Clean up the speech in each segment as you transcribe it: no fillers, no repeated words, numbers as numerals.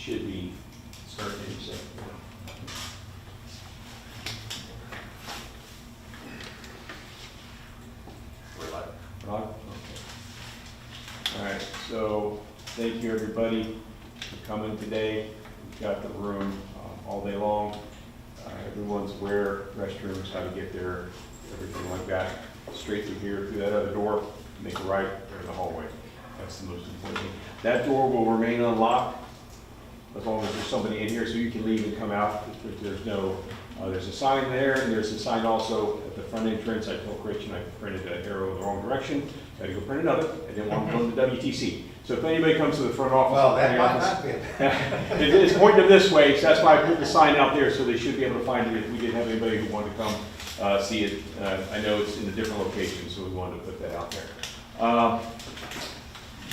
should be starting in September. We're live. Rob? Okay. All right, so thank you everybody for coming today. We've got the room all day long. Everyone's aware, restrooms, how to get there, everything like that. Straight through here, through that other door, make a right, there in the hallway. That's the most important thing. That door will remain unlocked as long as there's somebody in here, so you can leave and come out. There's no, there's a sign there, and there's a sign also at the front entrance. I told Christian I printed an arrow in the wrong direction, so I had to go print another. I didn't want to go to the WTC. So if anybody comes to the front office, well, that might not be it. It's pointing them this way, so that's why I put the sign out there, so they should be able to find it if we didn't have anybody who wanted to come see it. I know it's in a different location, so we wanted to put that out there.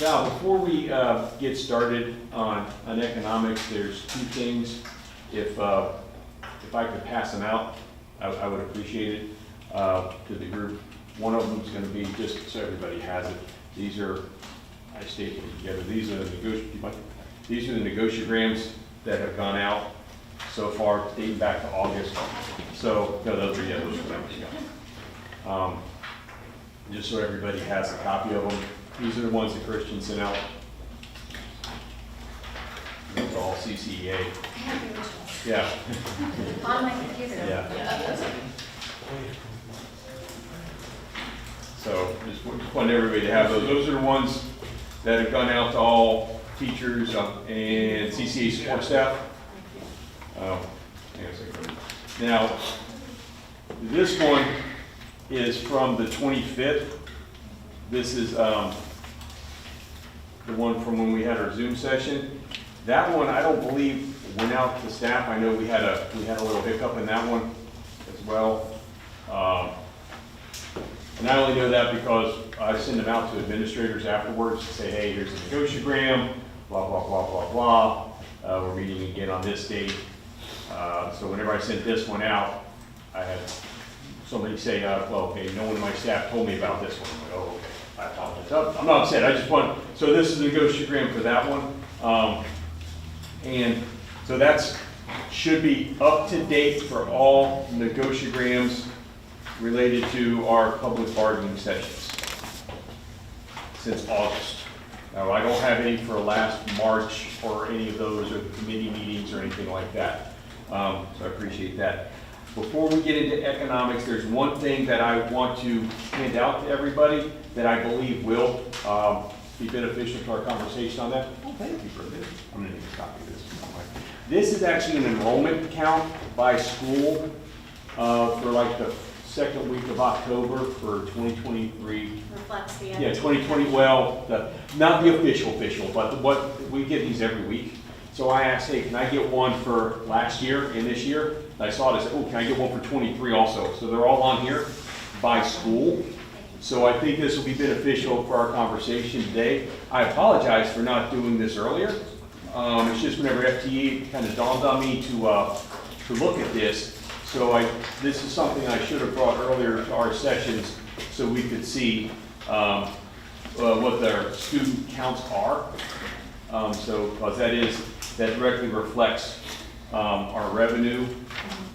Now, before we get started on economics, there's two things. If I could pass them out, I would appreciate it to the group. One of them is going to be, just so everybody has it, these are, I stapled it together, these are the negotiations that have gone out so far, dating back to August. So, no, those are, yeah, those are what just so everybody has a copy of them. These are the ones that Christian sent out. It's all CCEA. I have the originals. Yeah. On my computer. Yeah. So just want everybody to have those. Those are the ones that have gone out to all teachers and CCEA support staff. Hang on a second. Now, this one is from the 25th. This is the one from when we had our Zoom session. That one, I don't believe went out to staff. I know we had a little hiccup in that one as well. And I only know that because I send them out to administrators afterwards to say, hey, here's the negotiagram, blah, blah, blah, blah, blah. We're meeting again on this date. So whenever I sent this one out, I had somebody say, well, okay, no one in my staff told me about this one. I'm like, oh, okay. I apologize. I'm not upset. I just want, so this is the negotiagram for that one. And so that's, should be up to date for all negotiagrams related to our public bargaining sessions since August. Now, I don't have any for last March or any of those or committee meetings or anything like that. So I appreciate that. Before we get into economics, there's one thing that I want to hand out to everybody that I believe will be beneficial to our conversation on that. Oh, thank you for this. I'm going to need a copy of this. This is actually an enrollment count by school for like the second week of October for 2023. Reflects the Yeah, 2020, well, not the official, but what we get these every week. So I asked, hey, can I get one for last year and this year? And I saw it, I said, oh, can I get one for 23 also? So they're all on here by school. So I think this will be beneficial for our conversation today. I apologize for not doing this earlier. It's just whenever FTE kind of dawned on me to look at this. So this is something I should have brought earlier to our sessions so we could see what their student counts are. So because that directly reflects our revenue.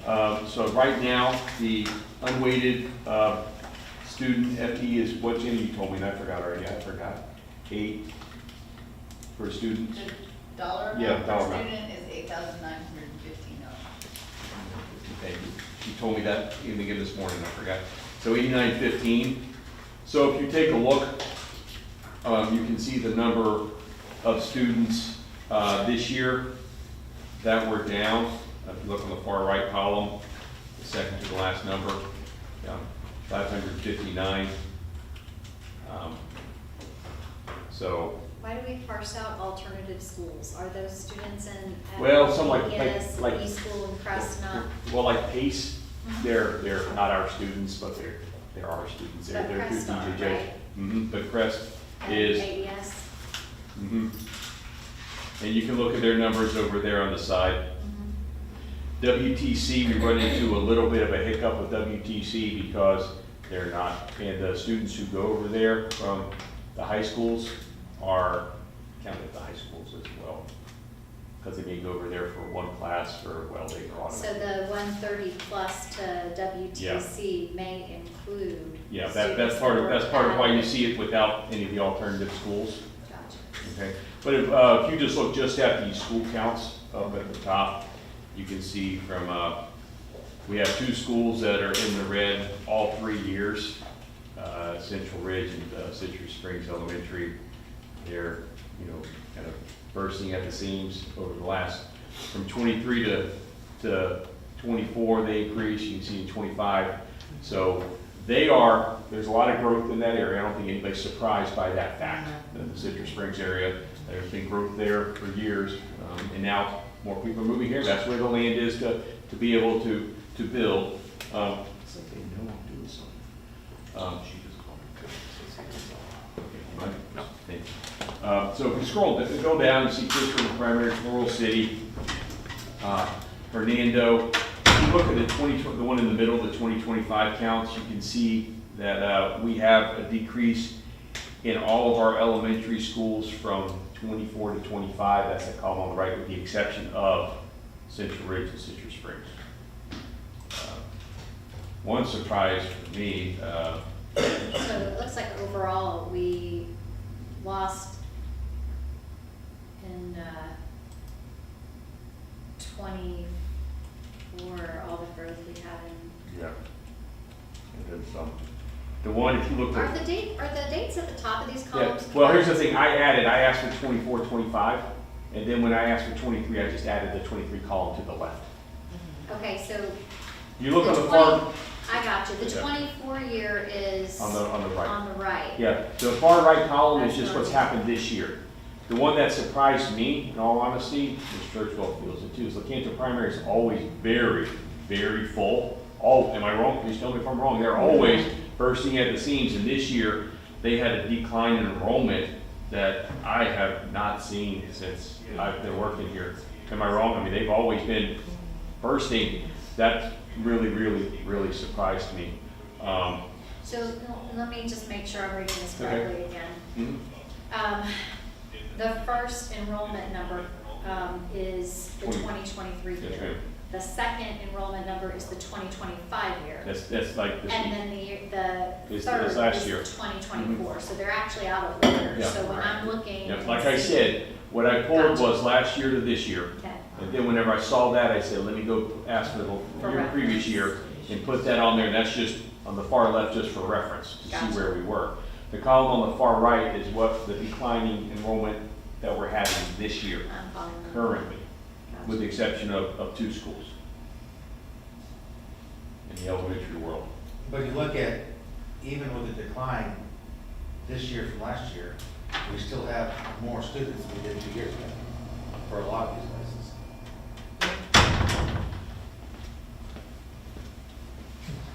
So right now, the unweighted student FTE is what, Jenny, you told me, and I forgot already. I forgot. 8 for students. The dollar amount Yeah, per dollar amount. student is $8,915. Thank you. You told me that even again this morning, I forgot. So 89.15. So if you take a look, you can see the number of students this year that were down. If you look on the far right column, the second to the last number, 559. So. Why do we parse out alternative schools? Are those students in Well, some like E-School and Crest not? Well, like Pace, they're not our students, but they're our students. But They're Crest through are, DJJ. right? But Crest And is. AES? And you can look at their numbers over there on the side. WTC, we run into a little bit of a hiccup with WTC because they're not, and the students who go over there from the high schools are counted at the high schools as well. because they may go over there for one class or, well, they go on. So the 130 plus to WTC may include. Yeah, students that's part that of were why you added. see it without any of the alternative schools. Gotcha. Okay, but if you just look just at the school counts up at the top, you can see from, we have 2 schools that are in the red all 3 years. Central Ridge and Citrus Springs Elementary. They're, kind of bursting at the seams over the last, from 23 to 24, they increased, you can see in 25. So there's a lot of growth in that area. I don't think anybody's surprised by that fact. In the Citrus Springs area, there's been growth there for years, and now more people are moving here. That's where the land is to be able to build. It's like they know I'm doing something. She just called me. Okay, so if we go down, you see Christopher Primary, Floral City, Hernando. If you look at the one in the middle, the 2025 counts, you can see that we have a decrease in all of our elementary schools from 24 to 25. That's the column on the right, with the exception of Central Ridge and Citrus Springs. One surprise for me. So it looks like overall we lost in 24 all the growth we have in. Yeah. And then the one, if you look Are at. the dates at the top of these Yeah, columns? well, here's the thing, I asked for 24, 25, and then when I asked for 23, I just added the 23 column to the left. Okay, so. You look on the 20 far, I got you. The Yeah. 24 year is. on the right. On the right. Yeah, the far right column is That's just what's right. happened this year. The one that surprised me, in all honesty, Ms. Churchwell feels it too, is Lecanto Primary is always very, very full. Am I wrong? Please tell me if I'm wrong. They're always bursting at the seams, and this year, they had a decline in enrollment that I have not seen since I've been working here. Am I wrong? I mean, they've always been bursting. That really, really, really surprised me. So let me just make sure I'm reading this Okay. correctly again. Mhm. The first enrollment number is the 20. 2023 Yes, year. ma'am. The second enrollment number is the 2025 year. That's like this And week. then the It's third last is year. 2024. So they're actually out of order. Yeah. So when I'm looking. Yeah, and like I seeing- said, what I pulled Gotcha. was last year to this year. Okay. And then whenever I saw that, I said, let me go ask for the previous reference. year and put that on there. And that's just on the far left, just for reference, to Gotcha. see where we were. The column on the far right is what the declining enrollment that we're having this year, I'm following. currently, Gotcha. with the exception of 2 schools in the elementary world. But you look at, even with the decline this year from last year, we still have more students than we did 2 years ago for a lot of these places.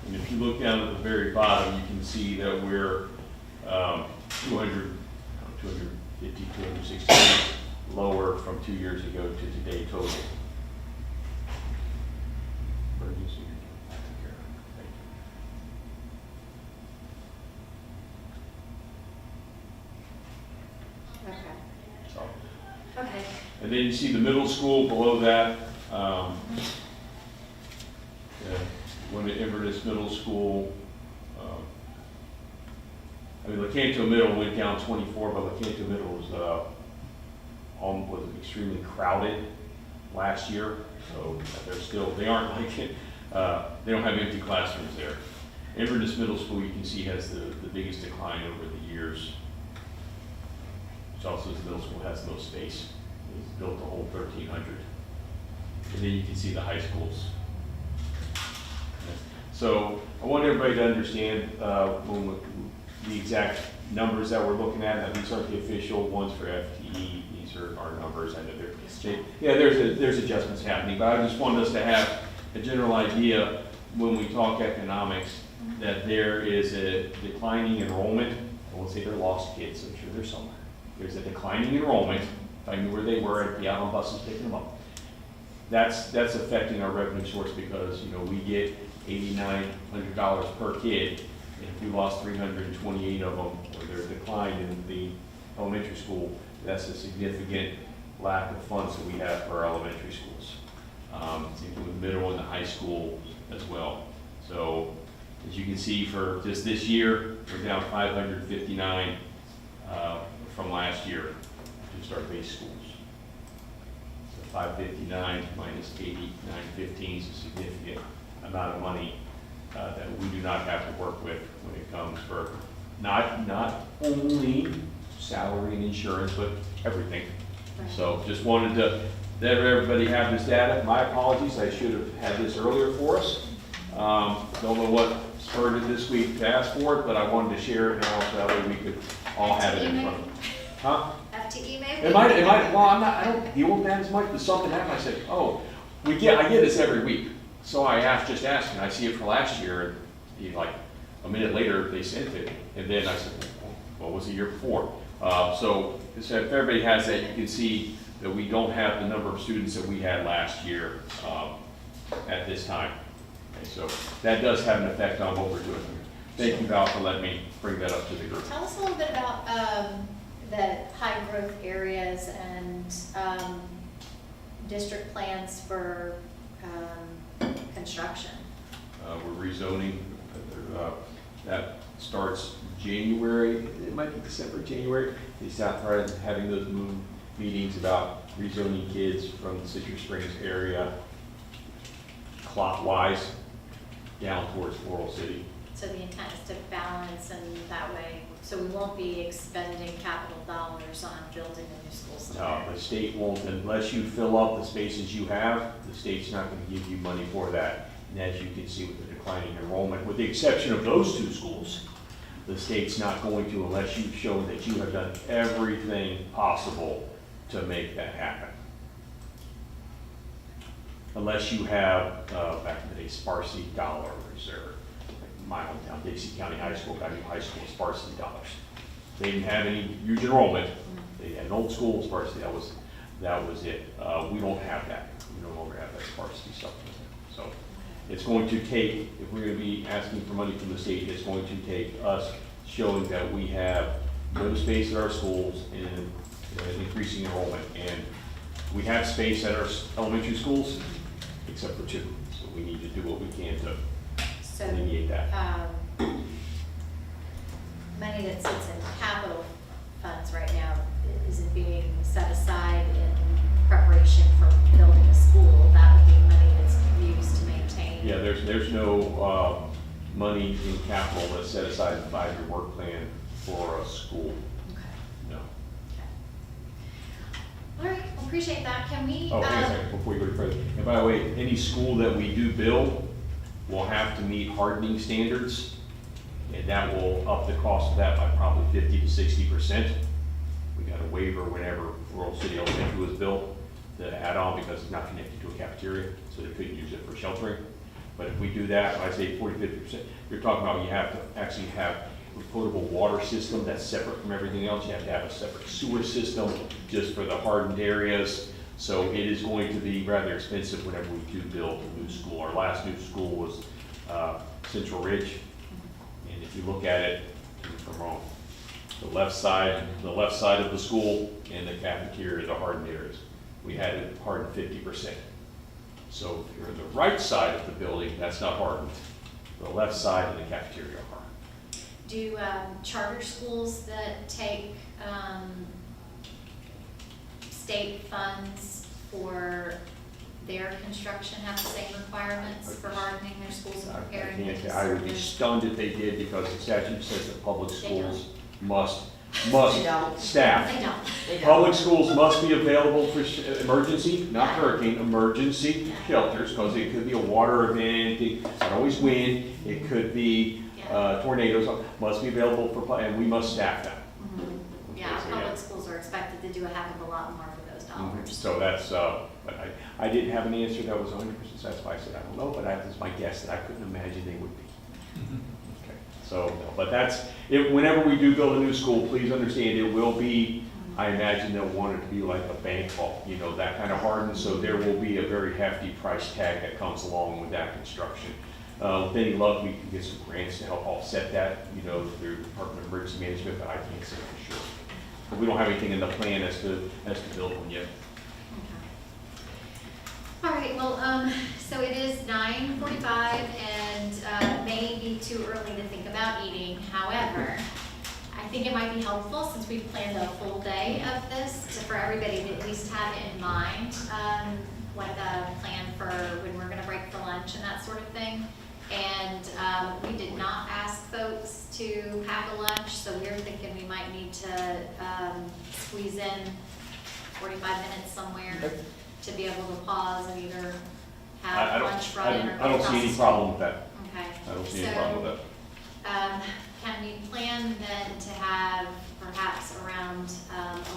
And if you look down at the very bottom, you can see that we're 250, 260 lower from 2 years ago to today total. Where do you see your- Thank you. Okay. So, Okay. and then you see the middle school below that. When at Inverness Middle School, Lecanto Middle went down 24, but Lecanto Middle was extremely crowded last year. So they aren't like, they don't have empty classrooms there. Inverness Middle School, you can see, has the biggest decline over the years. Which also is the middle school has no space. It's built to hold 1,300. And then you can see the high schools. So I want everybody to understand the exact numbers that we're looking at. Now, these aren't the official ones for FTE. These are our numbers. I know there's adjustments happening, but I just wanted us to have a general idea when we talk economics that there is a declining enrollment. I won't say they're lost kids. I'm sure they're somewhere. There's a declining enrollment. If I knew where they were, I'd be out on buses picking them up. That's affecting our revenue source because, we get $8,900 per kid. And if we lost 328 of them, or there's a decline in the elementary school, that's a significant lack of funds that we have for our elementary schools. Same thing with middle and the high school as well. So as you can see, for just this year, we're down 559 from last year, just our base schools. So 559 minus 8915 is a significant amount of money that we do not have to work with when it comes for not only salary and insurance, but everything. Right. So just wanted to let everybody have this data. My apologies, I should have had this earlier for us. Don't know what spurred it this week to ask for it, but I wanted to share it now so that way we could all have it in front of us. Huh? FTE maybe? It might, well, I don't deal with that as much, but something happened, I said, oh, I get this every week. So I just asked, and I see it for last year, and like a minute later, they sent it, and then I said, what was the year before? So if everybody has that, you can see that we don't have the number of students that we had last year at this time. Okay, so that does have an effect on what we're doing. Thank you, Val, for letting me bring that up to the group. Tell us a little bit about the high growth areas and district plans for construction. We're rezoning, that starts January, it might be December, January. They started having those meetings about rezoning kids from the Citrus Springs area clockwise down towards Floral City. So the intent is to balance, and that way, so we won't be expending capital dollars on building a new school somewhere. No, the state won't, unless you fill up the spaces you have, the state's not gonna give you money for that. And as you can see with the declining enrollment, with the exception of those two schools, the state's not going to unless you've shown that you have done everything possible to make that happen. Unless you have, back in the day, sparsity dollar reserve. Like my hometown, Dixie County High School, got new high school sparsity dollars. They didn't have any huge enrollment. They had an old school sparsity, that was it. We don't have that. We no longer have that sparsity stuff. So it's going to take, if we're gonna be asking for money from the state, it's going to take us showing that we have no space at our schools and increasing enrollment. And we have space at our elementary schools, except for two. So we need to do what we can to alleviate that. Money that sits in capital funds right now, is it being set aside in preparation for building a school? That would be money that's used to maintain. Yeah, there's no money in capital that's set aside in the 5-year work plan for a school. Okay. No. All right, well, appreciate that. Can we? Oh, hang on a second, before you go further. And by the way, any school that we do build will have to meet hardening standards, and that will up the cost of that by probably 50 to 60%. We got a waiver whenever Rural City Elementary was built to add on because it's not connected to a cafeteria, so they couldn't use it for sheltering. But if we do that, I say 40, 50%, you're talking about you have to actually have a potable water system that's separate from everything else. You have to have a separate sewer system just for the hardened areas. So it is going to be rather expensive whenever we do build a new school. Our last new school was Central Ridge. And if you look at it, I'm wrong. The left side of the school and the cafeteria are the hardened areas. We had it hardened 50%. So if you're in the right side of the building, that's not hardened. The left side of the cafeteria are hardened. Do charter schools that take state funds for their construction have the same requirements for hardening their schools and preparing them to I would be serve? stunned if they did, because the statute says that public schools must They don't. staff. They don't. They don't. Public schools must be available for emergency, not hurricane, emergency shelters, because it could be a water event, it could always wind, it could be tornadoes, must be available for, and we must staff them. Mhm. Yeah, Okay, so public schools are expected to do a heck of a lot more for those dollars. So that's, but I didn't have an answer that was 100% satisfied. I said, I don't know, but that was my guess, that I couldn't imagine they would be. Okay. So, but that's, whenever we do build a new school, please understand it will be, I imagine they'll want it to be like a bank vault, you know, that kind of hardened, so there will be a very hefty price tag that comes along with that construction. With any luck, we can get some grants to help offset that, you know, through Department of Emergency Management, but I can't say for sure. But we don't have anything in the plan as to build one yet. All right, well, so it is 9:45 and may be too early to think about eating. However, I think it might be helpful, since we've planned a full day of this, for everybody to at least have it in mind, like a plan for when we're gonna break for lunch and that sort of thing. And we did not ask folks to pack a lunch, so we're thinking we might need to squeeze in 45 minutes somewhere to be able to pause and either I have don't- lunch brought in or I go don't across see the any street. problem with that. Okay. I don't see any problem with that. Can we plan then to have perhaps around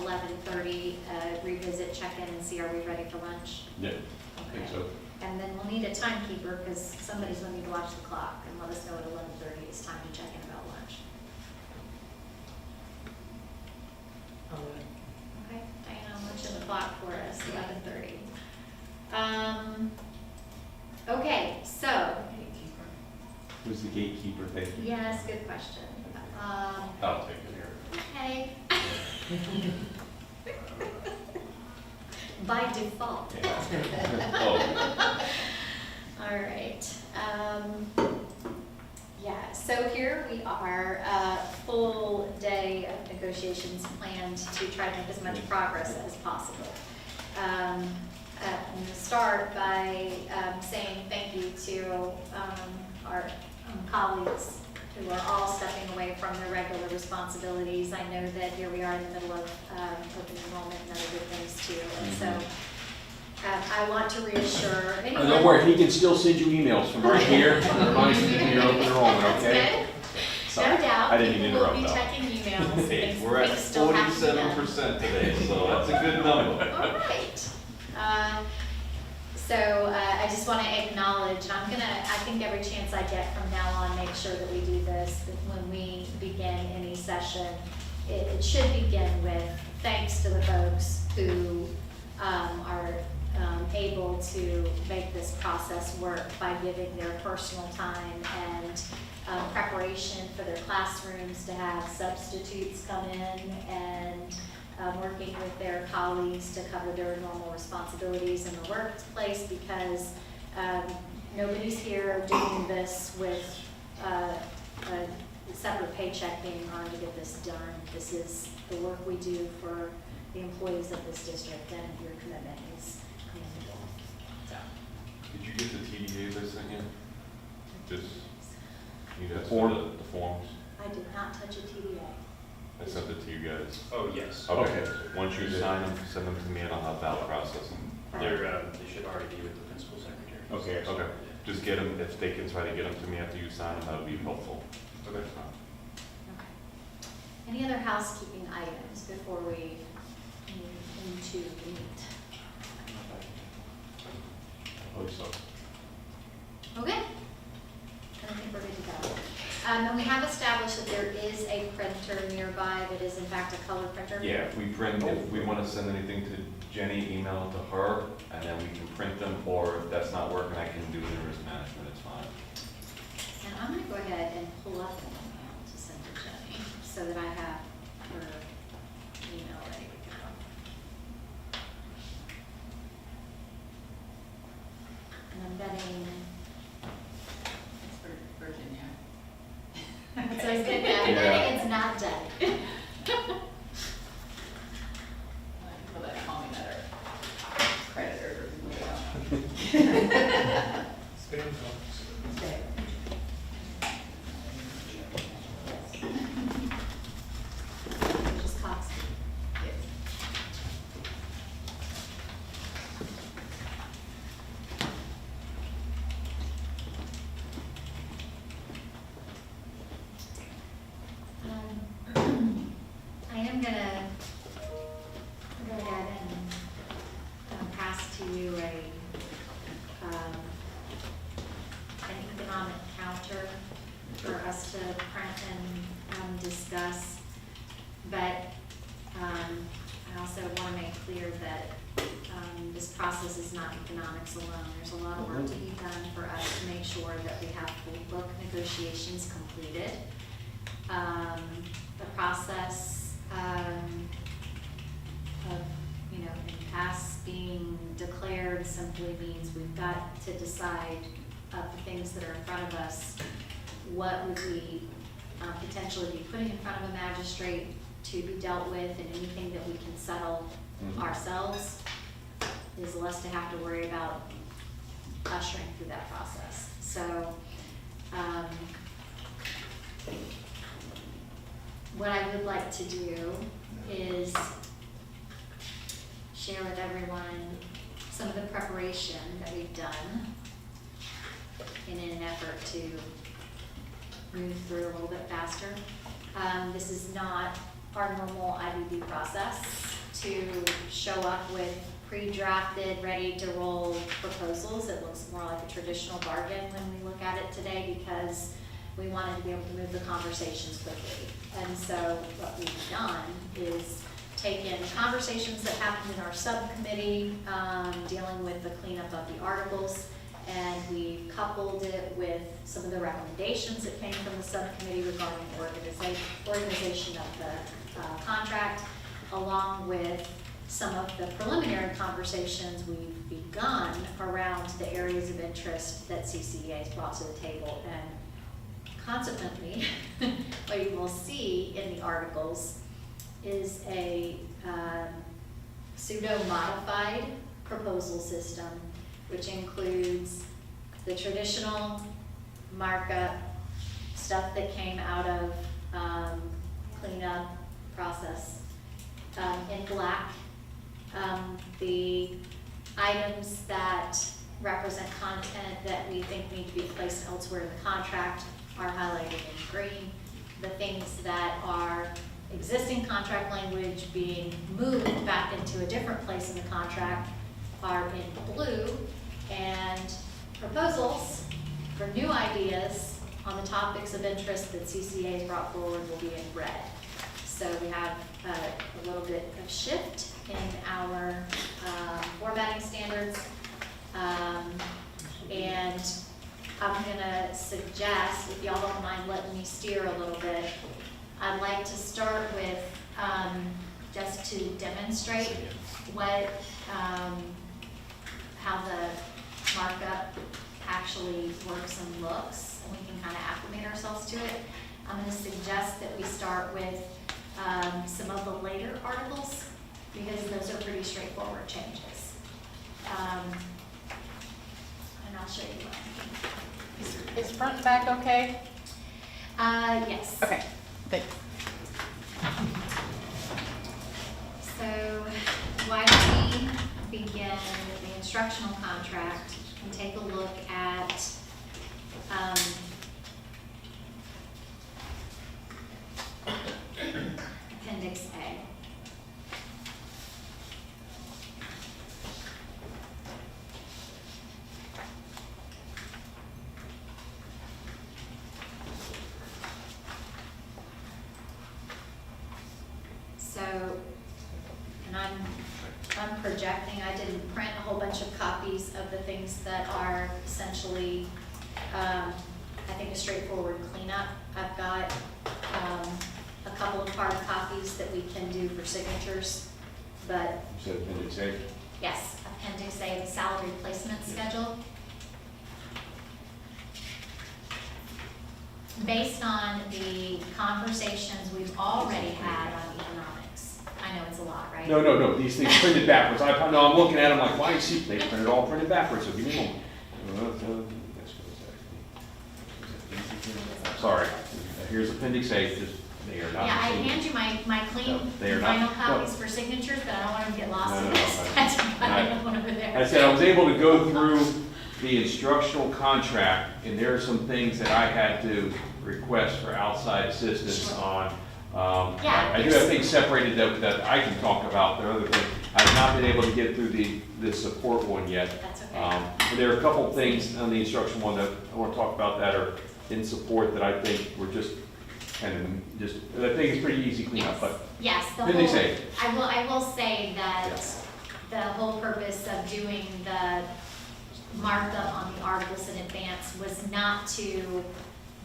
11:30 revisit, check in and see are we ready for lunch? Yeah, I think so. And then we'll need a timekeeper because somebody's going to need to watch the clock and let us know at 11:30 it's time to check in about lunch. Okay, Diana, lunch in the clock for us, 11:30. Okay, so, Who's the gatekeeper? Thank you. yes, good question. I'll take it here. Okay. By default. Oh, All right. Yeah, so here we are, full day of negotiations planned to try to make as much progress as possible. I'm going to start by saying thank you to our colleagues who are all stepping away from their regular responsibilities. I know that here we are in the middle of open enrollment and other good things too. And so I want to reassure anyone. don't worry, he can still send you emails from right here. Remind you to do your open enrollment, okay? That's good. Sorry, No doubt, I didn't mean people to will be interrupt checking emails. Hey, Things- we're at things still have to be done. 47% today, so that's a good number. All right. So I just want to acknowledge, and I think every chance I get from now on, make sure that we do this, that when we begin any session, it should begin with thanks to the folks who are able to make this process work by giving their personal time and preparation for their classrooms, to have substitutes come in and working with their colleagues to cover their normal responsibilities in the workplace, because nobody's here doing this with a separate paycheck being earned to get this done. This is the work we do for the employees of this district, and your commitment is commendable. So, Did you get the TDA list again? Just, you guys, Form? the forms? I did not touch a TDA. I sent it to you guys. Oh, yes. Okay, once you sign them, send them to me and I'll have Val process them. They should already be with the principal secretary. Okay. Okay, just get them, if they can try to get them to me after you sign them, that would be helpful. Okay. Okay. Any other housekeeping items before we move into the meat? Oh, so. Okay. I think we're good to go. And we have established that there is a printer nearby that is in fact a color printer. Yeah, if we print, if we want to send anything to Jenny, email it to her, and then we can print them, or if that's not working, I can do it in risk management, it's fine. And I'm gonna go ahead and pull up an email to send to Jenny, so that I have her email ready to go. And I'm betting, It's for Virginia. so I was gonna, I'm betting it's not done. People that call me that are creditors or something like that. Okay. Just Cox. Yes. I am gonna go ahead and pass to you an economic counter for us to print and discuss. But I also want to make clear that this process is not economics alone. There's a lot of work to be done for us to make sure that we have full book negotiations completed. The process of, in past being declared simply means we've got to decide of the things that are in front of us, what would we potentially be putting in front of a magistrate to be dealt with, and anything that we can settle ourselves is less to have to worry about ushering through that process. So, what I would like to do is share with everyone some of the preparation that we've done in an effort to move through a little bit faster. This is not our normal IBB process to show up with pre-drafted, ready-to-roll proposals. It looks more like a traditional bargain when we look at it today, because we wanted to be able to move the conversations quickly. And so what we've done is taken conversations that happened in our subcommittee, dealing with the cleanup of the articles, and we coupled it with some of the recommendations that came from the subcommittee regarding the organization of the contract, along with some of the preliminary conversations we've begun around the areas of interest that CCEA has brought to the table. And consequently, what you will see in the articles is a pseudo-modified proposal system, which includes the traditional markup, stuff that came out of cleanup process in black. The items that represent content that we think need to be placed elsewhere in the contract are highlighted in green. The things that are existing contract language being moved back into a different place in the contract are in blue, and proposals for new ideas on the topics of interest that CCA has brought forward will be in red. So we have a little bit of shift in our formatting standards, and I'm gonna suggest, if y'all don't mind letting me steer a little bit, I'd like to start with just to demonstrate what how the markup actually works and looks, and we can kind of acclimate ourselves to it. I'm going to suggest that we start with some of the later articles, because those are pretty straightforward changes. And I'll show you one. Is front and back okay? Yes. Okay, thanks. So why don't we begin with the instructional contract and take a look at Appendix A. So, and I'm projecting, I didn't print a whole bunch of copies of the things that are essentially, I think, a straightforward cleanup. I've got a couple of hard copies that we can do for signatures, but You said appendix A? yes, Appendix A, the salary placement schedule. Based on the conversations we've already had on economics, I know it's a lot, right? No, these things printed backwards. I'm looking at them like, why is they printed all printed backwards, so give me a moment. Sorry, here's appendix A, they are not. Yeah, I hand you my clean No, they are not. final No. copies for signatures, but I don't want them to get lost in No, this. I- That's why I have one over there. I said I was able to go through the instructional contract, and there are some things that I had to request for outside assistance Sure. on. Yeah, I do have things separated that I can talk about, the other thing. I've not been able to get through the support one yet. That's okay. But there are a couple things on the instruction one that I want to talk about that are in support that I think were just kind of I think it's pretty easy cleanup, but Yes, the Appendix whole, A. I will say that the whole purpose of doing the markup on the articles in advance was not to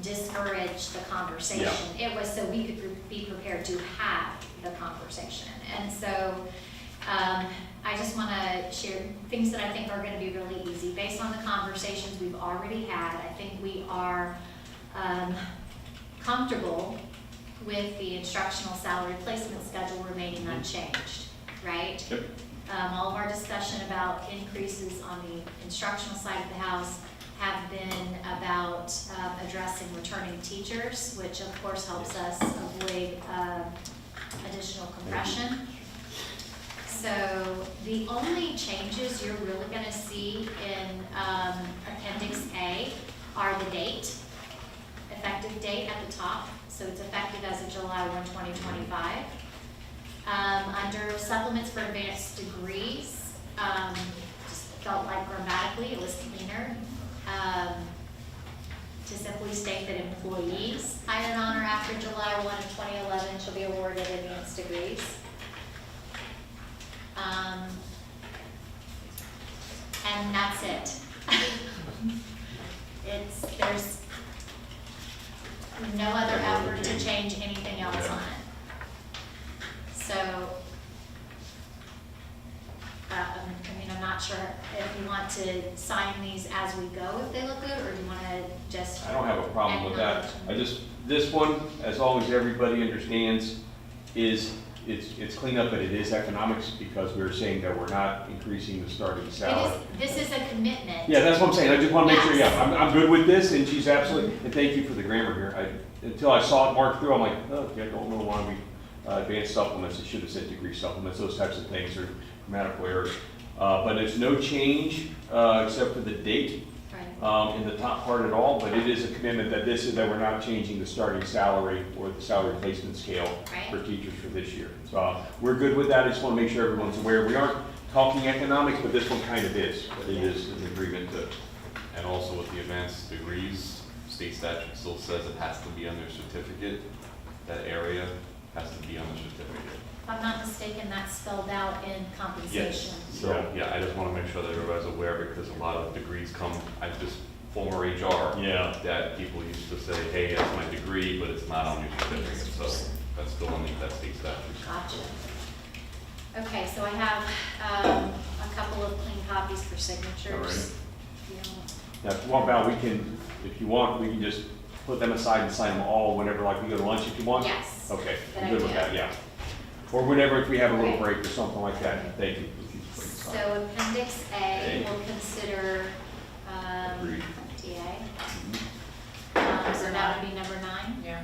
discourage the conversation. It was so we could be prepared to have the conversation. And so I just want to share things that I think are going to be really easy. Based on the conversations we've already had, I think we are comfortable with the instructional salary placement schedule remaining unchanged, right? Yep. All of our discussion about increases on the instructional side of the house have been about addressing returning teachers, which of course helps us avoid additional compression. So the only changes you're really going to see in Appendix A are the date, effective date at the top. So it's effective as of July 1, 2025. Under supplements for advanced degrees, just felt like grammatically it was cleaner to simply state that employees hired on or after July 1 of 2011 shall be awarded advanced degrees. And that's it. There's no other effort to change anything else on it. So, I'm not sure if you want to sign these as we go if they look good, or do you want to just? I don't have a problem with that. acknowledge them? This one, as long as everybody understands, it's cleanup, but it is economics, because we're saying that we're not increasing the starting salary. This is a commitment. Yeah, that's what I'm saying, I just want to make sure, Yes. yeah, I'm good with this, and she's absolutely, and thank you for the grammar here. Until I saw it marked through, I'm like, okay, I don't know why we, advanced supplements, it should have said degree supplements, those types of things are grammatical errors. But there's no change, except for the date, Right. in the top part at all, but it is a commitment that that we're not changing the starting salary or the salary placement scale Right. for teachers for this year. So we're good with that, I just want to make sure everyone's aware. We aren't talking economics, but this one kind of is, but it is an agreement to. And also with the advanced degrees, state statute still says it has to be on their certificate. That area has to be on the certificate. If I'm not mistaken, that's spelled out in compensation. So, yeah, I just want to make sure that everybody's aware, because a lot of degrees come, I just, former HR. Yeah. That people used to say, hey, that's my degree, but it's not on your certificate, so that's still underneath that state statute. Gotcha. Okay, so I have a couple of clean copies for signatures. All right. You know, Now, if you want, Val, if you want, we can just put them aside and sign them all whenever, like we go to lunch if you want? Yes. Okay, Good I'm good with idea. that, yeah. Or whenever, if we have a little Okay. break or something like that, thank you. So Appendix A, A. we'll consider Agreed. TA. So that would be number 9. Yeah.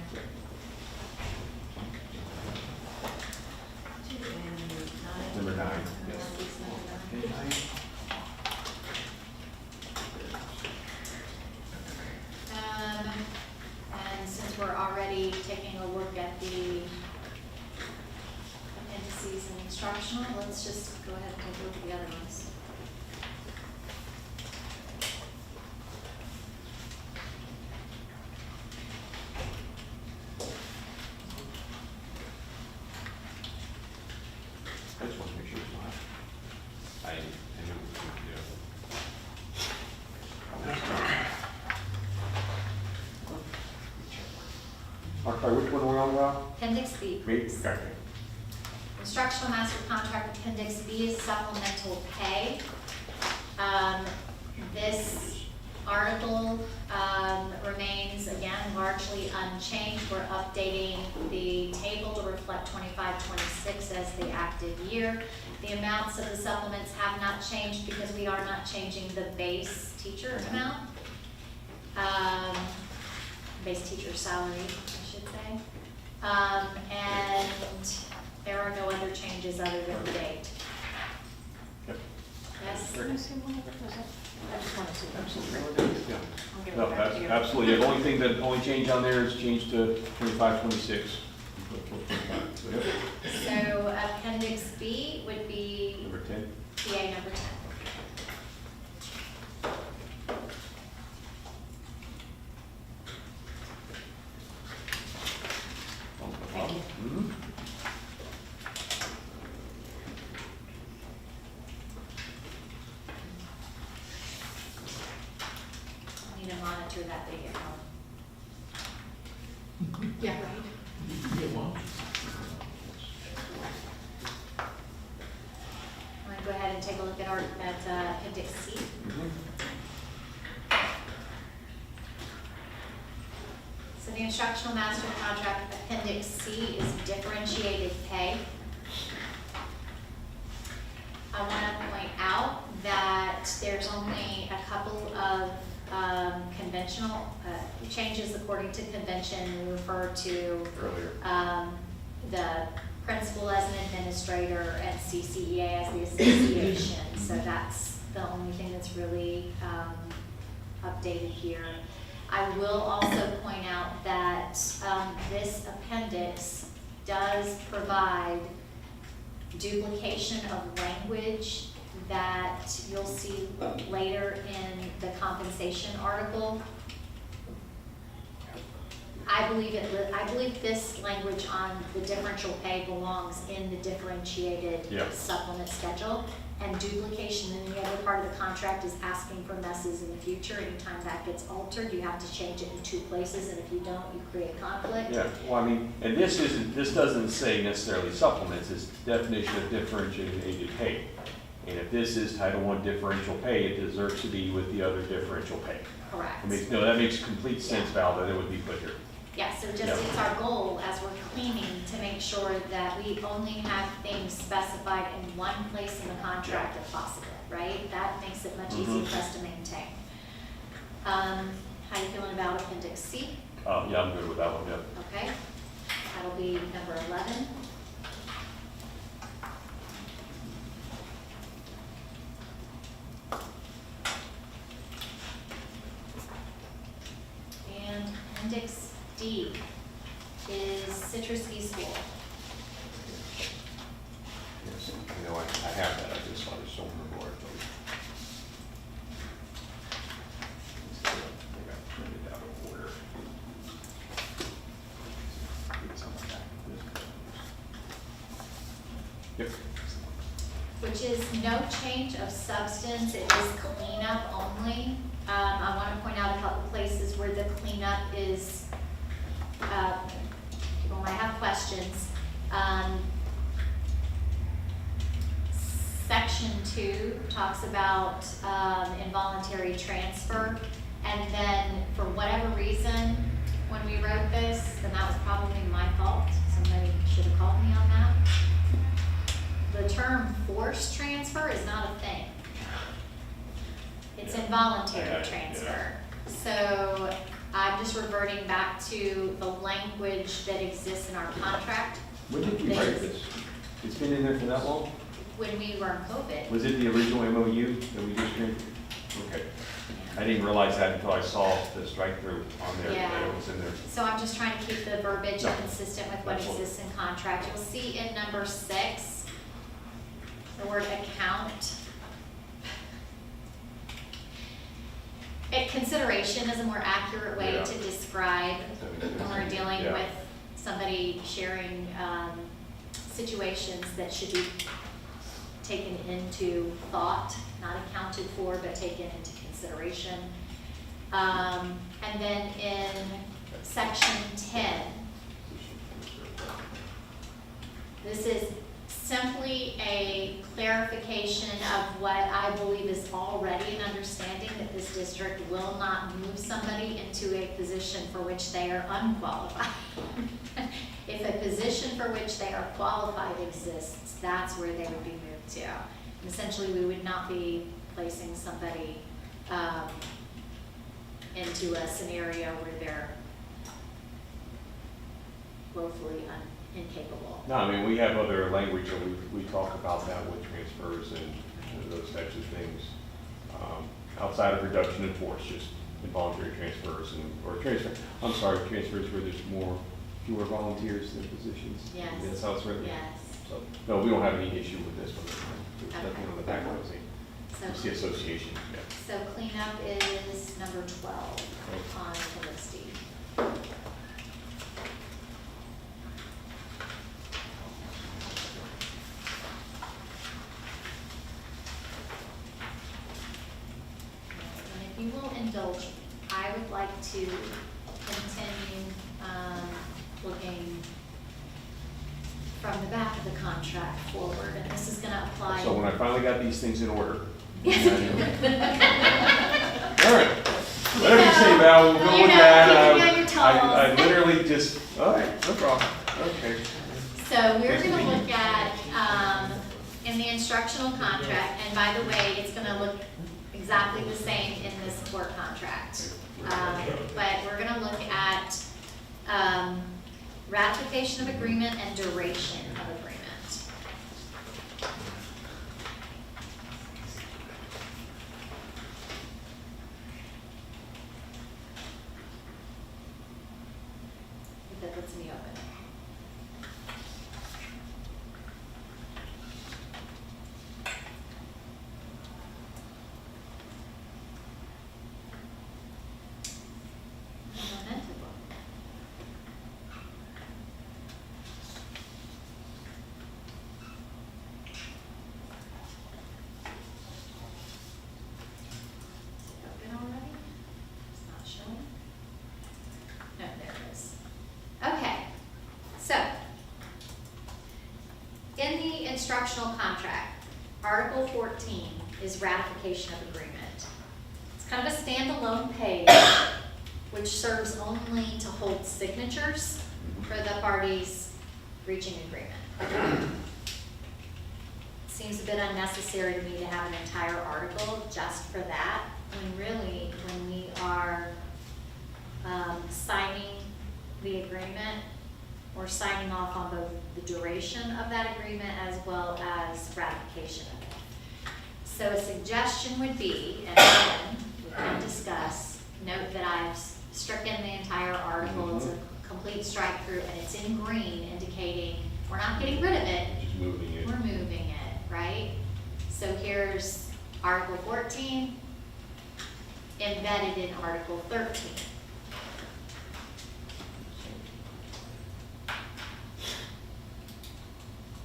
Number 9, yes. And since we're already taking a look at the appendices and instructional, let's just go ahead and take a look at the other ones. I just want to make sure it's not. I knew, yeah. Mark, sorry, which one are we on about? Appendix B. Me? Okay. Instructional master contract Appendix B is supplemental pay. This article remains, again, largely unchanged. We're updating the table to reflect 25-26 as the active year. The amounts of the supplements have not changed because we are not changing the base teacher amount. Base teacher salary, I should say. And there are no other changes other than the date. Yep. Yes? Can I see one of those? I just want to see those. Yeah. I'll give it No, back to you. absolutely. The only change on there is change to 25-26. So, yep. So Appendix B would be Number 10. TA number 10. Thank you. Mhm. Need to monitor that big arrow. Yeah, right. at appendix C. So the instructional master contract appendix C is differentiated pay. I want to point out that there's only a couple of conventional changes according to convention. We refer to Earlier. the principal as an administrator and CCEA as the association. So that's the only thing that's really updated here. I will also point out that this appendix does provide duplication of language that you'll see later in the compensation article. I believe this language on the differential pay belongs in the differentiated Yeah. supplement schedule. And duplication in the other part of the contract is asking for messes in the future. Anytime that gets altered, you have to change it in 2 places, and if you don't, you create conflict. Yeah, well, I mean, and this doesn't say necessarily supplements, it's definition of differentiated pay. And if this is Title I differential pay, it deserves to be with the other differential pay. Correct. That makes complete sense, Val, that it would be put here. Yeah, so just, Yeah. it's our goal as we're cleaning to make sure that we only have things specified in one place in the contract if possible, right? That makes it much easier for us to maintain. How you feeling about appendix C? Yeah, I'm good with that one, yeah. Okay, that'll be number 11. And appendix D is Citrus Ski School. Yes, I know, I have that, I just don't remember where it goes. I got it printed out of order. It's on the back of this. Yep. Which is no change of substance, it is cleanup only. I want to point out a couple places where the cleanup is, people might have questions. Section 2 talks about involuntary transfer, and then for whatever reason, when we wrote this, and that was probably my fault, somebody should have called me on that. The term forced transfer is not a thing. It's involuntary Yeah. transfer. So I'm just reverting back to the language that exists in our contract. When did we write this? It's been in there for that long? When we were in COVID. Was it the original MOU that we just did? Okay. I didn't realize that until I saw the strike through on there, that Yeah. it was in there. So I'm just trying to keep the verbiage No. consistent with what Absolutely. exists in contract. You'll see in number 6, the word account. Consideration is a more accurate way Yeah. to describe when we're dealing Yeah. with somebody sharing situations that should be taken into thought, not accounted for, but taken into consideration. And then in section 10, this is simply a clarification of what I believe is already an understanding, that this district will not move somebody into a position for which they are unqualified. If a position for which they are qualified exists, that's where they would be moved to. And essentially, we would not be placing somebody into a scenario where they're woefully incapable. No, I mean, we have other language that we talk about that with transfers and those types of things. Outside of reduction in force, just involuntary transfers transfers where there's fewer volunteers than positions. Yes. That's how it's written. Yes. So, no, we don't have any issue with this one. There's Okay. nothing on the back of it. It's the So, association, yeah. so cleanup is number 12 on appendix D. And if you will indulge me, I would like to continue looking from the back of the contract forward, and this is gonna apply. So when I finally got these things in order. Yes. All right, whatever you say, Val, we'll go You with know, that. keeping on your I toes. literally just, all right, no problem, okay. So we're gonna look at, in the instructional contract, and by the way, it's gonna look exactly the same in this work contract. But we're gonna look at, ratification of agreement and duration of agreement. If that lets me open. Momentum. Open already? It's not showing. No, there it is. Okay, so in the instructional contract, Article 14 is ratification of agreement. It's kind of a standalone page which serves only to hold signatures for the parties reaching agreement. Seems a bit unnecessary to me to have an entire article just for that, when really, when we are signing the agreement, we're signing off on both the duration of that agreement as well as ratification of it. So a suggestion would be, and again, we can discuss, note that I've stricken the entire article, it's a complete strike through, and it's in green indicating we're not getting rid of it, Just moving it. we're moving it, right? So here's Article 14 embedded in Article 13.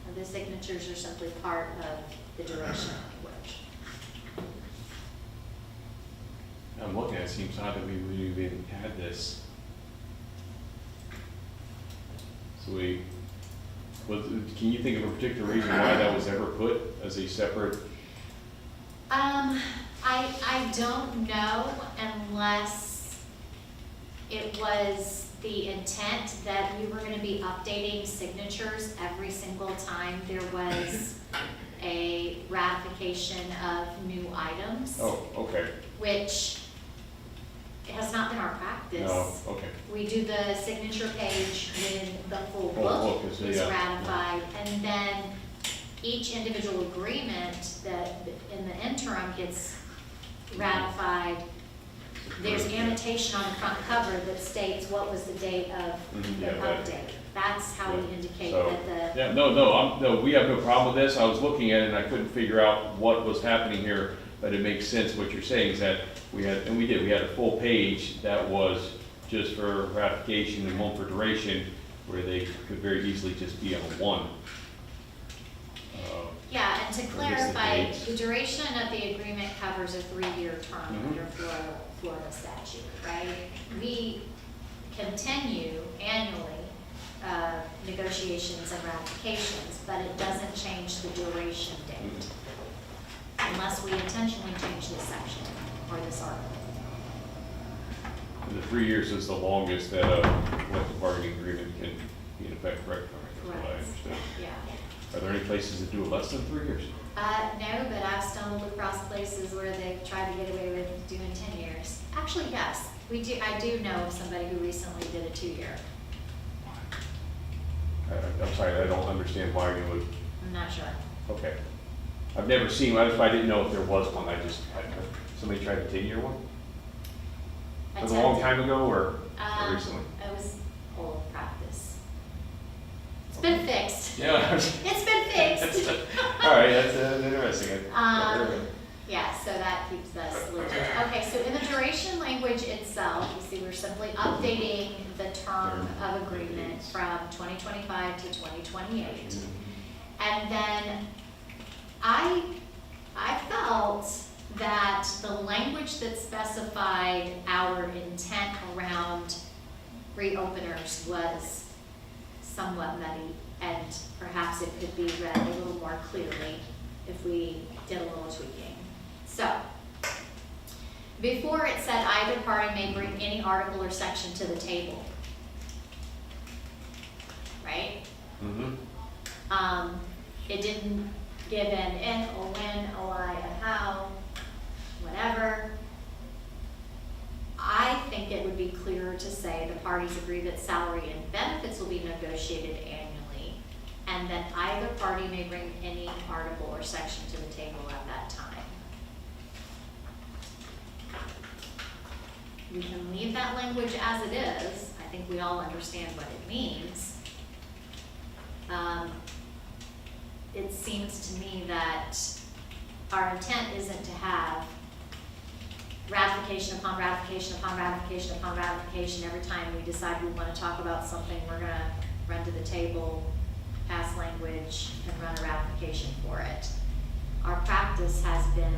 And the signatures are simply part of the duration language. I'm looking at it, seems odd that we would even had this. So can you think of a particular reason why that was ever put as a separate? I don't know unless it was the intent that we were gonna be updating signatures every single time there was a ratification of new items. Oh, okay. Which has not been our practice. No, okay. We do the signature page when the full Full book book is, is yeah. ratified, and then each individual agreement that in the interim gets ratified. There's annotation on the front cover that states what was the date of Mhm, the yeah, that- update. That's how we Yeah. indicate So, that the, Yeah, no, we have no problem with this. I was looking at it and I couldn't figure out what was happening here, but it makes sense what you're saying is that we had a full page that was just for ratification and one for duration, where they could very easily just be on one. yeah, and to Or just the clarify, dates. the duration of the agreement covers a 3-year term Mhm. under Florida statute, right? We continue annually negotiations and ratifications, but it doesn't change the duration date unless we intentionally change this section or this article. And the 3 years is the longest that a collective bargaining agreement can be in effect, correct? That's what I Correct. understand. Yeah. Are there any places that do it less than 3 years? No, but I've stumbled across places where they've tried to get away with doing 10 years. Actually, yes, I do know of somebody who recently did a 2-year. I'm sorry, I don't understand why you would, I'm not sure. okay. I've never seen, I didn't know if there was one, somebody tried a 10-year one? Was it a long Attempted. time ago or recently? It was old practice. It's been fixed. Yeah. It's been fixed. All right, that's interesting. Yeah, so that keeps us legit. Okay, so in the duration language itself, you see we're simply updating the term of agreement from 2025 to 2028. And then I felt that the language that specified our intent around reopeners was somewhat muddy. And perhaps it could be read a little more clearly if we did a little tweaking. So, before it said either party may bring any article or section to the table. Right? Mm-hmm. It didn't give an if, or when, a why, a how, whatever. I think it would be clearer to say the parties agree that salary and benefits will be negotiated annually, and that either party may bring any article or section to the table at that time. We can leave that language as it is. I think we all understand what it means. It seems to me that our intent isn't to have ratification upon ratification upon ratification upon ratification. Every time we decide we want to talk about something, we're going to run to the table, pass language, and run a ratification for it. Our practice has been,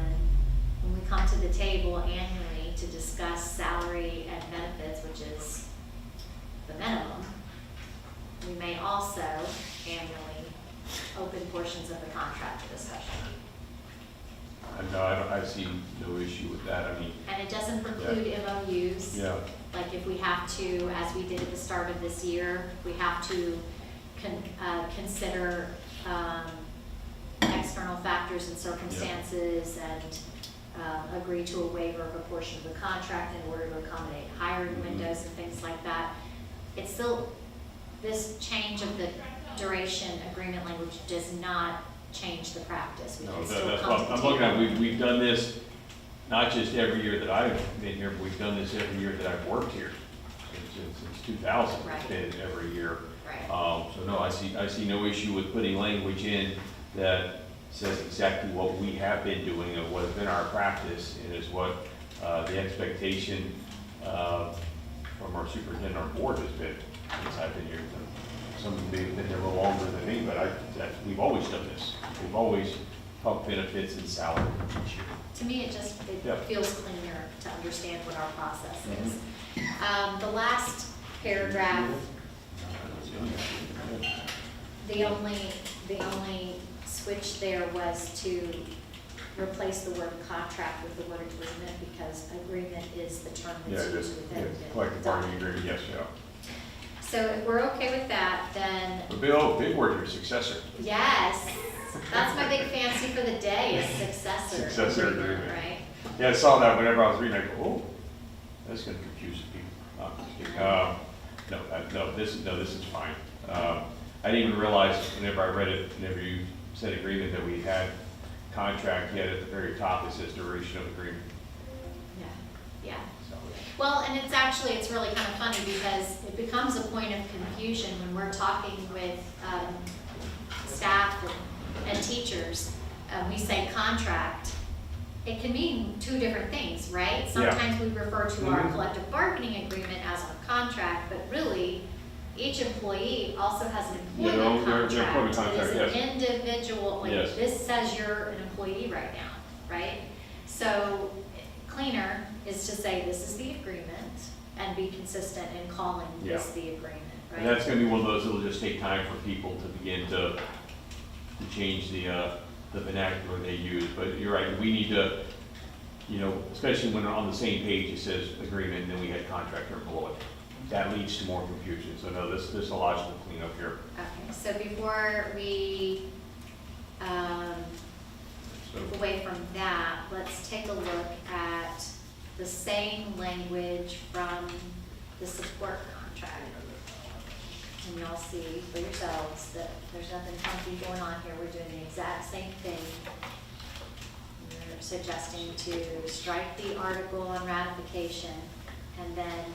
when we come to the table annually to discuss salary and benefits, which is the minimum, we may also annually open portions of the contract for discussion. No, I see no issue with that. I mean, And it doesn't preclude MOUs. yeah, Like if we have to, as we did at the start of this year, we have to consider external factors and circumstances and agree to a waiver of a portion of the contract in order to accommodate hiring Mhm. windows and things like that. It's still, this change of the duration agreement language does not change the practice. We no, can still that's come what to the I'm looking at. table. We've done this, not just every year that I've been here, but we've done this every year that I've worked here. Since 2000, it's Right. been every year. Right. So no, I see no issue with putting language in that says exactly what we have been doing and what has been our practice, and is what the expectation from our superintendent, our board has been since I've been here. Some of them have been there a little longer than me, but we've always done this. We've always talked benefits and salary each year. To me, it Yeah. feels cleaner to understand what our process is. The last paragraph, the only switch there was to replace the word contract with the word agreement, because agreement is the term Yeah, that's it used is, within yeah, the collective bargaining document. agreement, yes, yeah. So if we're okay with that, then Big word here, successor. yes, that's my big fancy for the day, is successor Successor agreement, agreement. right? Yeah, I saw that whenever I was reading, I go, oh, that's gonna confuse people. No, I'm just kidding. No, this is fine. I didn't even realize whenever I read it, whenever you said agreement, that we had contract, yet at the very top it says duration of agreement. Yeah. So, Well, and it's really kind of funny, because it becomes a point of confusion when we're talking with staff and teachers. We say contract, it can mean two different things, right? Yeah. Sometimes we refer to our Mhm. collective bargaining agreement as our contract, but really, each employee also has an Yeah, employment their contract. employment contract, It is an individual, like, Yes. this says you're an employee right now, right? So cleaner is to say this is the agreement and be consistent in calling this Yeah. the agreement, right? and that's gonna be one of those that'll just take time for people to begin to change the vernacular they use. But you're right, we need to, especially when on the same page it says agreement, and then we had contract or below it. That leads to more confusion. So no, this allows you to clean up here. Okay, so before we So, move away from that, let's take a look at the same language from the support contract. And you'll see for yourselves that there's nothing funky going on here. We're doing the exact same thing. We're suggesting to strike the article on ratification, and then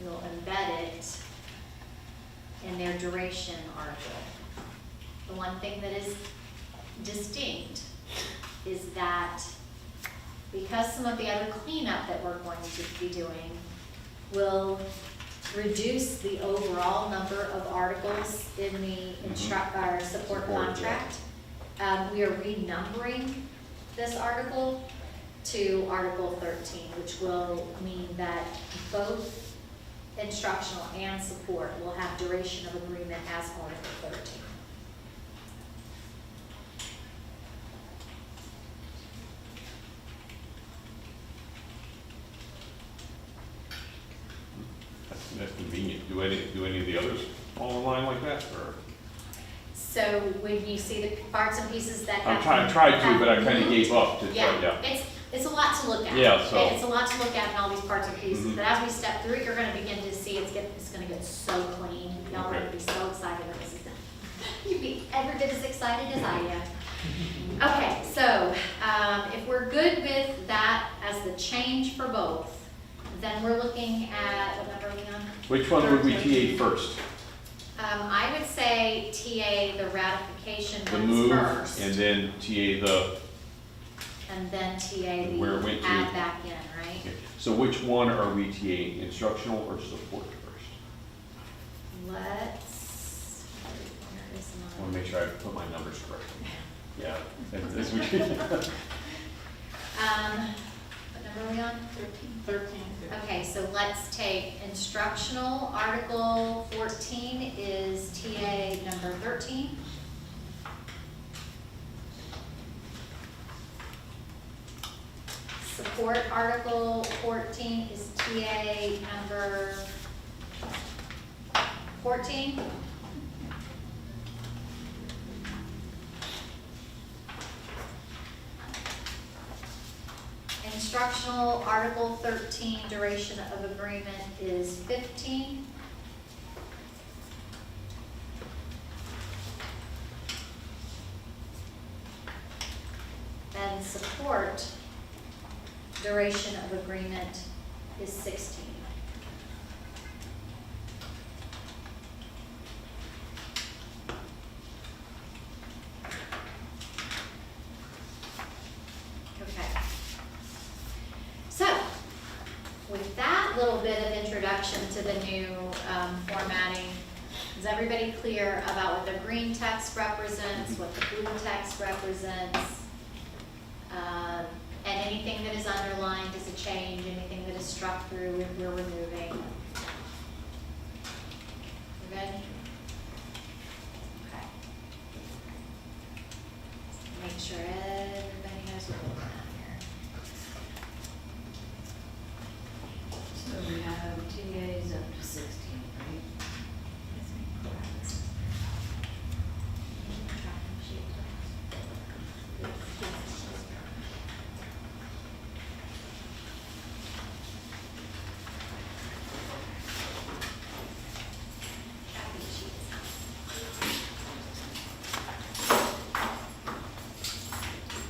we'll embed it in their duration article. The one thing that is distinct is that because some of the other cleanup that we're going to be doing will reduce the overall number of articles in the our support Support, yeah. contract, we are renumbering this article to Article 13, which will mean that both instructional and support will have duration of agreement as Article 13. line like that, or? So when you see the parts and pieces that have. I tried to, but I have kinda moved, gave up to try, yeah. It's a lot to look at. Yeah, so- It's a lot to look at in all these parts and pieces, Mhm. but as we step through it, you're gonna begin to see it's gonna get so clean. Y'all are Okay. gonna be so excited when this is done. You'd be every bit as excited as I am. Okay, so, if we're good with that as the change for both, then we're looking at, what number are we on? Which one would we TA first? I would say TA the ratification The ones move, first. and then TA the, And then TA Where it the went to. add back in, right? okay. So which one are we TA, instructional or support first? Let's, where is I wanna my? make sure I put my numbers correctly. Yeah. That's what What number are we on? 13. Okay, so let's take instructional, Article 14 is TA number 13. Support, Article 14 is TA number 14. Instructional, Article 13, duration of agreement is 15. And support, duration of agreement is 16. Okay. So, with that little bit of introduction to the new formatting, is everybody clear about what the green text represents, what the blue text represents? And anything that is underlined is a change, anything that is struck through, we're removing. We're good? Okay. Make sure everybody knows what we're looking at here. So we have TAs up to 16, right?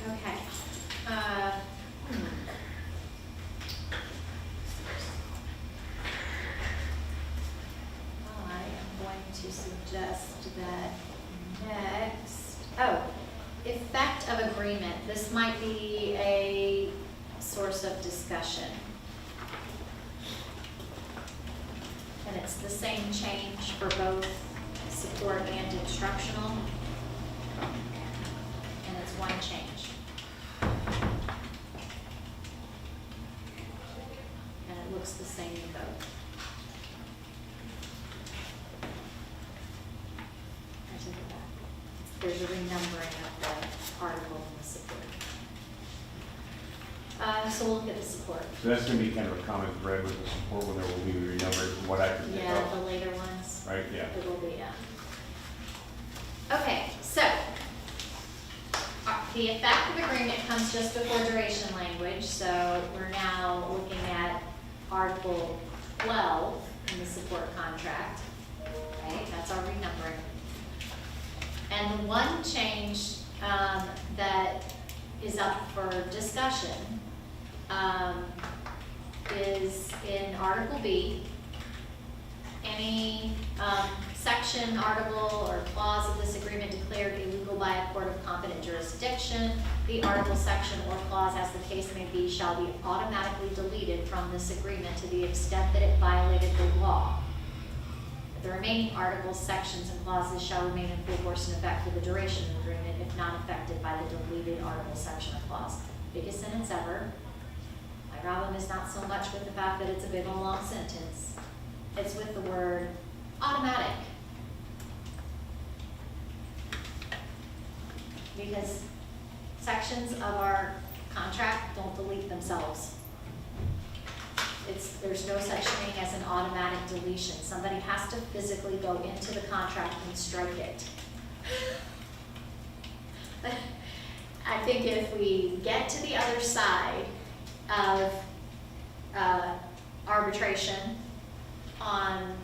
Okay. I am going to suggest that next, effect of agreement. This might be a source of discussion. And it's the same change for both support and instructional. And it's one change. And it looks the same in both. I take it back. There's a renumbering of the article and the support. So we'll look at the support. So that's gonna be kind of a common thread with the support, when there will be renumbered from what I can pick Yeah, up, the later ones. right, yeah. It will be, yeah. Okay, so, the effect of agreement comes just before duration language, so we're now looking at Article 12 in the support contract, right? That's our renumbering. And the one change that is up for discussion is in Article B. Any section, article, or clause of this agreement declared illegal by a court of competent jurisdiction, the article, section, or clause, as the case may be, shall be automatically deleted from this agreement to the extent that it violated the law. The remaining articles, sections, and clauses shall remain in full force and effect for the duration of the agreement if not affected by the deleted article, section, or clause. Biggest sentence ever. My problem is not so much with the fact that it's a big old long sentence. It's with the word automatic. Because sections of our contract don't delete themselves. there's no such thing as an automatic deletion. Somebody has to physically go into the contract and strike it. I think if we get to the other side of arbitration on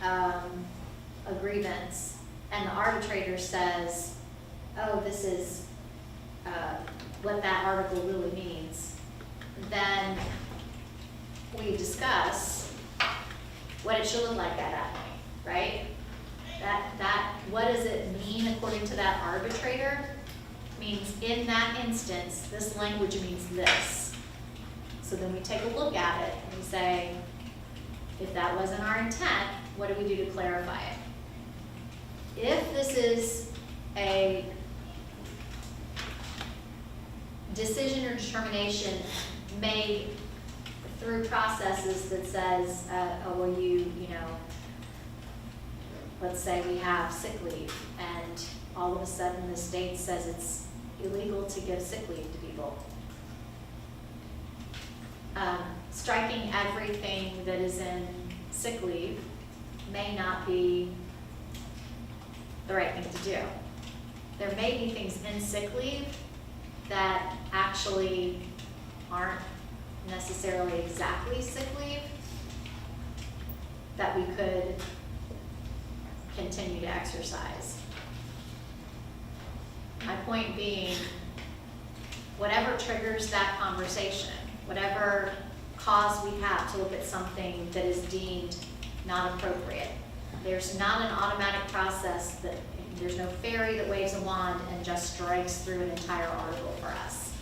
a grievance, and the arbitrator says, oh, this is what that article really means, then we discuss what it should look like at that point, right? What does it mean according to that arbitrator? Means in that instance, this language means this. So then we take a look at it and we say, if that wasn't our intent, what do we do to clarify it? If this is a decision or determination made through processes that says, oh, well, you know, let's say we have sick leave, and all of a sudden the state says it's illegal to give sick leave to people. Striking everything that is in sick leave may not be the right thing to do. There may be things in sick leave that actually aren't necessarily exactly sick leave that we could continue to exercise. My point being, whatever triggers that conversation, whatever cause we have to look at something that is deemed not appropriate, there's not an automatic process that, there's no fairy that waves a wand and just strikes through an entire article for us.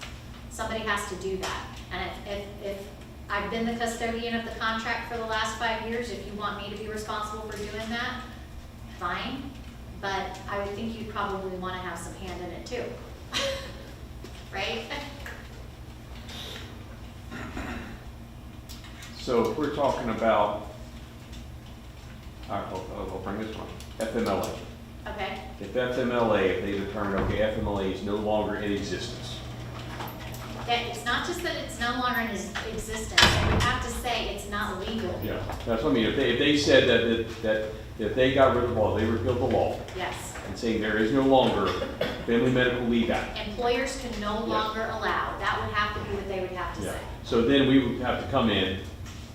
Somebody has to do that. And if I've been the custodian of the contract for the last 5 years, if you want me to be responsible for doing that, fine. But I would think you'd probably want to have some hand in it too. Right? So if we're talking about, I'll bring this one, FMLA. Okay. If FMLA, if they determine, okay, FMLA is no longer in existence. It's not just that it's no longer in existence, they would have to say it's not legal. Yeah, that's what I mean. If they said that if they got rid of the law, they repealed the law Yes. and saying there is no longer Family Medical Leave Act. Employers can no Yes. longer allow, that would have to be what they would have to Yeah. say. So then we would have to come in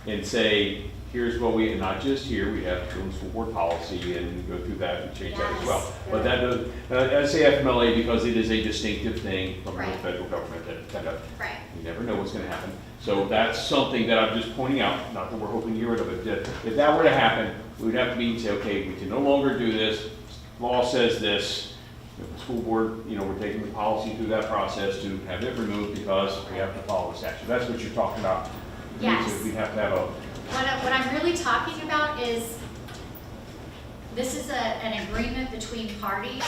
and say, here's what we, and not just here, we have to go to school board policy and go through that and change that as well. Yes. But that does, I say FMLA because it is a distinctive thing from the Right. federal government that kind of, Right. you never know what's gonna happen. So that's something that I'm just pointing out, not that we're hoping to get rid of it, that if that were to happen, we would have to be and say, okay, we can no longer do this, law says this. If the school board, you know, we're taking the policy through that process to have it removed because we have to follow the statute. That's what you're talking about. Yes. We have to have a, What I'm really talking about is, this is an agreement between parties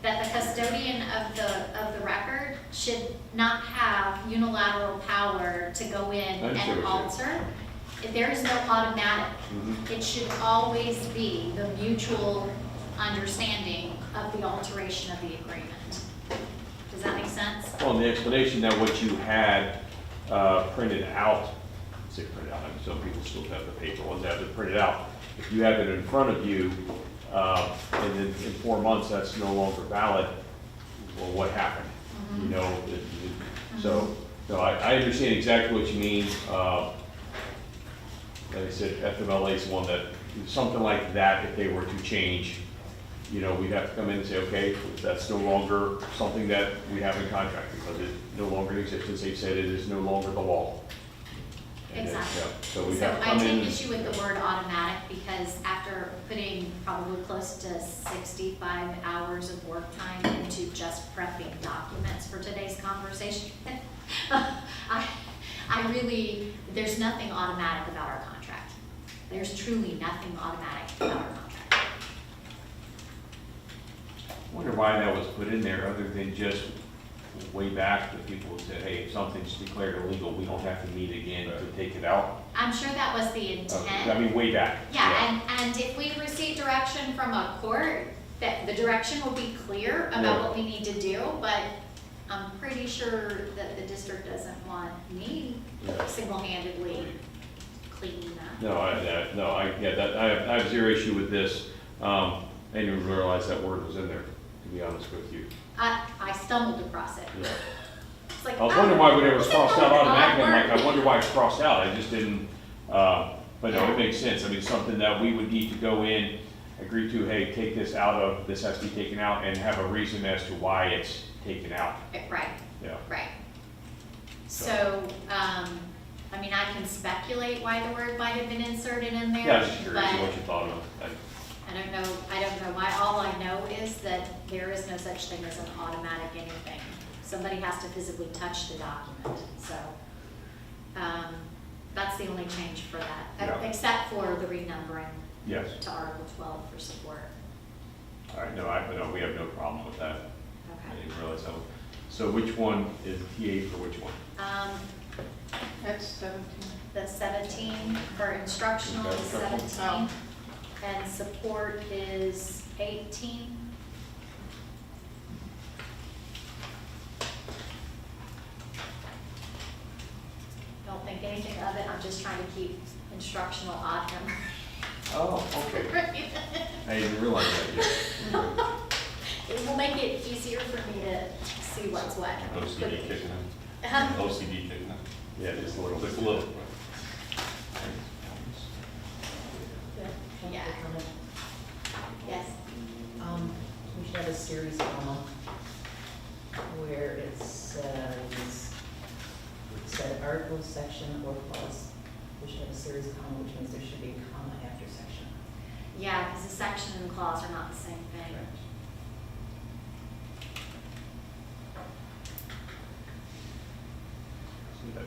that the custodian of the record should not have unilateral power to go in I understand and what you're alter. There is no automatic. Mhm. It should always be the mutual understanding of the alteration of the agreement. Does that make sense? well, in the explanation that what you had printed out, say printed out, I mean, some people still have the paper ones, have it printed out. If you have it in front of you, and then in 4 months, that's no longer valid, well, what happened? You know, so, no, I understand exactly what you mean. Like I said, FMLA is one that, something like that, if they were to change, you know, we'd have to come in and say, okay, that's no longer something that we have in contract because it no longer exists. They said it is no longer the law. And then, Exactly. yeah, so we So have to I come in. take and- issue with the word automatic because after putting probably close to 65 hours of work time into just prepping documents for today's conversation, I really, there's nothing automatic about our contract. There's truly nothing automatic about our contract. I wonder why that was put in there, other than just way back, the people who said, hey, if something's declared illegal, we don't have to meet again to take it out. I'm sure that was the intent. I mean, way back. Yeah, and if we receive direction from a court, that the direction will be clear about Yeah. what we need to do, but I'm pretty sure that the district doesn't want me Yeah. single-handedly clean up. I have zero issue with this. I didn't even realize that word was in there, to be honest with you. I stumbled across it. Yeah. It's like, I was wondering why it was isn't crossed that out an odd automatically, I'm like, word? I wonder why it's crossed out, I just didn't, but no, it makes sense, I mean, something that we would need to go in, agree to, hey, take this out of, this has to be taken out, and have a reason as to why it's taken out, Right, yeah. right. So, I mean, I can speculate why the word might have been inserted in there. Yeah, I was just curious but what you thought of it. I don't know why. All I know is that there is no such thing as an automatic anything. Somebody has to physically touch the document, so, that's the only change for that, Yeah. except for the renumbering Yes, to Article 12 for support. all right, no, we have no problem with that, I Okay. didn't realize that. So which one is TA for which one? That's 17. The 17 for instructional is Instructional. 17, and support is 18. Don't think anything of it, I'm just trying to keep instructional odd number. Oh, okay. I didn't realize that yet. It will make it easier for me to see what's what. OCD kicking in. Uh-huh. OCD kicking in. Yeah, just a little bit. Just a little. Yeah. Yes. We should have a series comma where it said article, section, or clause. We should have a series comma, which means there should be a comma after section. Yeah, because the section and the clause are not the same thing.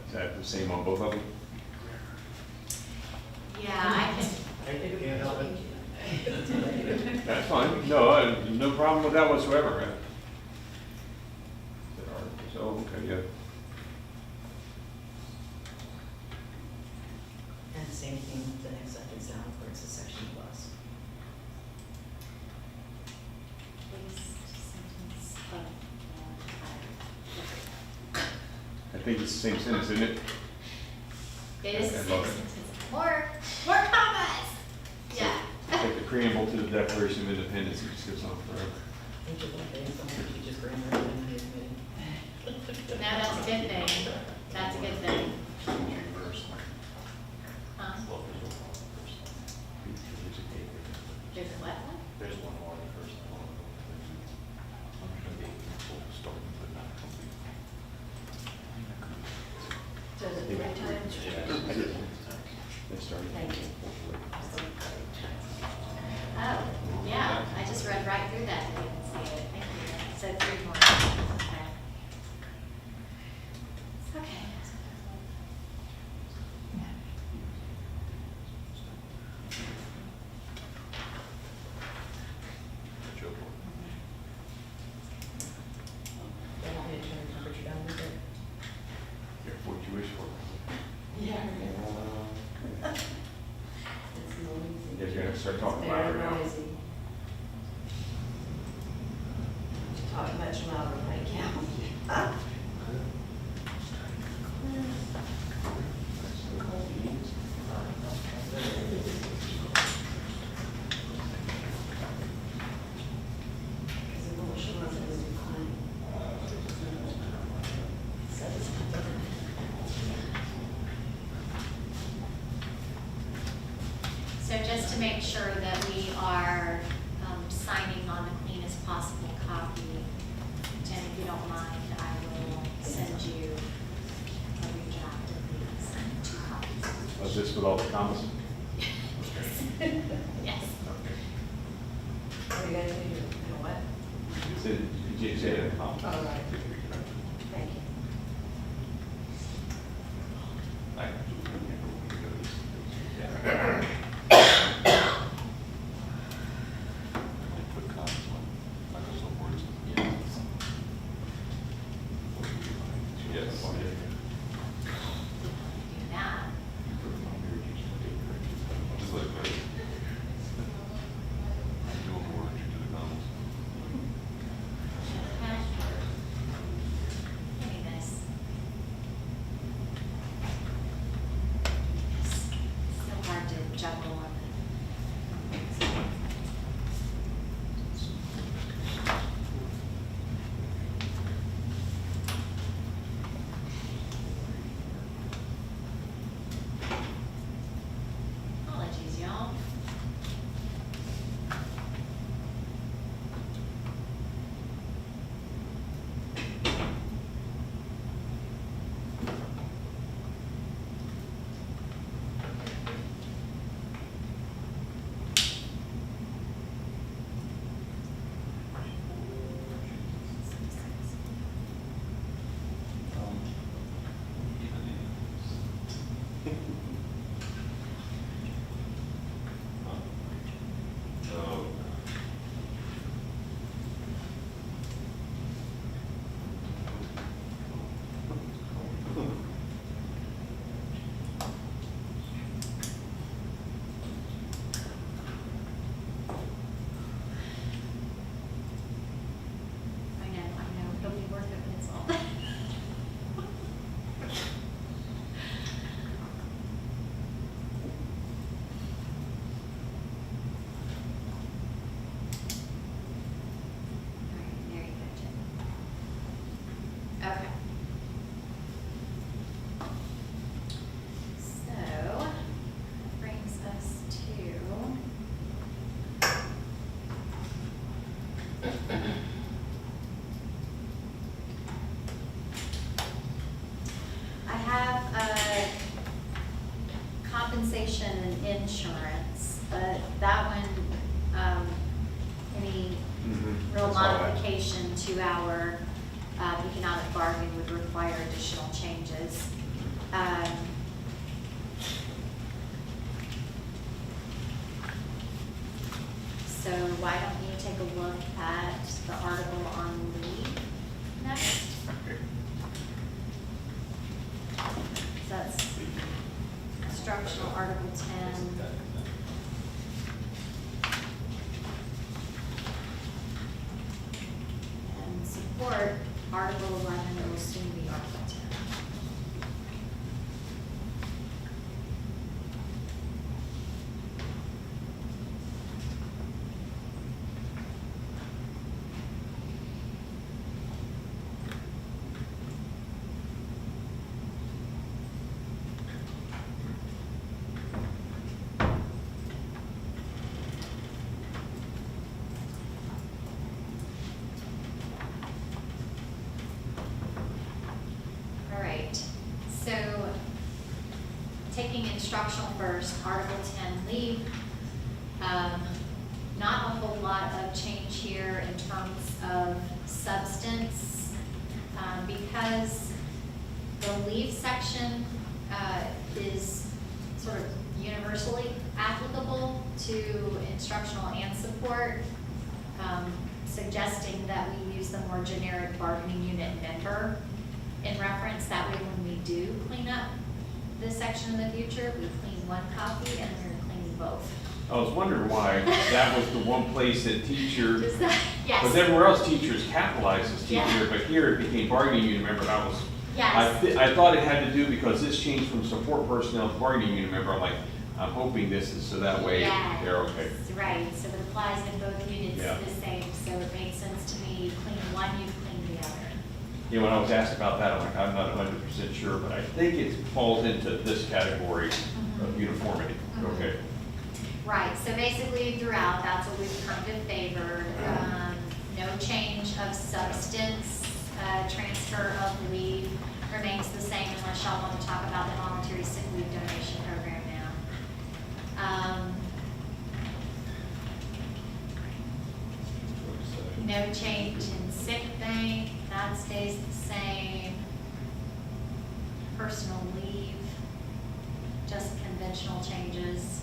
Is that the same on both of them? Yeah, I can. Can't help it. That's fine, no, no problem with that whatsoever. So, okay, yeah. And the same thing, the next sentence down, where it's a section clause. I think it's the same sentence, isn't it? It is I love it. more commas. Yeah. Like the preamble to the Declaration of Independence, it just goes on forever. Which is one thing, someone teaches grammar in the committee. Now, that's a good thing. That's a good thing. Huh? There's what? There's one more in the first one. Does it right time? I did. They started. Thank you. Oh, yeah, I just read right through that and didn't see it. Thank you. It said 3 more. Okay. Okay. They want me to turn the temperature down a little bit? Careful what you wish for. Yeah. You It's noisy. guys are gonna have to start talking Very louder now. noisy. Talk much louder than I can. Because the motion wasn't as defined. So it's not done. So just to make sure that we are signing on the cleanest possible copy, Jen, if you don't mind, I will send you a redraft of these 2 copies. Was this with all the commas? Yes. What are you guys gonna do? You know what? You said it. All right. Thank you. Yes. Do that. Just like that. Do a more to the comments. Okay. compensation and insurance, but that one, any real That's all right. modification to our economic bargaining would require additional changes. So why don't you take a look at the article on leave next? So that's instructional Article 10. And support Article 11, it will soon be Article 10. All right, so taking instructional first, Article 10 leave. Not a whole lot of change here in terms of substance, because the leave section is sort of universally applicable to instructional and support, suggesting that we use the more generic bargaining unit member in reference. That way when we do clean up this section in the future, we clean one copy and we're cleaning both. I was wondering why that was the one place that teacher, Does that, yes. but everywhere else teachers capitalized as Yeah. teacher, but here it became bargaining unit member, and I was, Yes. I thought it had to do because this changed from support personnel to bargaining unit member. I'm like, I'm hoping this is so that way Yes, they're okay. right, so it applies in both units Yeah. the same, so it makes sense to me, clean one, you clean the other. You know, when I was asked about that, I'm like, I'm not 100% sure, but I think it falls into this category of uniformity. Mhm. Okay. Right, so basically throughout, that's what we've kind of favored. No change of substance, transfer of leave remains the same unless y'all want to talk about the voluntary sick leave donation program now. No change in sick bank, that stays the same. Personal leave, just conventional changes.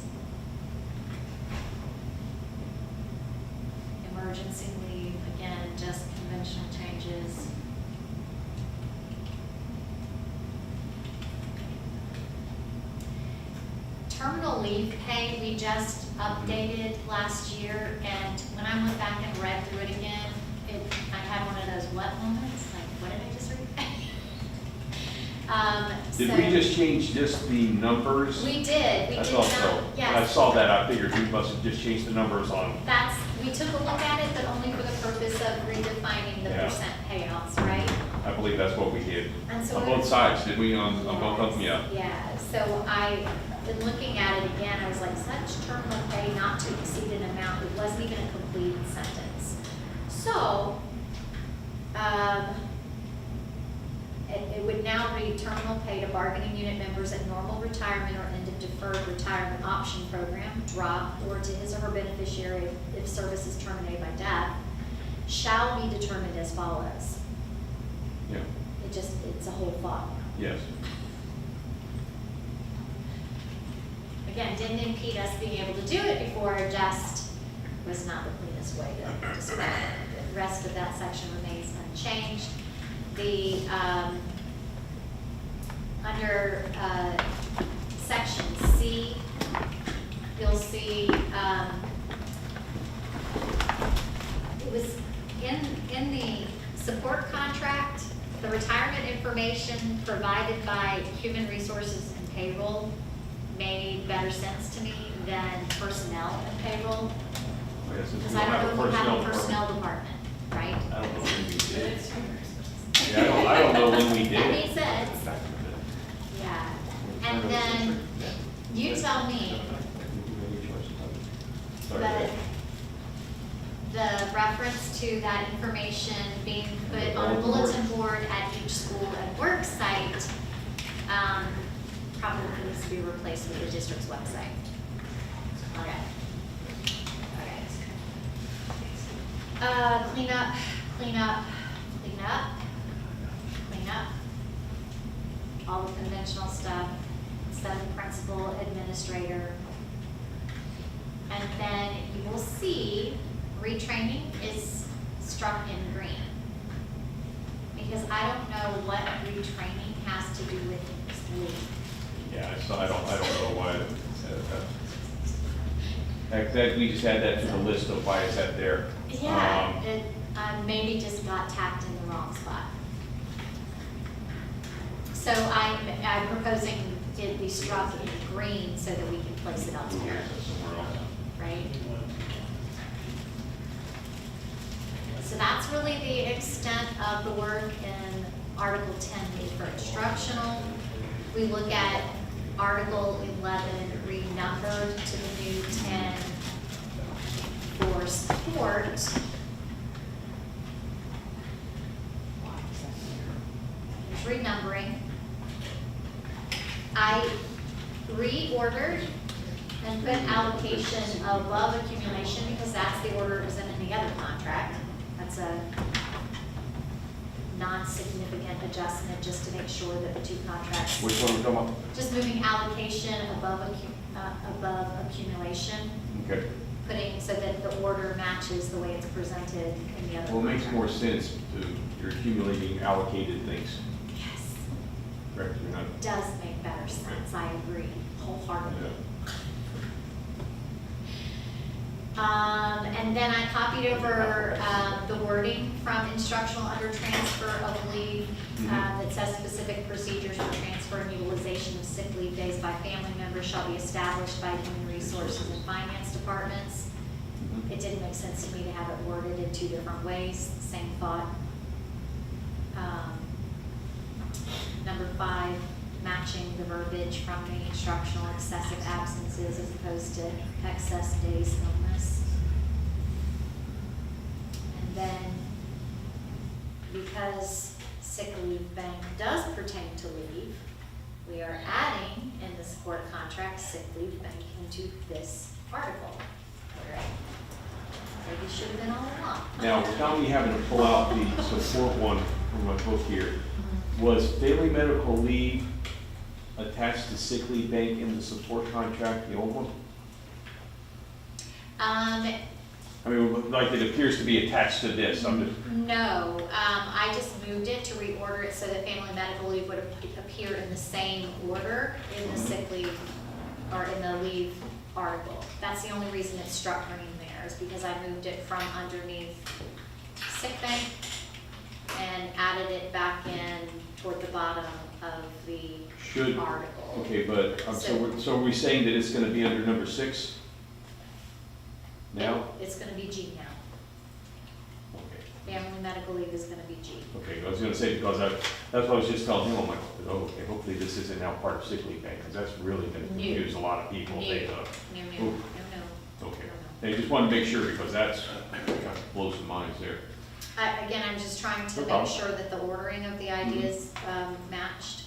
Emergency leave, again, just conventional changes. Terminal leave pay, we just updated last year, and when I went back and read through it again, I had one of those what moments, like, what did I just read? Did So- we just change just the numbers? We did, I not, thought so. When I yes. saw that, I figured we must have just changed the numbers on, We took a look at it, but only for the purpose of redefining the Yeah. percent payouts, right? I believe that's what we did. And so On we're- both sides, did we, on both of them? Yeah. Yeah, so been looking at it again, I was like, such terminal pay not to exceed an amount, it wasn't even a completed sentence. So, it would now read terminal pay to bargaining unit members at normal retirement or end of deferred retirement option program, drop, or to his or her beneficiary if service is terminated by death, shall be determined as follows. Yeah, It's a whole thought. yes. Again, didn't impede us being able to do it before, just was not the cleanest way to describe it. The rest of that section remains unchanged. The, under, section C, you'll see, it was in the support contract, the retirement information provided by Human Resources and Payroll made better sense to me than personnel and payroll. Oh, yeah, since we Because don't I don't know if we have a department. personnel department, right? I don't know when we But did. it's Yeah, I don't know when we That did. makes sense, yeah. And then you tell me, but the reference to that information being put on a bulletin board at each school and work site, probably needs to be replaced with the district's website. Okay. Okay. Clean up, clean up, clean up, clean up. All the conventional stuff, instead of principal, administrator. And then you will see retraining is struck in green. Because I don't know what retraining has to do with leave. Yeah, so I don't know why it said that. That, we just had that to the list of why it's at there. Yeah, it maybe just got tacked in the wrong spot. So I'm proposing it be struck in green so that we can place it elsewhere, Somewhere else. right? So that's really the extent of the work in Article 10 for instructional. We look at Article 11 renumbered to the new 10 for support. There's renumbering. I reordered and put allocation above accumulation because that's the order it was in the other contract. That's a non-significant adjustment just to make sure that the two contracts. Which one are we talking about? Just moving allocation above accumulation, Okay. putting so that the order matches the way it's presented in the other. Well, it makes contract. more sense to, you're accumulating allocated things, Yes, correct? You're not, it does make better sense, I agree wholeheartedly. yeah. And then I copied over the wording from instructional under transfer of leave that says specific procedures for transfer and utilization of sick leave days by family members shall be established by human resources and finance departments. It didn't make sense to me to have it worded in two different ways, same thought. Number 5, matching the verbiage from the instructional excessive absences as opposed to excess days illness. And then, because sick leave bank does pertain to leave, we are adding in the support contract sick leave bank into this article. Alright. Maybe should have been all along. Now, without me having to pull out the support one from my book here, was family medical leave attached to sick leave bank in the support contract, the old one? I mean, like it appears to be attached to this, I'm just, No, I just moved it to reorder it so that family medical leave would appear in the same order in the sick leave, or in the leave article. That's the only reason it's struck green there, is because I moved it from underneath sick bank and added it back in toward the bottom of the should, article. okay, but, so are we saying that it's gonna be under number 6? Now? It's gonna be G now. Okay. Family medical leave is gonna be G. Okay, I was gonna say, because that's what I was just telling him, I'm like, oh, okay, hopefully this isn't now part of sick leave bank, because that's really gonna New. confuse a lot of people. They, No. Ooh. Okay, I just wanted to make sure, because that's, kind of blows the minds there. Again, I'm just trying to No make problem. sure that the ordering of the ideas matched.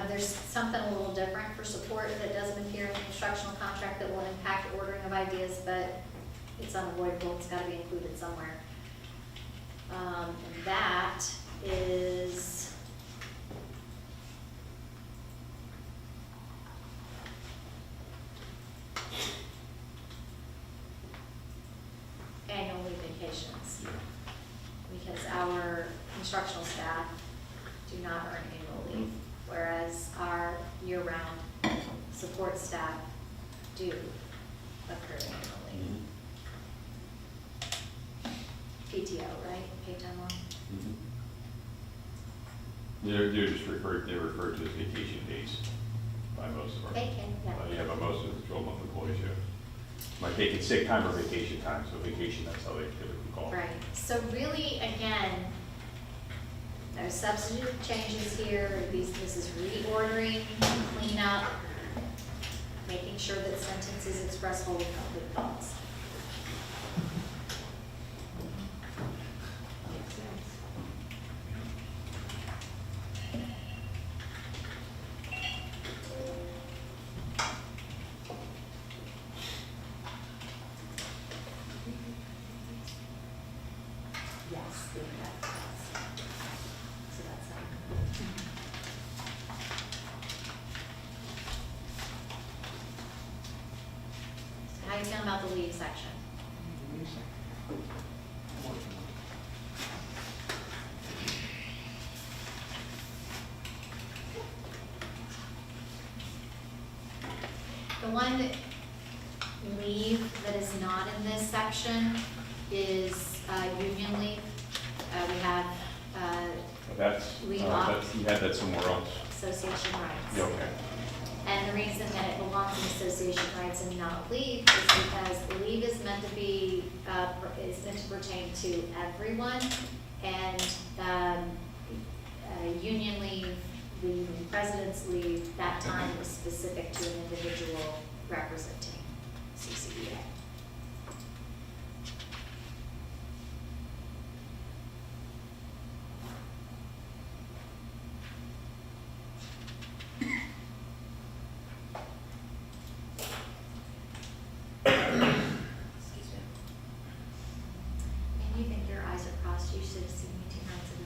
There's something a little different for support that doesn't appear in the instructional contract that will impact ordering of ideas, but it's unavoidable, it's gotta be included somewhere. And that is annual leave vacations. Because our instructional staff do not earn annual leave, whereas our year-round support staff do accrue annual leave. PTO, right? Paid time off? They're just referred to as vacation days by most of our. Vacant, yeah. Yeah, by most of the 12-month employees, yeah. Might take it sick time or vacation time, so vacation, that's how they typically call it. Right, so really, again, no substantive changes here, this is reordering, cleanup, making sure that sentences express whole and complete thoughts. Makes sense. you feeling about the leave section? The one leave that is not in this section is union leave. We have You had that somewhere else. association rights. Yeah, okay. And the reason that it belongs in association rights and not leave is because leave is meant to be, is meant to pertain to everyone. And union leave, the president's leave, that time is specific to an individual representing CCEA. Excuse me. And you think your eyes are crossed, you should have seen me 2 nights ago.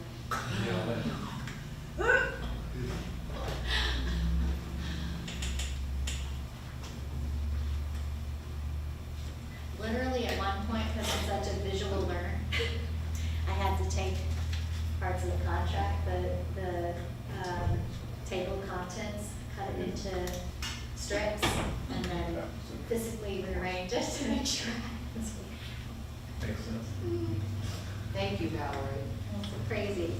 Literally at one point, because I'm such a visual learner, I had to take parts of the contract, the table of contents, cut it into strips, and then physically rearrange it to make sure. Makes sense. Thank you, Valerie. It's crazy,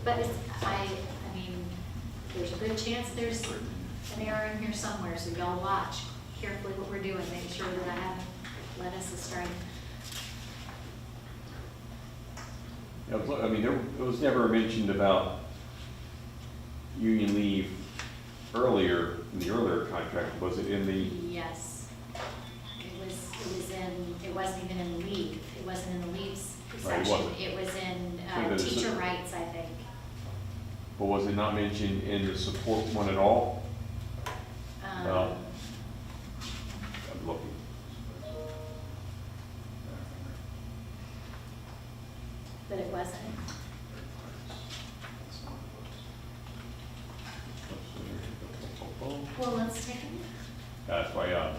but it's, I mean, there's a good chance there's an error in here somewhere, so y'all watch carefully what we're doing, make sure that I haven't led us astray. Yeah, I mean, it was never mentioned about union leave earlier, in the earlier contract, was it in the? Yes, it wasn't even in the leave, it wasn't in the leave Right, it section, wasn't. it was So in there's a- teacher rights, I think. But was it not mentioned in the support one at all? No. I'm looking. But it wasn't. Well, let's take a look. That's why, I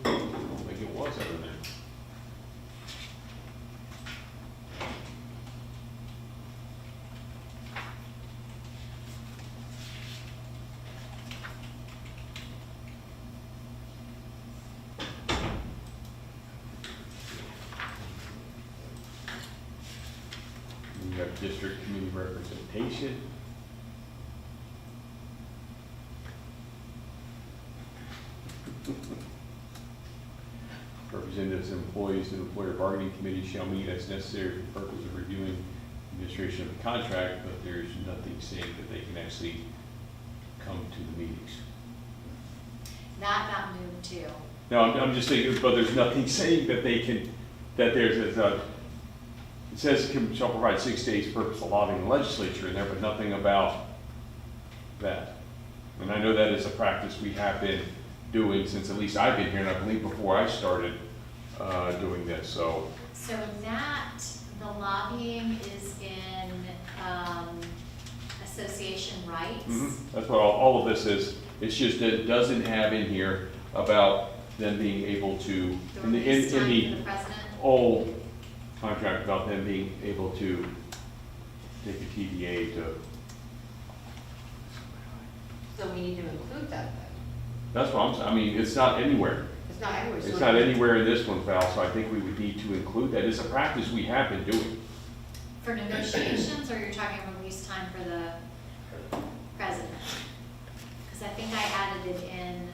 don't think it was ever there. You have district community representation. Representatives and employees and employer bargaining committee shall meet as necessary for the purpose of reviewing administration of the contract, but there's nothing saying that they can actually come to the meetings. That got moved too. No, I'm just saying, but there's nothing saying that they can, that there's a, it says shall provide 6 days purpose of lobbying the legislature in there, but nothing about that. And I know that is a practice we have been doing since at least I've been here, and I believe before I started doing this, so. So that, the lobbying is in association rights. That's what all of this is. It's just that it doesn't have in here about them being able to, The in the, release in time the for the president. old contract about them being able to take a TDA to, So we need to include that then? that's what I'm saying. I mean, it's not anywhere. It's not anywhere. so It's not anywhere in this one, Val, so I think we would need to include that. It's a practice we have been doing. For negotiations, or you're talking release time for the president? Because I think I added it in.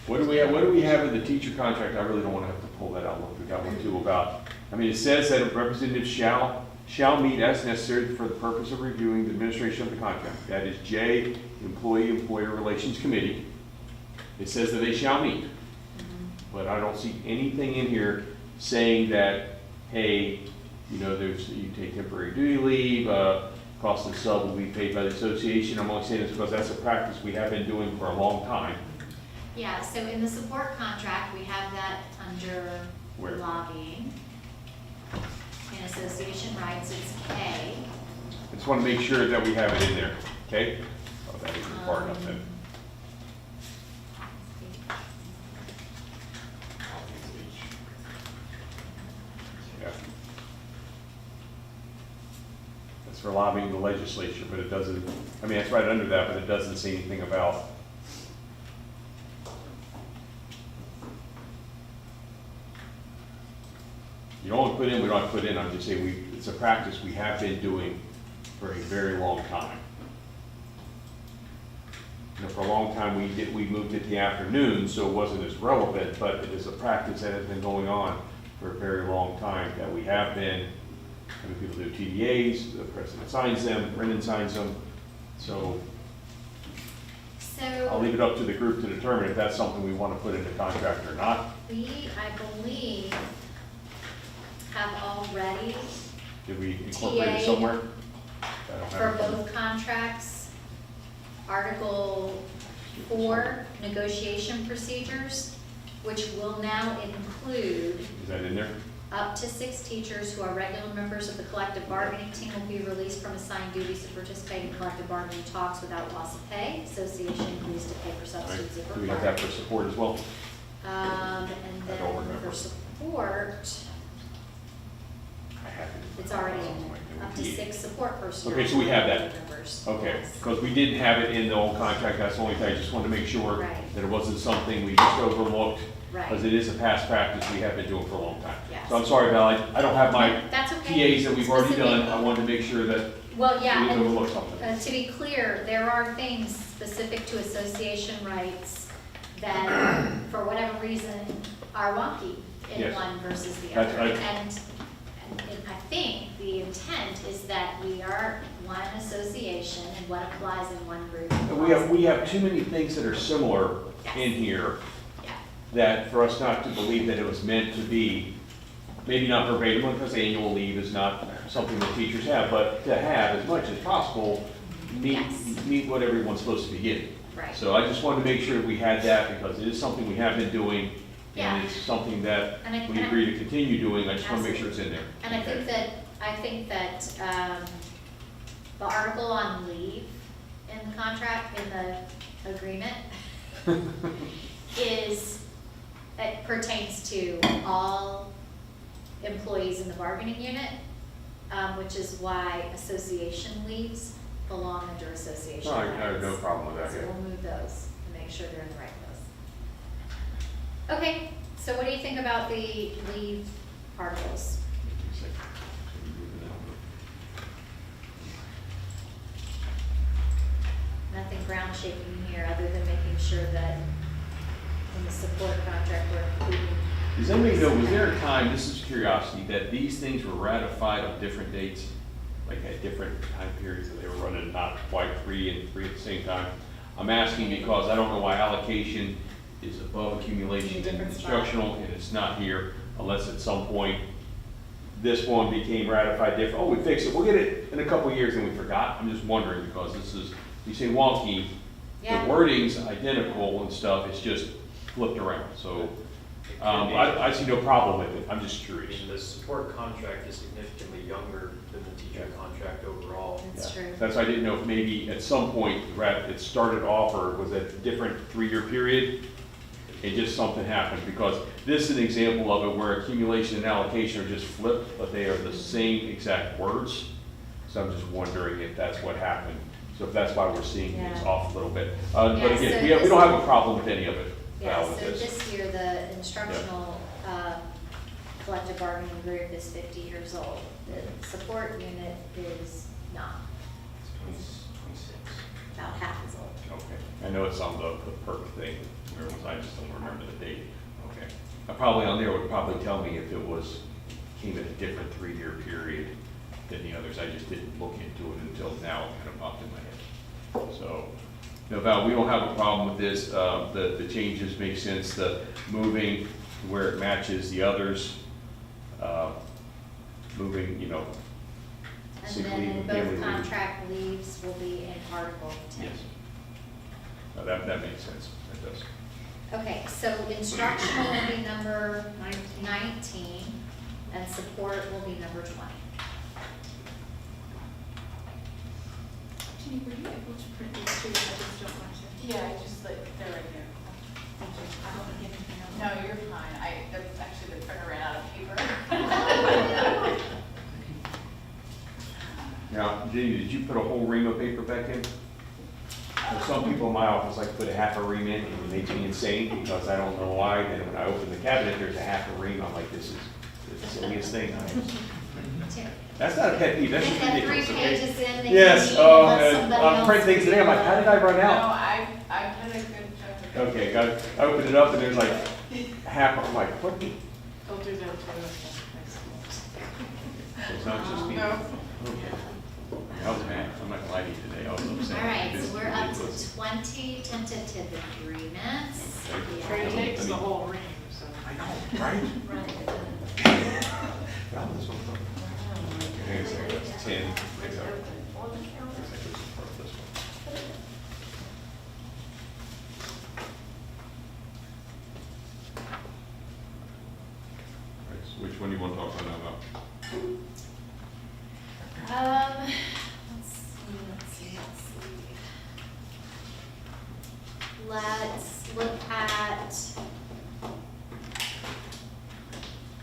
What do we have in the teacher contract? I really don't want to have to pull that out. Look, we got one too about, I mean, it says that a representative shall meet as necessary for the purpose of reviewing the administration of the contract. That is J, Employee-Employer Relations Committee. It says that they shall meet, but I don't see anything in here saying that, hey, you know, you take temporary duty leave, cost of sub will be paid by the association. I'm only saying this because that's a practice we have been doing for a long time. Yeah, so in the support contract, we have that under Where? lobbying. In association rights, it's K. I just want to make sure that we have it in there, okay? Oh, that isn't far enough then. Yeah. That's for lobbying the legislature, but it doesn't, I mean, it's right under that, but it doesn't say anything about. You don't want to put in, we don't have to put in, I'm just saying, it's a practice we have been doing for a very long time. You know, for a long time, we moved it to the afternoon, so it wasn't as relevant, but it is a practice that has been going on for a very long time, that we have been, having people do TDAs, the president signs them, Brendan signs them, so I'll leave it up to the group to determine if that's something we want to put in the contract or not. We, I believe, have already, Did we incorporate it TA somewhere? I don't for have it. both contracts, Article 4, negotiation procedures, which will now include Is that in there? up to 6 teachers who are regular members of the collective bargaining team will be released from assigned duties to participate in collective bargaining talks without loss of pay. Association agrees to pay for All right. substitutes if Do we have that required. for support as well? And I don't then remember. for support, I have it. it's already in there. Up to 6 support personnel. Okay, so we have that. Members. Okay, Yes. because we didn't have it in the old contract, that's the only thing, I just wanted to make sure Right. that it wasn't something we just overlooked, Right. because it is a past practice we have been doing for a long time. Yes. So I'm sorry, Val, I don't have my That's okay. TAs that we've already done, Specific- I wanted to make sure that Well, we yeah, didn't and overlook something. to be clear, there are things specific to association rights that, for whatever reason, are wonky in Yes. one versus the That's other. right. And I think the intent is that we are one association, and what applies in one group. And we have too many things that are similar in here, Yeah, that for us not to believe that it was meant to be, maybe not verbatim, because annual leave is not something that teachers have, but to have as much as possible, Yes. meet what everyone's supposed to be getting. right. So I just wanted to make sure we had that, because it is something we have been doing, Yeah. and it's something that And I- we agree to continue doing, I just want to make sure it's in there. And I think that the article on leave in the contract, in the agreement, it pertains to all employees in the bargaining unit, which is why association leaves belong under association No, I rights. have no problem with that, So yeah. we'll move those and make sure they're in the right place. Okay, so what do you think about the leave articles? Nothing ground shaking here, other than making sure that in the support contract we're including. Does anybody know, was there a time, this is curiosity, that these things were ratified on different dates? Like at different time periods, that they were running not quite 3 and 3 at the same time? I'm asking because I don't know why allocation is above accumulation In a and different spot. instructional, and it's not here, unless at some point this one became ratified different, oh, we fixed it, we'll get it in a couple of years, and we forgot. I'm just wondering, because this is, you say wonky, the Yeah. wording's identical and stuff, it's just flipped around, so, I see no problem with it, I'm just I curious. mean, the support contract is significantly younger than the teacher contract overall. That's Yeah. true. That's, I didn't know if maybe at some point, it started off, or was it a different 3-year period? It just something happened, because this is an example of it where accumulation and allocation are just flipped, but they are the same exact words. So I'm just wondering if that's what happened. So if that's why we're seeing things Yeah. off a little bit. But Yeah, again, so we this- don't have a problem with any of it. Yeah, Val, so with this. this year, the instructional collective bargaining group is 50 years old. The support unit is not, It's 26. about half as old. Okay, I know it's on the perk thing, where it was, I just don't remember the date. Okay. Probably on there would probably tell me if it was, came in a different 3-year period than the others. I just didn't look into it until now, it kind of popped in my head. So, no, Val, we don't have a problem with this. The changes make sense, the moving where it matches the others, moving, you know, And sick then leave, in family both leave. contract leaves will be in Article 10. Yes. No, that makes sense, that does. Okay, so instructional will be number 19, and support will be number 20. Jenny, were you able to print these two? I just don't want to. Yeah, I just like, they're right here. Thank you. I don't want to get anything else. No, you're fine. That's actually the printer ran out of paper. Now, Jenny, did you put a whole ream of paper back in? There's some people in my office like put a half a ream in, and it makes me insane, because I don't know why, then when I open the cabinet, there's a half a ream, I'm like, this is the silliest thing. That's not a pet peeve, that's just Get that ridiculous, 3 okay? pages in that you Yes, need oh, and let and somebody I'll else print things today, I'm like, how did I run No, out? I've done a good job. Okay, I opened it up and there's like half, I'm like, what the? Filters out too. It's not just me. No. Okay. I was mad, I'm not gonna lie to you today, I was upset. All right, This so is we're up ridiculous. to 20 tentative agreements. Okay. It takes the whole ream, so. I know, right? Right. Wow, this one's up. Hang on a second, that's 10. Wait, sorry. Looks like this is part of this one. All right, so which one do you want to talk about now? Let's see.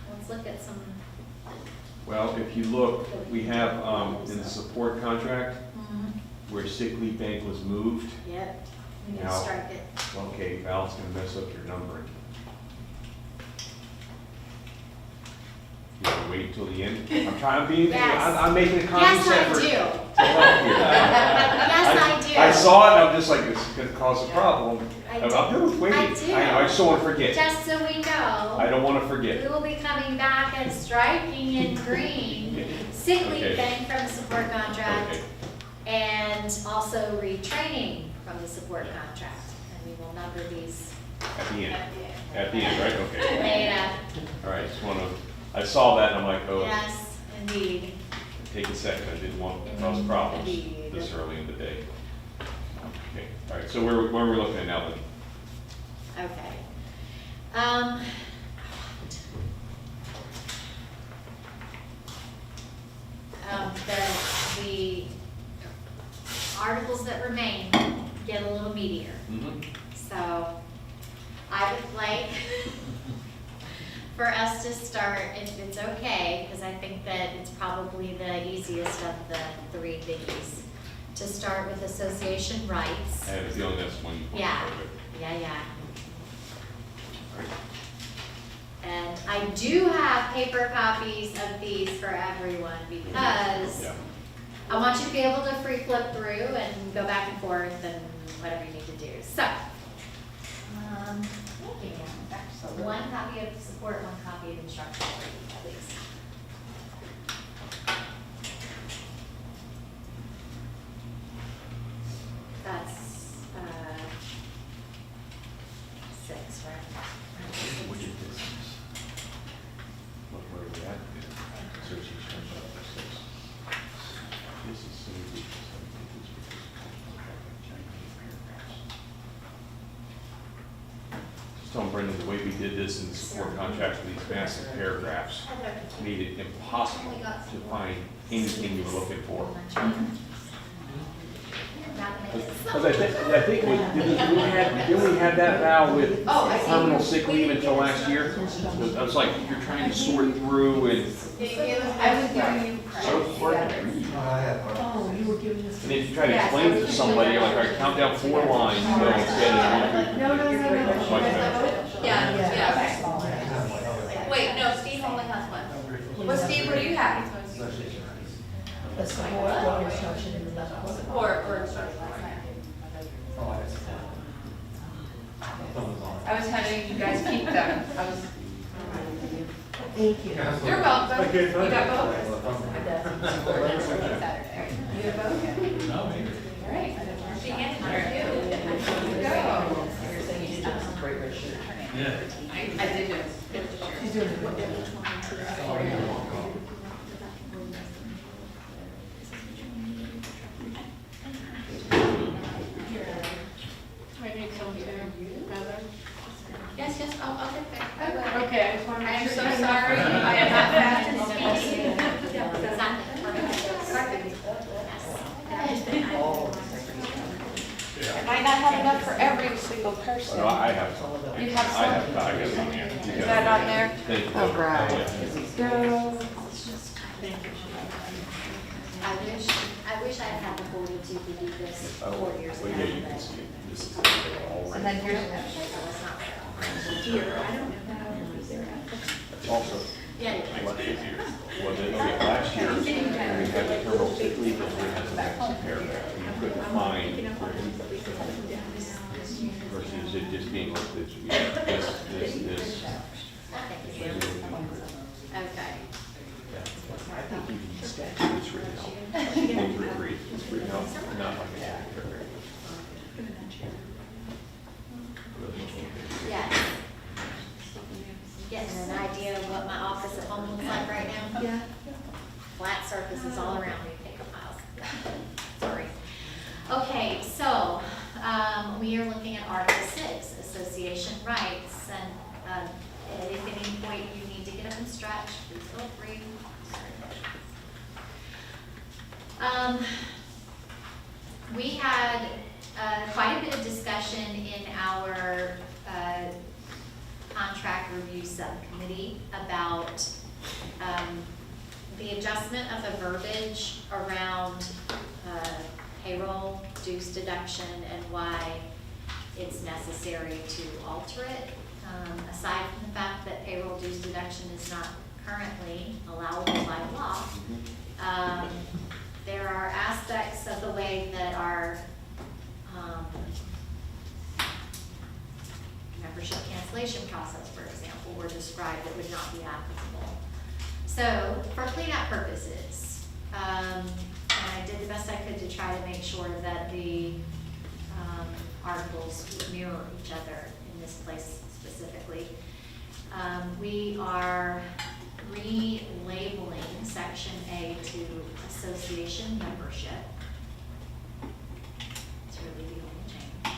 Let's look at some. Well, if you look, we have in the support contract where sick leave bank was moved. Yep, we need to Now- strike it. Okay, Val's gonna mess up your numbering. You have to wait until the end. Yes. I'm making a conscious Yes, I effort. do. to help you. Yes, I do. I saw it, and I'm just like, this is gonna cause a problem. I I'm good with waiting. I do. know, I just don't wanna forget. Just so we know. I don't wanna We forget. will be coming back and striking in green sick Okay. leave bank from the support contract Okay. and also retraining from the support contract. And we will number these At the end. At the end, right? Okay. later. All right, just wanna, I saw that, and I'm like, oh, Yes, indeed. take a second, I didn't want to cause problems Indeed. this early in the day. Okay, all right, so where are we looking at now then? Okay. The articles that remain get a little meatier. So I would like for us to start, if it's okay, because I think that it's probably the easiest of the 3 biggies, to start with association rights. I have a feeling that's one. Yeah. Yeah. And I do have paper copies of these for everyone because Yeah. I want you to be able to free flip through and go back and forth and whatever you need to do. So, one copy of support, one copy of instruction for you, at least. That's, 6, right? Which is this? Look where we at. Association chapter 6. This is Cindy. Just telling Brendan, the way we did this in the support contract with these massive paragraphs made it impossible to find anything you were looking for. Because I think we had that Val with terminal sick leave until last year. I was like, you're trying to sort through and I was giving you so credit. hard to read. Oh, you were giving us. And if you try to explain it to somebody, you're like, all right, count down 4 lines, you know, instead of 1, 2, 3. No. Like that. Yeah. Wait, no, Steve only has one. What, Steve, what do you have? Association rights. The support, or instruction in the medical. Or instruction. I was having you guys keep them. Thank you. You're welcome. You got both? I bet. Saturday. You have both? No, maybe. All right. She answered you. Go. You're saying you did have some great red shirt. Yeah. I did do. She's doing it. I need some too. Heather? Yes, I'll get there. Okay, I just wanted to I am make so sure. sorry. I am not fast in speaking. Exactly. Perfect. You might not have enough for every single person. No, I have some. You have I have, some? I got some here. Is that on there? Thank you. Oh, right. Yeah. I wish I had had the fortitude to do this Oh, 4 years ago. well, yeah, you can but see it. This is all And then right. here's, that was not- here, I don't know. Also, Yeah, what is here? Well, then, okay, last year, when we had the terminal sick leave, it has the next paragraph. You couldn't find where versus it just being like this, you know, this. okay. I think you can statute this written out. Things were agreed, it's written out, not like a paragraph. Yes. Getting an idea of what my office at home looks like right now? Yeah. Flat surfaces all around me, paper piles. Sorry. Okay, so, we are looking at Article 6, Association Rights, and, if at any point you need to get up and stretch, please feel free. We had, quite a bit of discussion in our, contract review subcommittee about the adjustment of the verbiage around payroll dues deduction and why it's necessary to alter it. Aside from the fact that payroll dues deduction is not currently allowable by law, there are aspects of the way that our membership cancellation process, for example, were described that would not be applicable. So, for cleanup purposes, and I did the best I could to try to make sure that the articles would mirror each other in this place specifically. We are relabeling Section A to association membership. It's really the only change.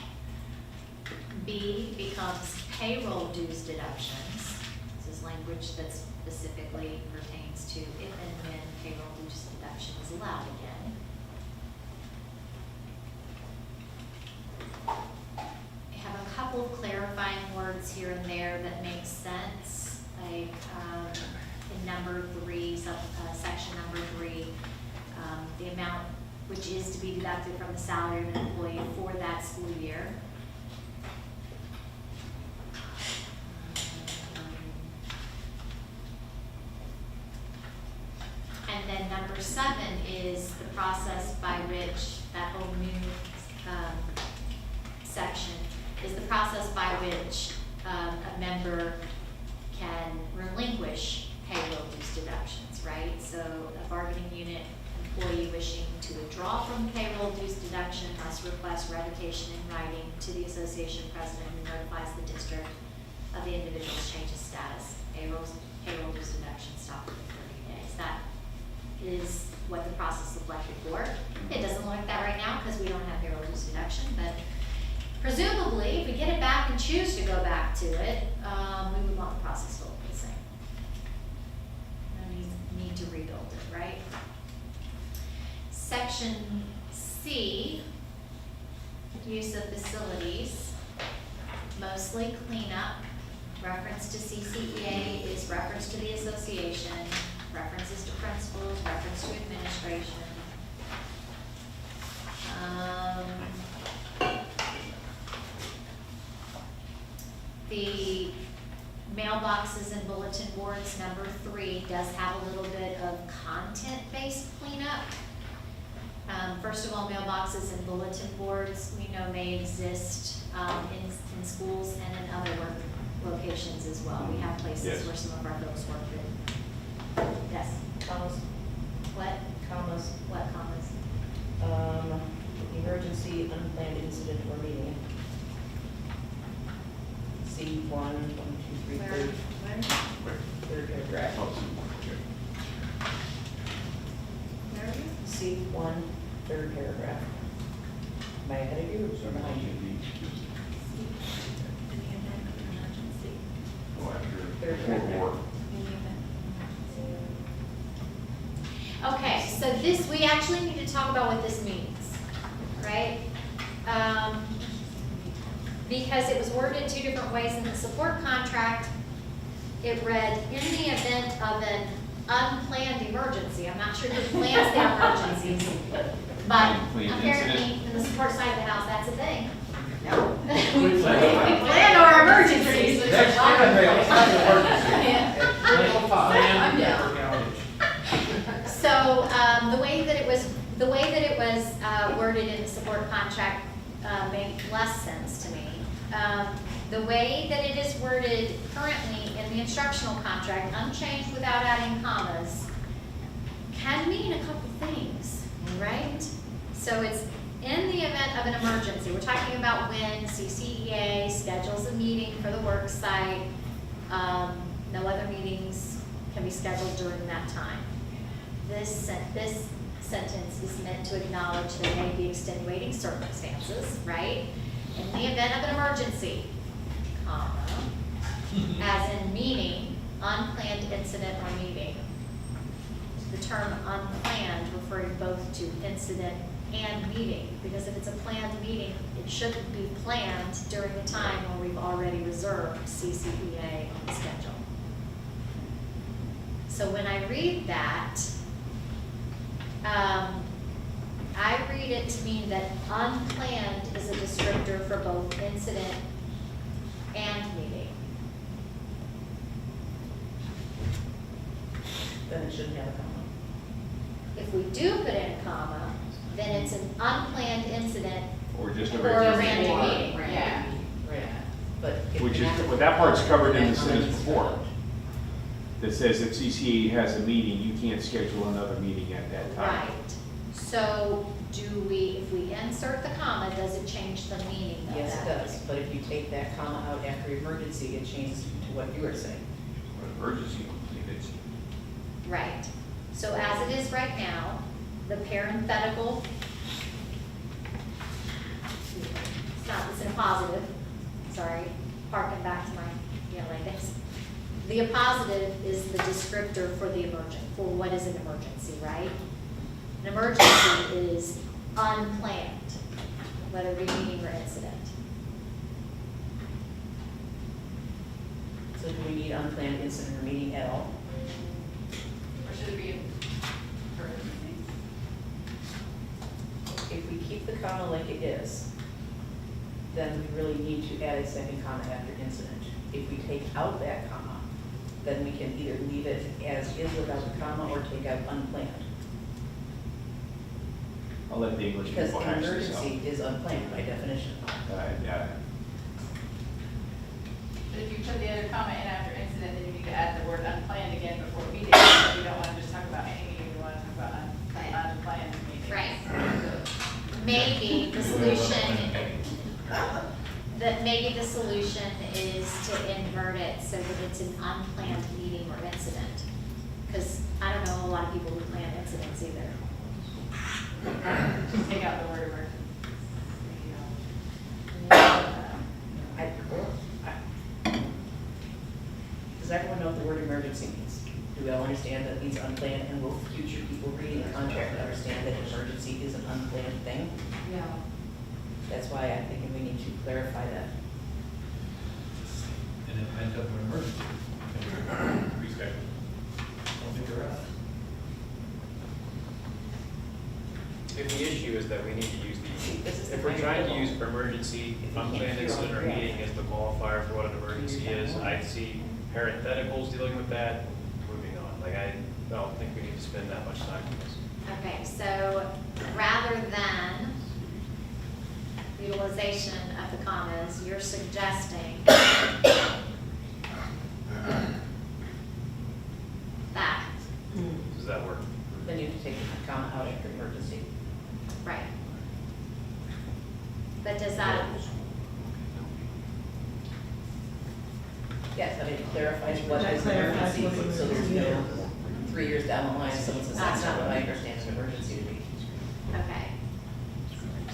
B becomes payroll dues deductions. This is language that specifically pertains to if and when payroll dues deduction is allowed again. I have a couple of clarifying words here and there that make sense, like in number 3, section number 3, the amount which is to be deducted from the salary of an employee for that school year. And then number 7 is the process by which, that whole new section, is the process by which a member can relinquish payroll dues deductions, right? So a bargaining unit employee wishing to withdraw from payroll dues deduction must request revocation in writing to the association president who notifies the district of the individual's change of status. Payroll dues deduction stop within 30 days. That is what the process looked like before. It doesn't look like that right now because we don't have payroll dues deduction, but presumably, if we get it back and choose to go back to it, we would want the process to look the same. No need to rebuild it, right? Section C, use of facilities, mostly cleanup. Reference to CCEA is reference to the association, references to principals, reference to administration. The mailboxes and bulletin boards, number 3, does have a little bit of content-based cleanup. First of all, mailboxes and bulletin boards, we know may exist in schools and in other work locations as well. We have places Yes. where some of our folks work in. Yes, Commas, what? commas, What commas? emergency, unplanned incident or meeting. C1, 1, 2, 3, Where? third, Where? third paragraph. Oh, okay. Where are you? C1, third paragraph. Am I ahead of you or behind you? Go after Third four more. Okay, so this, we actually need to talk about what this means, right? because it was worded two different ways in the support contract. It read, in the event of an unplanned emergency. I'm not sure who plans the emergencies, but Unplanned apparently in the support side of the house, that's a thing. No. We plan our emergencies. Next Monday, I'll start the emergency. Yeah. At 3:05. I'm down. So, the way that it was worded in the support contract made less sense to me. The way that it is worded currently in the instructional contract, unchanged without adding commas, can mean a couple things, right? So it's in the event of an emergency. We're talking about when CCEA schedules a meeting for the work site. No other meetings can be scheduled during that time. This sentence is meant to acknowledge there may be extenuating circumstances, right? In the event of an emergency, comma, as in meaning, unplanned incident or meeting. The term unplanned referring both to incident and meeting, because if it's a planned meeting, it shouldn't be planned during the time when we've already reserved CCEA on the schedule. So when I read that, I read it to mean that unplanned is a descriptor for both incident and meeting. Then it shouldn't have a comma. If we do put in a comma, then it's an unplanned incident Or just a or a regular meeting. random meeting. Yeah. Right. But if Which you're is, not- well, that part's covered in the that's sentence not before. allowed. That says if CCE has a meeting, you can't schedule another meeting at that time. Right. So do we, if we insert the comma, does it change the meaning of that? Yes, it does, but if you take that comma out after emergency, it changes to what you were saying. Or emergency, it's, Right. So as it is right now, the parenthetical, it's in a positive, sorry, harking back to my days. The appositive is the descriptor for the emergent, for what is an emergency, right? An emergency is unplanned, whether it be meeting or incident. So do we need unplanned incident or meeting at all? Or should it be for everything? If we keep the comma like it is, then we really need to add a second comma after incident. If we take out that comma, then we can either leave it as is without the comma or take out unplanned. I'll let the English Because people an hash this out. emergency is unplanned by definition. Yeah. But if you put the other comment in after incident, then you need to add the word unplanned again before meeting. So you don't want to just talk about any meeting, you want to talk about unplanned meetings. Right. Maybe the solution, maybe the solution is to invert it so that it's an unplanned meeting or incident. Because I don't know a lot of people who plan incidents either. Just take out the word emergency. Does everyone know what the word emergency means? Do we all understand that it means unplanned, and will future people reading the contract understand that emergency is an unplanned thing? No. That's why I'm thinking we need to clarify that. In the event of an emergency. Reschedule. Don't think they're out. If the issue is that we need to use This is the, if the we're trying to final use emergency, If you can't unplanned figure out incident or the meeting as the qualifier for what an emergency is, Yeah. I see parentheticals dealing with that, moving on. Like, I don't think we need to spend that much time on this. Okay, so rather than utilization of the commas, you're suggesting that, Does that work? Then you have to take the comma out after emergency. right? But does that, Yes, I mean, it clarifies what is an emergency, so there's no 3 years down the line, someone says, that's not what I understand an emergency to be. okay,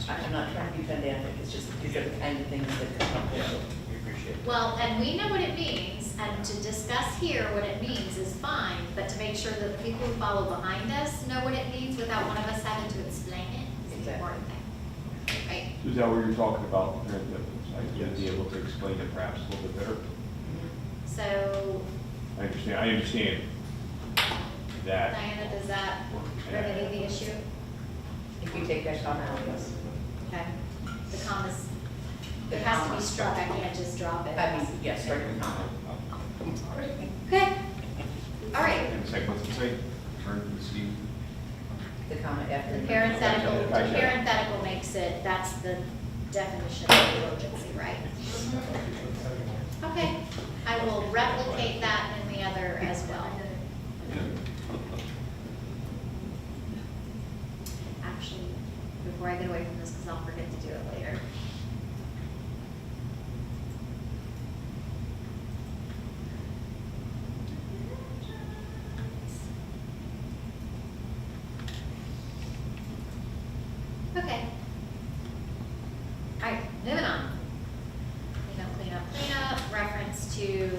I'm not trying to be pedantic, it's just, these are the kind of things that come up with. We appreciate it. well, and we know what it means, and to discuss here what it means is fine, but to make sure that the people who follow behind us know what it means without one of us having to explain it is the Exactly. important thing, right? Is that what you're talking about? I'd be able to explain it perhaps a little bit better. So, I understand that. Diana, does that remedy the issue? If you take that comma out, yes. Okay. The commas, it has to be struck, I can't just drop it. I mean, yes, strike the comma. Okay, all right. And the second, what's it say? Turn to see. The comma after. The parenthetical, Gotcha. the parenthetical makes it, that's the definition of emergency, right? Okay, I will replicate that in the other as well. Actually, before I get away from this, because I'll forget to do it later. Okay. All right, moving on. Clean up, reference to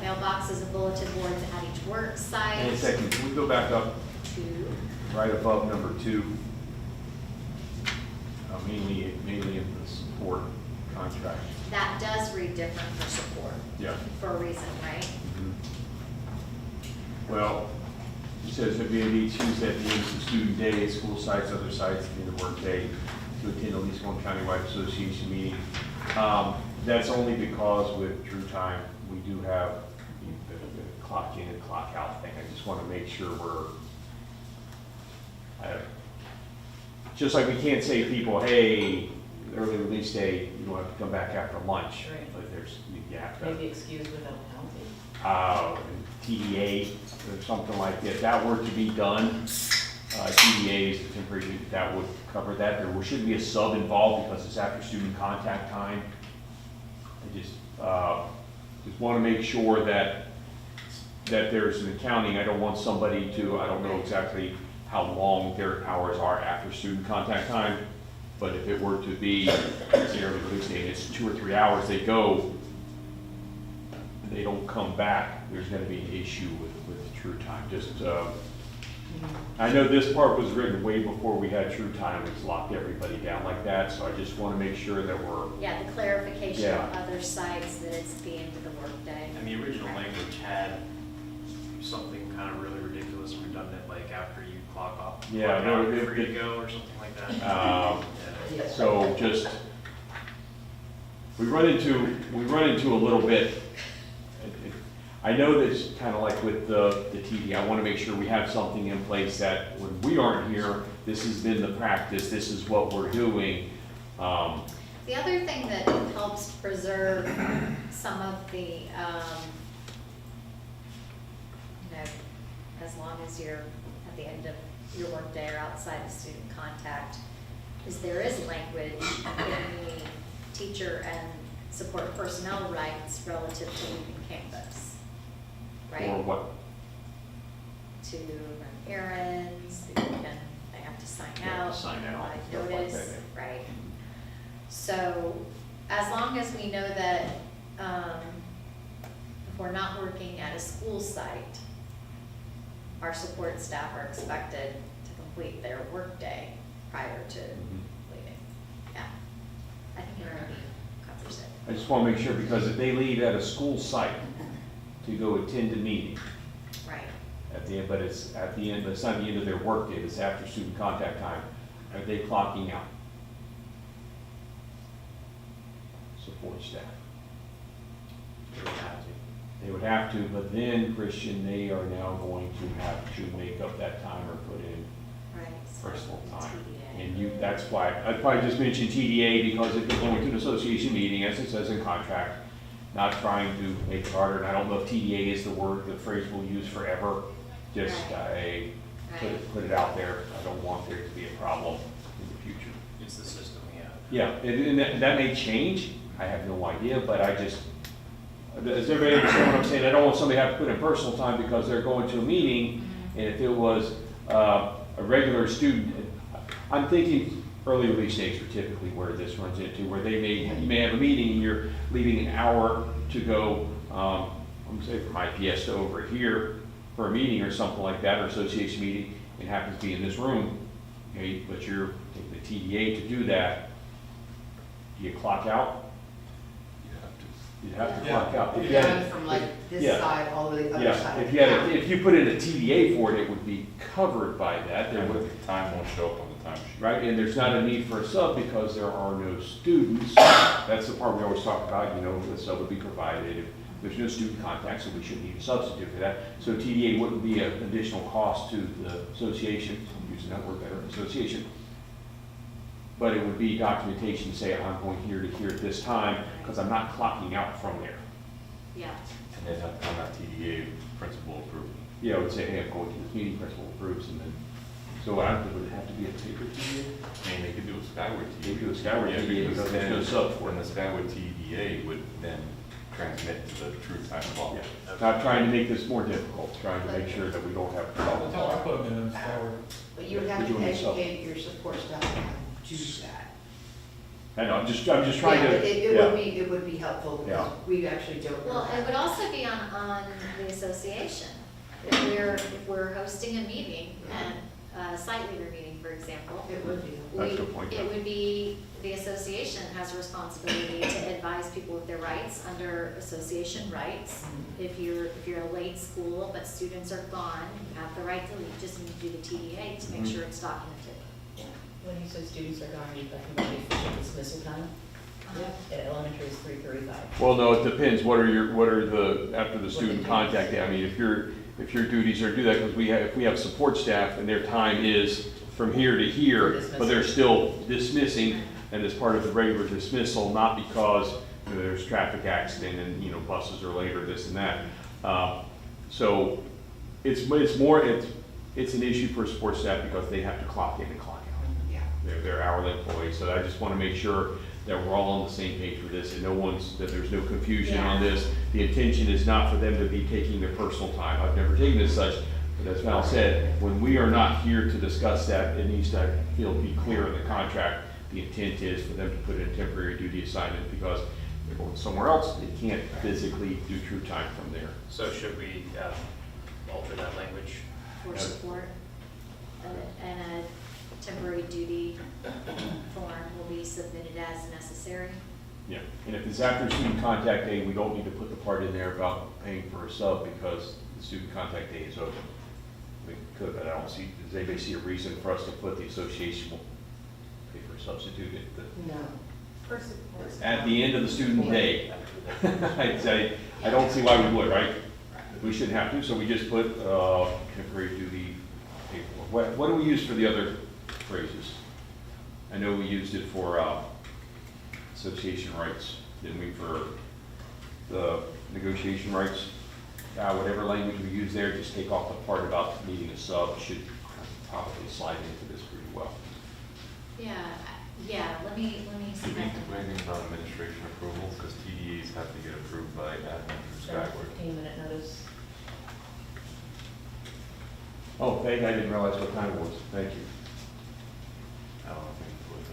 mailboxes and bulletin boards at each work site. And a second, can we go back up Two. right above number 2? Mainly in the support contract. That does read different for support, Yeah. for a reason, right? Well, it says that we need to use at the end of the student day at school sites, other sites, at the end of work day, to attend at least one countywide association meeting. That's only because with True Time, we do have the clock in and clock out thing. I just want to make sure just like we can't say to people, hey, early release day, you don't have to come back after lunch. Right. But you have to. Maybe excused without penalty. TDA or something like that, that were to be done, TDA is the temporary, that would cover that. There shouldn't be a sub involved because it's after student contact time. I just want to make sure that there's an accounting. I don't want somebody to, I don't know exactly how long their hours are after student contact time, but if it were to be, say, early release day, and it's 2 or 3 hours, they go, they don't come back, there's gonna be an issue with True Time. Just, I know this part was written way before we had True Time, it's locked everybody down like that, so I just wanna make sure that we're, Yeah, the clarification Yeah. of other sites that it's the end of the workday. And the original language had something kind of really ridiculous and redundant, like after you clock off. Yeah, clock no, out, it- free to go or something like that. Yeah. so just, we run into a little bit. I know that it's kind of like with the TV, I want to make sure we have something in place that when we aren't here, this has been the practice, this is what we're doing. The other thing that helps preserve some of the, as long as you're at the end of your workday or outside of student contact, is there is language in the teacher and support personnel rights relative to leaving campus, right? Or what, To run errands, they have to sign Yeah, out. sign out, provide stuff like notice, that, yeah. right? So, as long as we know that, if we're not working at a school site, our support staff are expected to complete their workday prior to leaving. Yeah, I think it already covers it. I just want to make sure, because if they leave at a school site to go attend a meeting, Right. at the end, but it's at the end, it's not the end of their workday, it's after student contact time, are they clocking out? Support staff. They would have to, but then, Christian, they are now going to have to make up that time or put in Right. so personal time. TDA. And you, that's why, I'd probably just mention TDA, because if you're going to an association meeting, as it says in contract, not trying to make it harder, and I don't know if TDA is the word, the phrase we'll use forever, just, Right. put it out there. I don't want there to be a problem in the future. It's the system we have. Yeah, and that may change, I have no idea, but I just, does everybody understand what I'm saying? I don't want somebody to have to put in personal time because they're going to a meeting, and if it was a regular student, I'm thinking early release days are typically where this runs into, where you may have a meeting and you're leaving an hour to go, I'm gonna say from IPS to over here for a meeting or something like that, or association meeting, and happens to be in this room, okay, but you're taking the TDA to do that. Do you clock out You'd have to Yeah. clock out. If you You're had- going from like this yeah. side all the way to the other Yeah, side. if you had, if you put in a TDA for it, it would be covered by that. There would, Time won't show up on the timesheet. right, and there's not a need for a sub because there are no students. That's the part we always talk about, you know, the sub would be provided. There's no student contact, so we shouldn't need a substitute for that. So TDA wouldn't be an additional cost to the association, I'm using that word better, association. But it would be documentation, say I'm going here to here at this time, because I'm not clocking out from there. Yeah, And they'd have to come out TDA principal approval. Yeah, I would say, hey, I'm going to this meeting, principal approves, and then, so would it have to be a paper TDA? I mean, they could do a Skyward TDA. They could do a Skyward Yeah, TDA because because there's no then, sub for it. when the Skyward TDA would then transmit to the true time clock. Yeah, not trying to make this more difficult, trying to make sure that we don't have That's problems. how I put them in Skyward. But you would have Would you to want me to sub? educate your support staff on how to do that. I know, I'm just trying Yeah, to, it would be helpful because Yeah. we actually don't know. well, it would also be on the association. If we're hosting a meeting, and a site leader meeting, for example, It would be. That's a good point, yeah. it would be, the association has a responsibility to advise people of their rights under association rights. If you're a late school, but students are gone, you have the right to leave, just need to do the TDA to make Mhm. sure it's documented. When you say students are gone, you're talking about the official dismissal time? At elementary is 3:35. well, no, it depends, what are the, after the student contact day, I mean, if your duties are do that, because if we have support staff and their time is from here to here, but they're still dismissing, and it's part of the regular dismissal, not because, you know, there's traffic accident and, you know, buses are late or this and that. So it's an issue for support staff because they have to clock in and clock out. Yeah. They're hourly employees, so I just want to make sure that we're all on the same page for this, and that there's no confusion on Yeah. this. The intention is not for them to be taking their personal time. I've never taken it as such, but as Val said, when we are not here to discuss that, it needs to be clear in the contract. The intent is for them to put in a temporary duty assignment, because they're going somewhere else, they can't physically do true time from there. So should we alter that language? For Yeah. support, and a temporary duty form will be submitted as necessary. Yeah, and if it's after student contact day, we don't need to put the part in there about paying for a sub because the student contact day is over. We could, but I don't see, does anybody see a reason for us to put the association will pay for a substitute at the end of the student day? I'd say, I don't see why we would, right? We shouldn't have to, so we just put, temporary duty pay for. What do we use for the other phrases? I know we used it for, association rights, didn't we, for the negotiation rights? Whatever language we use there, just take off the part about needing a sub, should probably slide into this pretty well. Yeah, let me see Do if we I need to can. do anything about administration approval, because TDAs have to get approved by admin through Skyward? 15-minute notice. Oh, thank, I didn't realize what time it was, thank you. I don't think it was,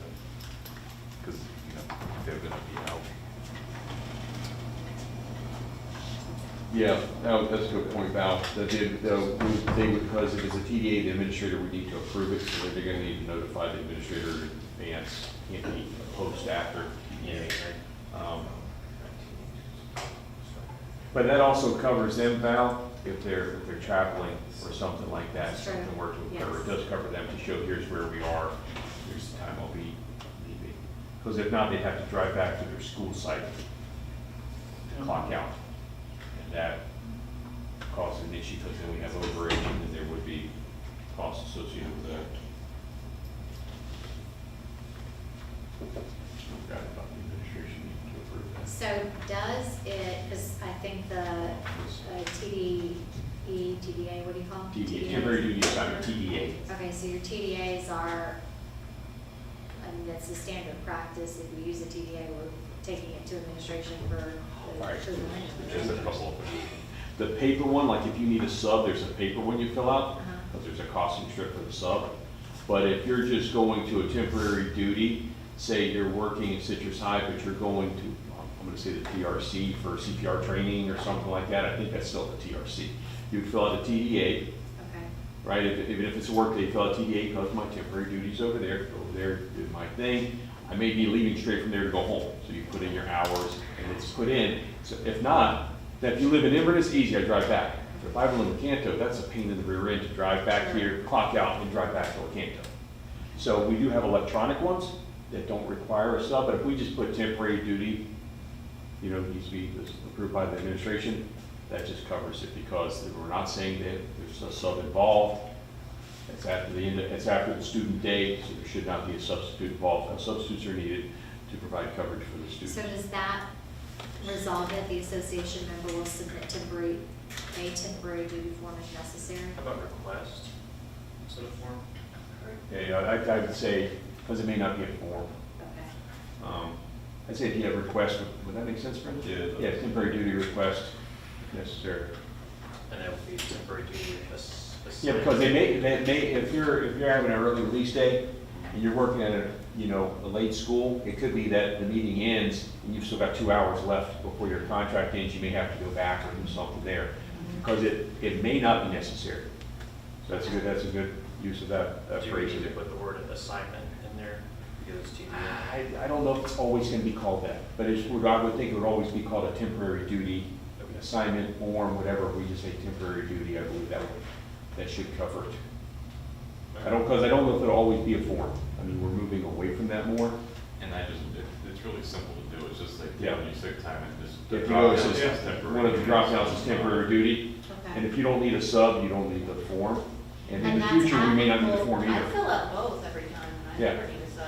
because, you know, they're gonna be out. Yeah, that's a good point, Val, that they would, because if it's a TDA, the administrator would need to approve it, so they're gonna need to notify the administrator in advance, can't be post after TDA. But that also covers them, Val, if they're traveling or something like that, That's true. something were to occur, it Yes. does cover them to show here's where we are, here's the time I'll be leaving. Because if not, they'd have to drive back to their school site to clock out. And that causes an issue, because then we have overage, and then there would be costs associated with that. Forgot about the administration needing to approve that. So does it, because I think the TDA, what do you call them? TDA, temporary duty assignment, TDA. Okay, so your TDAs are, I mean, that's the standard practice. If we use a TDA, we're taking it to administration for the Right. children. Just a couple of The paper one, like if you need a sub, there's a paper one you fill out, Uh-huh. because there's a costing strip for the sub. But if you're just going to a temporary duty, say you're working at Citrus High, but you're going to, I'm gonna say the TRC for CPR training or something like that, I think that's still the TRC. You'd fill out a TDA, Okay, right? Even if it's a work day, fill out TDA, because my temporary duty's over there, go over there, do my thing. I may be leaving straight from there to go home. So you put in your hours and it's put in. So if not, then if you live in Inverness, easy, I drive back. If I live in Lecanto, that's a pain in the rear end to drive back here, clock out, and drive back to Lecanto. So we do have electronic ones that don't require a sub, but if we just put temporary duty, you know, needs to be approved by the administration, that just covers it, because we're not saying that there's a sub involved. It's after the end, it's after the student day, so there should not be a substitute involved. Substitutes are needed to provide coverage for the students. So does that resolve it? The association member will submit a temporary duty form if necessary? How about request instead of form? Yeah, I would say, because it may not be a form. Okay. I'd say if you have a request, would that make sense, Brenda? Yeah. Yeah, temporary duty request if necessary. And that would be temporary duty Yeah, because they may, if you're having an early release day and you're working at a late school, it could be that the meeting ends and you've still got 2 hours left before your contract ends, you may have to go back or do something there. Because it may not be necessary. So that's a good use of that Do we phrase. need to put the word assignment in there? Because it's TBA. I don't know if it's always gonna be called that, but I would think it would always be called a temporary duty, assignment, form, whatever. We just say temporary duty, I believe that should cover it. Because I don't know if it'll always be a form. I mean, we're moving away from that more. And it's really simple to do, it's just like, Yeah. when you sick time and just. If you go, it says, temporary. one of the drop downs is temporary duty, and Okay. if you don't need a sub, you don't need the form. And in And the that's future, we may not need the form I either. fill out both every time, and I Yeah. never need a sub.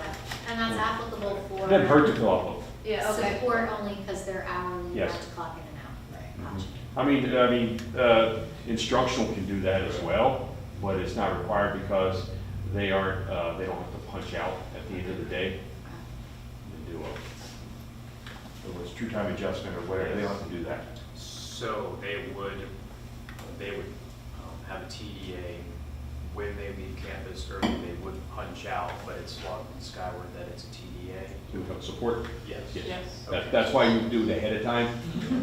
And that's applicable It doesn't hurt to for fill out both. Yeah, okay. support only because they're hourly, you Yes. have to clock in and out. Right. Gotcha. I mean, instructional can do that as well, but it's not required because they aren't, they don't have to punch out at the end of the day and do whether it's true time adjustment or whatever, they don't have to do that. So they would have a TDA when they leave campus early, they would punch out, but it's logged in Skyward that it's a TDA? To help support. Yes. Yes. That's why you do it ahead of time.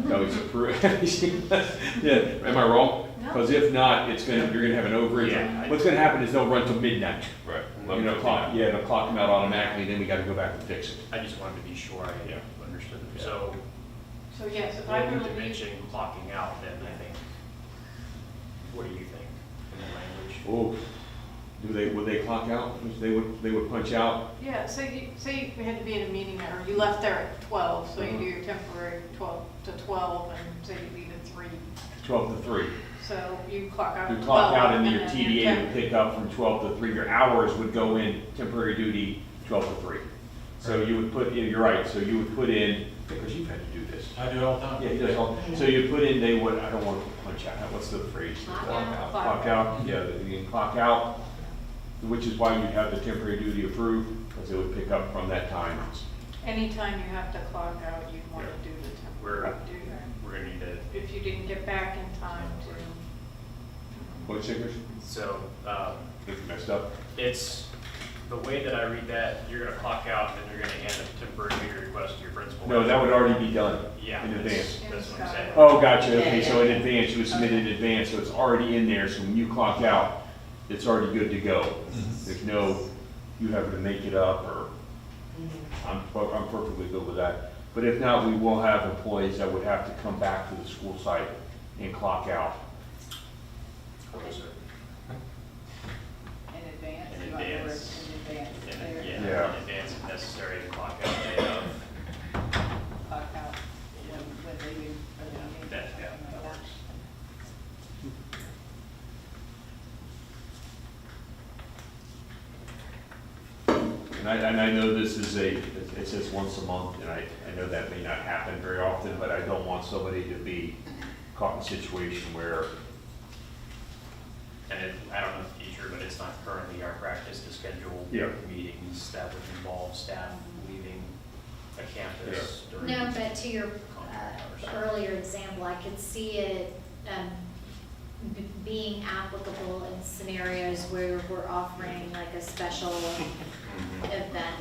That was approved. Yeah, am I wrong? No. Because if not, you're gonna have an overage. Yeah. What's gonna happen is they'll run till midnight. Right. You know, they'll clock them out automatically, then we gotta go back and fix it. I just wanted to be sure I Yeah. understood. Yeah. So So yes, if I when were you to leave, mention clocking out, then I think, what do you think in the language? Oh, would they clock out? They would punch out? Yeah, say we had to be in a meeting or you left there at 12, so you do your temporary 12 to 12 and say you leave at 3. 12 to 3. So you clock out You at 12. clock out and your then TDA temp- would pick up from 12 to 3. Your hours would go in temporary duty 12 to 3. So you would put, you're right, so you would put in, because you've had to do this. I do it all the time. Yeah, he does all, so you put in, I don't want to punch out, what's the phrase? Clock out. Clock out, yeah, you can clock out, which is why you have the temporary duty approved, because it would pick up from that time. Anytime you have to clock out, you'd want to do the temporary duty. We're gonna need to, If you didn't get back in time to. What, Sickers? so, If you messed up? it's, the way that I read that, you're gonna clock out, and then you're gonna hand a temporary duty request to your principal. No, that would already be done Yeah, in that's- advance. That's what I'm saying. Oh, gotcha, okay, Yeah, so in yeah. advance, you would submit it in advance, so it's already in there, so when you clock out, it's already good to go. There's no, you having to make it up, or, I'm perfectly good with that. But if not, we will have employees that would have to come back to the school site and clock out. Okay, sir. in advance, In you want the word advance. in advance In- there. Yeah, in advance if necessary, to clock out day of. Clock out when leaving for the meeting. That, yeah, something that like works. And I know this is it says once a month, and I know that may not happen very often, but I don't want somebody to be caught in a situation where, And I don't know if it's future, but it's not currently our practice to schedule Yeah. meetings that would involve staff leaving a campus during. No, but to your contract hours. earlier example, I could see it being applicable in scenarios where we're offering like a special event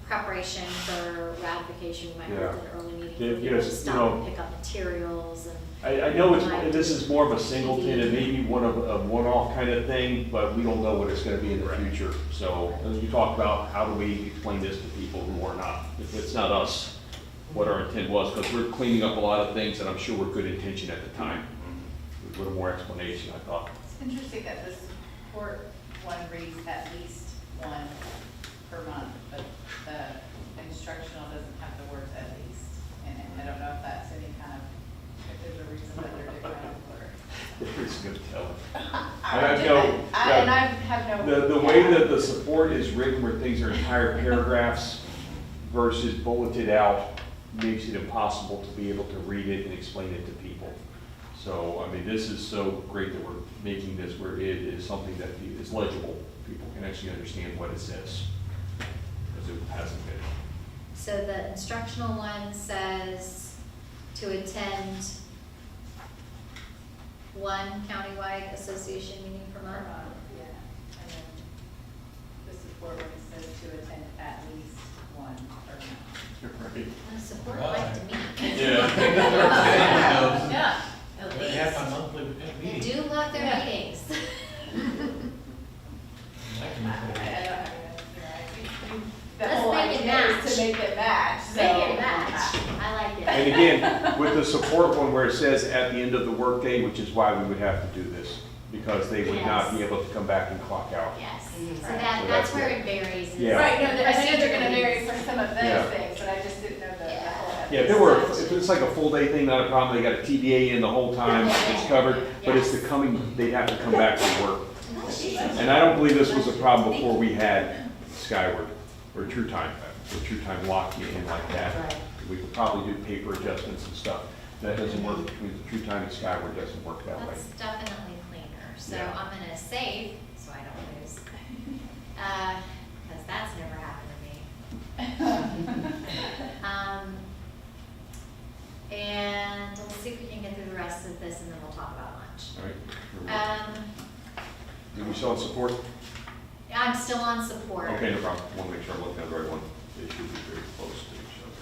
preparation for ratification, we might hold an early meeting for Yeah, people to yes, you stop know, and pick up materials and. I know this is more of a singleton and maybe a one-off kind of thing, but we don't know what it's gonna be in the Right. future. So, as you talked about, how do we explain this to people who are not, if it's not us, what our intent was, because we're cleaning up a lot of things that I'm sure were good intention at the time. With a little more explanation, I thought. It's interesting that the support one reads at least one per month, but the instructional doesn't have the words at least in it. I don't know if that's any kind of, if there's a reason that they're different or. It's good to tell. I have didn't- no- and I have no. The way that the support is written, where things are entire paragraphs versus bulleted out, makes it impossible to be able to read it and explain it to people. So, I mean, this is so great that we're making this where it is something that is legible. People can actually understand what it says, because it hasn't been. So the instructional one says to attend one countywide association meeting per month. Yeah, and then the support one says to attend at least one per month. Right. Support like to meet. Yeah. Yeah, at They least. have a monthly They meeting. do love their Yeah. meetings. I can I make don't it. have anything. The Let's whole make it idea match. is to make it match, so. Make it match. I like it. And again, with the support one where it says at the end of the workday, which is why we would have to do this, because they would not be Yes. able to come back and clock out. Yes, Mhm. so Right. that's So that's where it. it varies. is Yeah. Right, no, I know they're gonna vary procedure for some of those Yeah. things, but I just didn't know the Yeah. whole. Yeah, if it's like a full day thing, not a problem, they got a TBA in the whole time, it's covered, but it's the coming, they have to come back to work. And I don't believe this was a problem before we had Skyward, or True Time locked in like that. Right. We could probably do paper adjustments and stuff, that doesn't work between the True Time and Skyward, doesn't work that way. That's definitely cleaner, so Yeah. I'm gonna save, so I don't lose. Cause that's never happened to me. And let's see if we can get through the rest of this and then we'll talk about lunch. All right. Did we still have support? I'm still on support. Okay, no problem, want to make sure I'm looking at the right one, they should be very close to each other.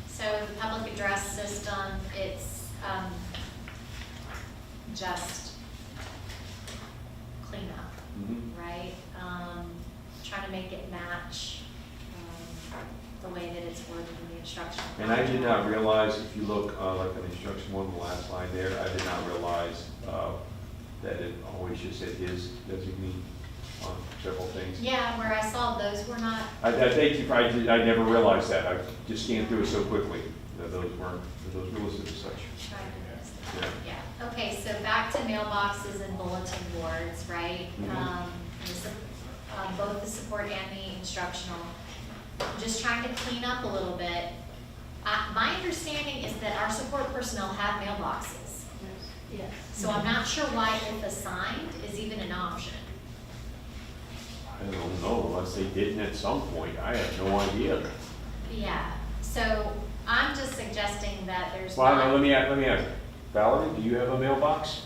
So the public address system, it's, just cleanup, Mhm. right? Trying to make it match, the way that it's worded in the instructional. And I did manual. not realize, if you look, like on instruction one, the last line there, I did not realize, that it always just said his designee on several things. Yeah, where I saw those were not, I thank you, I never realized that, I just scanned through it so quickly, that those were listed as such. yeah, okay, so back to mailboxes and bulletin boards, right? Mhm. Both the support and the instructional. Just trying to clean up a little bit. My understanding is that our support personnel have mailboxes. Yes. So I'm not sure why if assigned is even an option. I don't know, unless they didn't at some point, I have no idea. Yeah, so I'm just suggesting that there's Well, not. let me ask, Valerie, do you have a mailbox?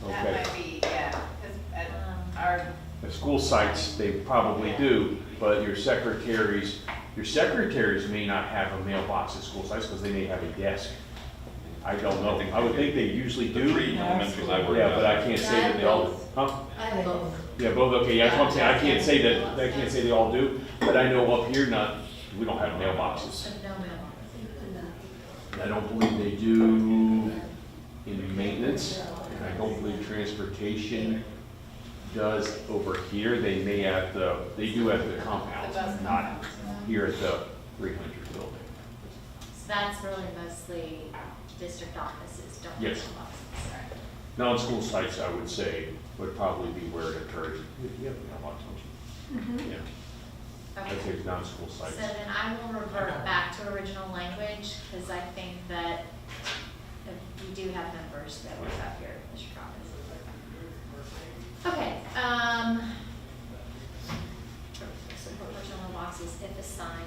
No. That Okay. might be, yeah, 'cause at our, The school sites, they probably do, but your secretaries may not have a mailbox at school sites because they may have a desk. I don't know. I would think they usually The do. three elementaries I work Yeah, at. but I can't say that they all, huh? I have both. Yeah, both, okay, yeah, that's what I'm saying. I can't say they all do, but I know up here, we don't have mailboxes. So no mailbox. I don't believe they do in maintenance, and I don't believe transportation does over here. They may they do at the compounds, not here at the 300 building. So that's really mostly district offices, don't have Yes. mailboxes. Non-school sites, I would say, would probably be where it occurs. You have a mailbox, don't you? Yeah, I'd Okay. say non-school So sites. then I will revert back to original language, because I think that we do have members that work out here in district office. Okay, support personal boxes if assigned.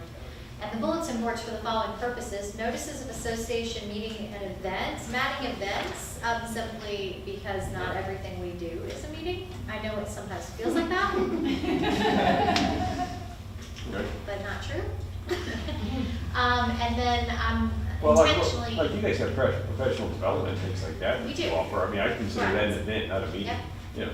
And the bulletin boards for the following purposes: notices of association meeting and events, matting events, simply because not everything we do is a meeting. I know it sometimes feels like that. And then Well, like intentionally, you guys have professional development, things like that. We that do. you offer. I mean, I consider that an Correct. event, not a meeting, Yep. you know.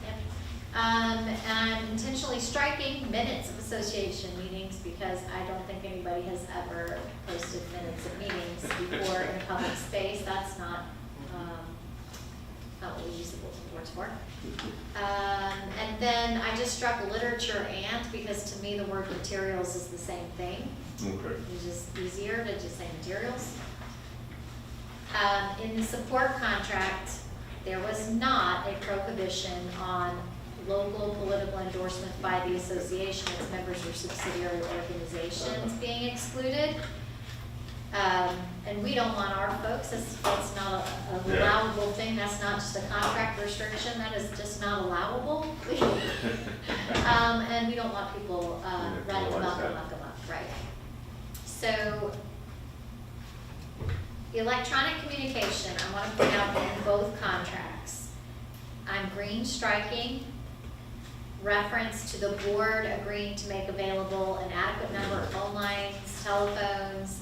yep. And intentionally striking minutes of association meetings because I don't think anybody has ever posted minutes of meetings before in a public space. That's not really usable to boards for. And then I just struck literature and because to me the word materials is the same thing. Okay. It's just easier to just say materials. In the support contract, there was not a prohibition on local political endorsement by the association, its members or subsidiary organizations being excluded. And we don't want our folks, that's not a Yeah. allowable thing, that's not just a contract restriction, that is just not allowable. And we don't want people running realize amok, that. right? So, electronic communication, I want to point out in both contracts, I'm green striking reference to the board agreeing to make available an adequate number of phone lines, telephones,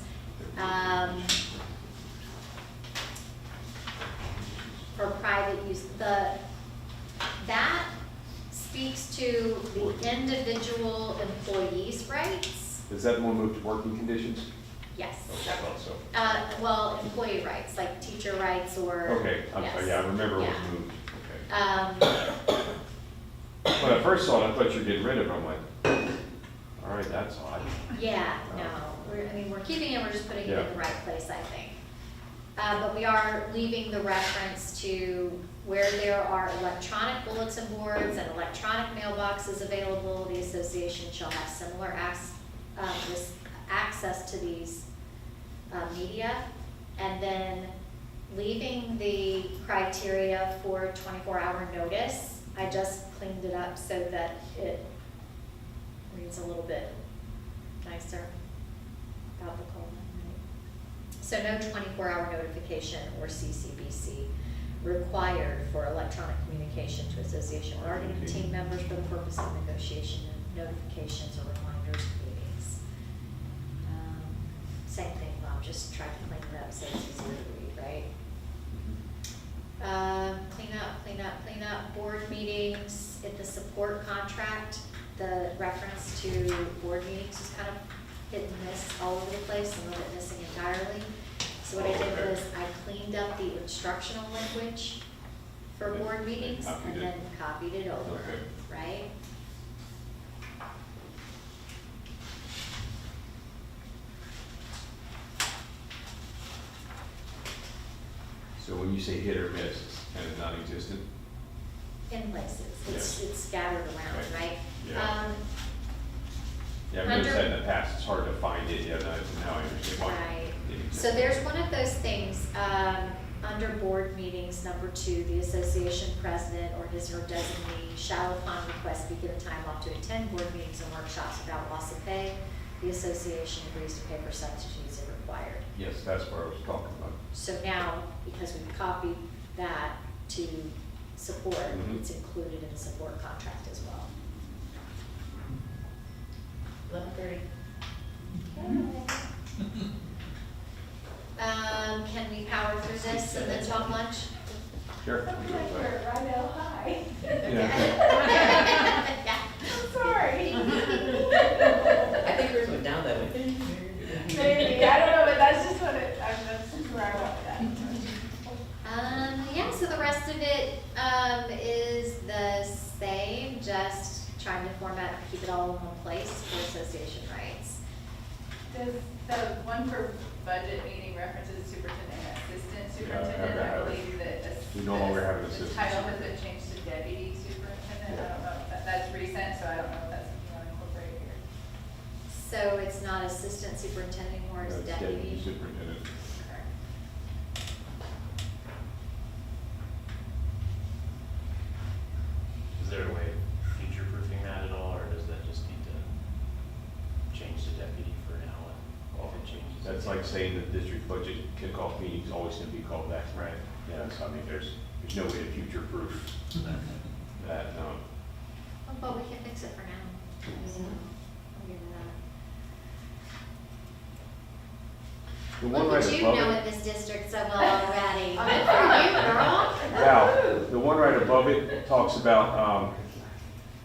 for private use. That speaks to the individual employee's rights. Is that the one moved to working conditions? Yes. Okay, I thought so. Well, employee rights, like teacher rights or. Okay, I'm sorry, yeah, I remember it was Yeah. moved, okay. When I first saw it, I thought you were getting rid of it, I'm like, all right, that's odd. Yeah, no, we're keeping it, we're just putting it Yeah. in the right place, I think. But we are leaving the reference to where there are electronic bulletin boards and electronic mailboxes available, the association shall have similar access to these media. And then leaving the criteria for 24-hour notice, I just cleaned it up so that it reads a little bit nicer about the colon, right? So no 24-hour notification or CCBC required for electronic communication to association bargaining team members for the purpose of negotiation and notifications or reminders of meetings. Same thing, Bob, just try to clean it up so it's easier to read, right? Clean up board meetings, at the support contract, the reference to board meetings is kind of hit and miss all over the place, some of it missing entirely. So what I did was I cleaned up the instructional language for Okay. board meetings Copied and it. then copied it over, Okay. right? So when you say hit or miss, it's kind of non-existent? In places, Yeah. it's scattered around, Okay. right? Yeah. Yeah, I've noticed Under- that in the past, it's hard to find it, yeah, now I understand why. Right. it exists. So there's one of those things, under board meetings, number 2, the association president or his or her designee shall upon request be given time off to attend board meetings and workshops without loss of pay. The association agrees to pay for substitutes if required. Yes, that's what I was talking about. So now, because we've copied that to support, Mhm. it's included in the support contract as well. 11:30. Can we power through this and then talk lunch? Sure. Right now, hi. Yeah. Yeah. I'm sorry. I think yours went down that way. Maybe, I don't know, but that's just what that's where I went with that. Yeah, so the rest of it, is the same, just trying to format, keep it all in one place for association rights. Does the one for budget meeting references superintendent and assistant Yeah, superintendent? I I have it. believe that We no longer have an assistant. the title has been changed to deputy superintendent. I don't know if that's recent, so I don't know if that's something you want to incorporate here. So it's not assistant superintendent anymore, it's That's deputy. superintendent. Okay. Is there a way of future-proofing that at all, or does that just need to change to deputy for now and if it changes? That's like saying the district budget kickoff meeting is always gonna be called that. Right. Yeah, so I mean, there's no way to future-proof that, no. Oh, but we can fix it for now. We'll give it The one Look right at you above knowing it, this district so well already. Good for you, girl. Val, the one right above it talks about,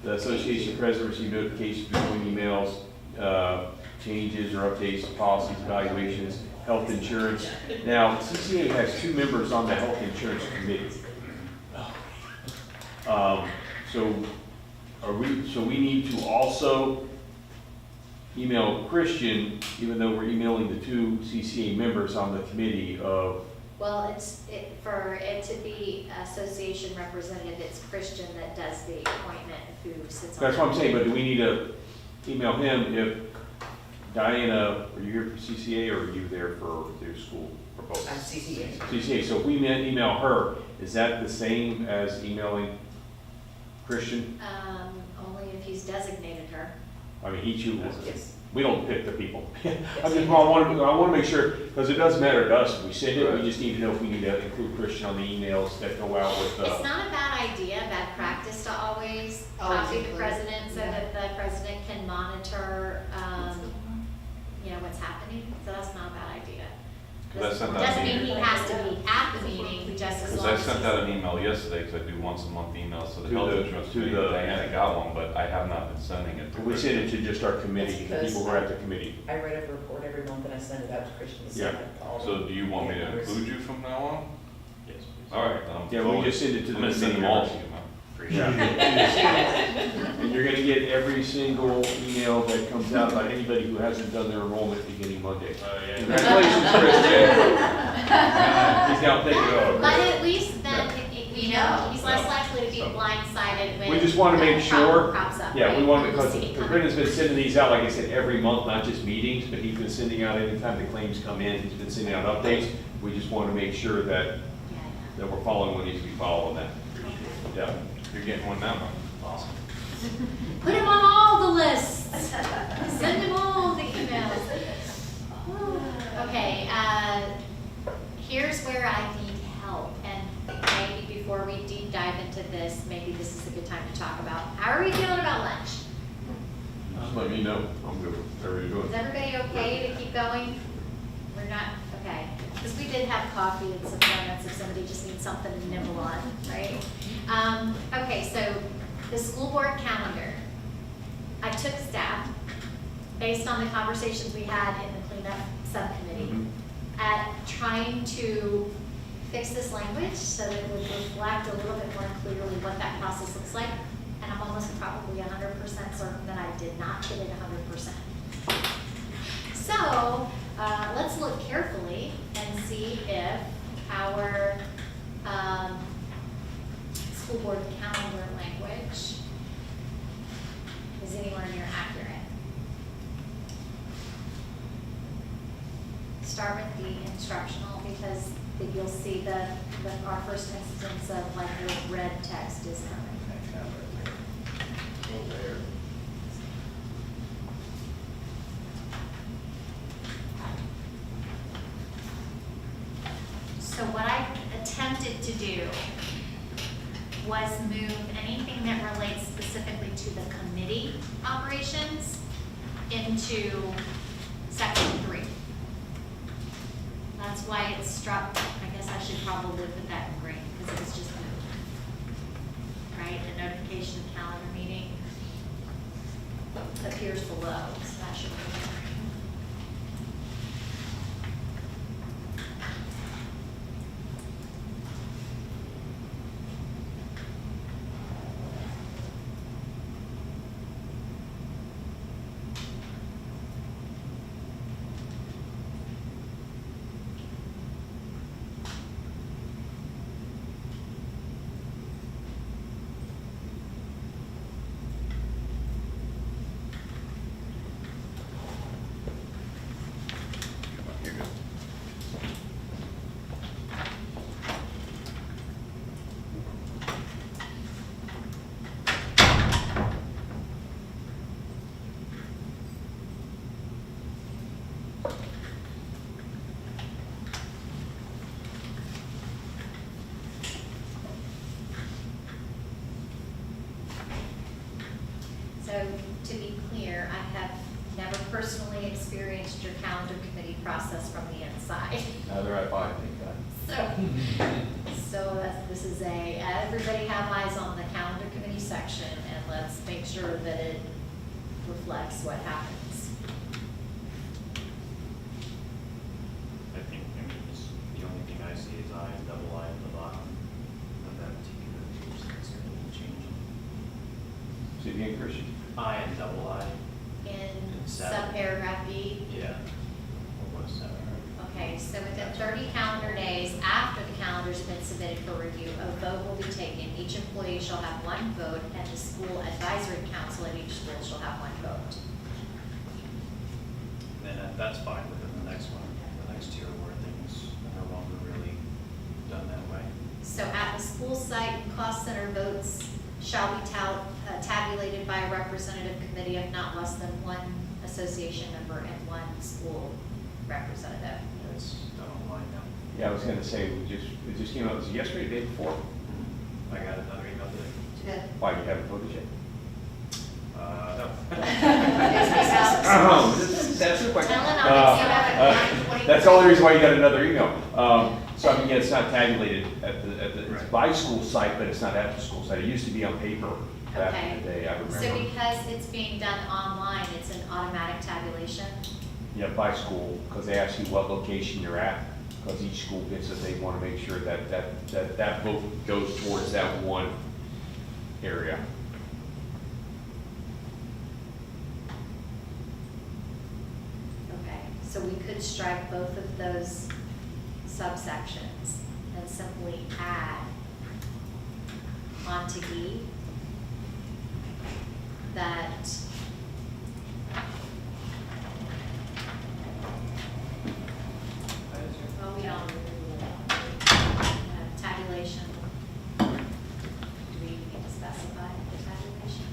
the association president receive notifications between emails, changes or updates to policies, evaluations, health insurance. Now, CCA has 2 members on the health insurance committee. So we need to also email Christian, even though we're emailing the 2 CCA members on the committee of, Well, for it to be association representative, it's Christian that does the appointment who sits on. that's what I'm saying, but do we need to email him if Diana, are you here for CCA or are you there for the school proposal? I'm CCA. CCA, so if we email her, is that the same as emailing Christian? Only if he's designated her. I mean, he chooses. Yes. We don't pick the people. I want to make sure, because it doesn't matter to us if we send it, we just need to know if we need to include Christian on the emails that go out with, It's not a bad idea, bad practice to always copy the president so that the president can monitor, what's happening. So that's not a bad idea. 'Cause I sent that Doesn't mean meeting. he has to be at the meeting, just as Because long I as sent he's- out an email yesterday, because I do once a month emails to the To health the- insurance to committee. the- Diana got one, but I have not been sending it to we send it to just our committee, That's the because people who are at the committee. I write up a report every month and I send it out to Christian. to Yeah. send it to all So do you want me to members. include you from now on? Yes, please. All right, then I'm. Yeah, we just send it to the I'm gonna send them committee all to members. you, man. Appreciate it. And you're gonna get every single email that comes out about anybody who hasn't done their enrollment beginning Monday. Yeah. Congratulations, Christian. He's now thinking, oh. But at least then, he's less likely to be So- blindsided when. We just wanna make that problem sure, crops up, yeah, we right? want, We'll because see it coming. Brendan's been sending these out, like I said, every month, not just meetings, but he's been sending out anytime the claims come in, he's been sending out updates. We just wanna make sure that, Yeah, that we're following what needs to be followed on that. Yeah. You're getting one now, huh? Awesome. Put him on all the lists. Send him all the emails. Okay, here's where I need help, and maybe before we deep dive into this, maybe this is a good time to talk about, how are we feeling about lunch? Just let me know, I'm good with whatever you're Is doing. everybody okay to keep going? We're not, okay, because we did have coffee and some donuts if somebody just needs something to nibble on, right? Okay, so the school board calendar. I took staff, based on the conversations we had in the cleanup subcommittee, Mhm. at trying to fix this language so that it would reflect a little bit more clearly what that process looks like. And I'm almost probably 100% certain that I did not get it 100%. So, let's look carefully and see if our, school board calendar language is anywhere near accurate. Start with the instructional, because you'll see our first instance of like the red text is coming. So what I attempted to do was move anything that relates specifically to the committee operations into section 3. That's why it's struck, I guess I should probably put that in green, because it was just moved. Right, the notification of calendar meeting appears below, so that should be in green. You're good. So to be clear, I have never personally experienced your calendar committee process from the inside. Neither have I, thank God. This is everybody have eyes on the calendar committee section, and let's make sure that it reflects what happens. I think, the only thing I see is I and double I at the bottom of that particular page, that's going to change. See it again, Christian? I and double I, In Seven. subparagraph B, yeah. What was 7? okay, so within 30 calendar days after the calendar's been submitted for review, a vote will be taken. Each employee shall have one vote, and the school advisory council at each school shall have one vote. Then that's fine, but then the next one, the next tier where things are no longer really done that way. So at the school site, cost center votes shall be tabulated by a representative committee of not less than one association member and one school representative. It's done online now. Yeah, I was gonna say, it just came out, was it yesterday, the day before? I got another email today. Why, you haven't voted yet? No. That's the question. Ellen, I'll get you out at That's the only reason why you got another email. So I mean, yeah, it's not tabulated it's Right. by school site, but it's not at the school site. It used to be on paper back in Okay. the day, I So remember. because it's being done online, it's an automatic tabulation? Yeah, by school, because they ask you what location you're at, because each school gets it, they want to make sure that vote goes towards that one area. Okay, so we could strike both of those subsections and simply add onto E that well, we don't tabulation. Do we need to specify the tabulation?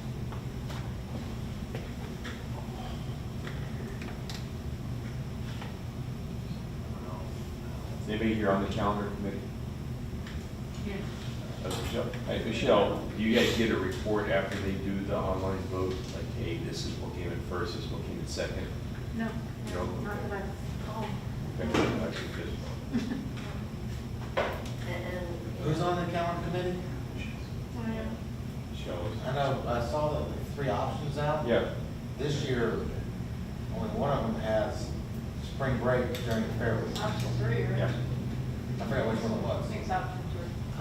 Is anybody here on the calendar committee? Michelle, hey, Michelle, do you guys get a report after they do the online vote? Like, hey, this is what came in first, this is what came in second? No, No? not that I, oh. Okay, that's good. Who's on the calendar committee? Michelle is. I know, I saw the 3 options out. Yeah, This year, only one of them has spring break during the fair week. Option 3, right? yeah. I forget which one it was. 6 options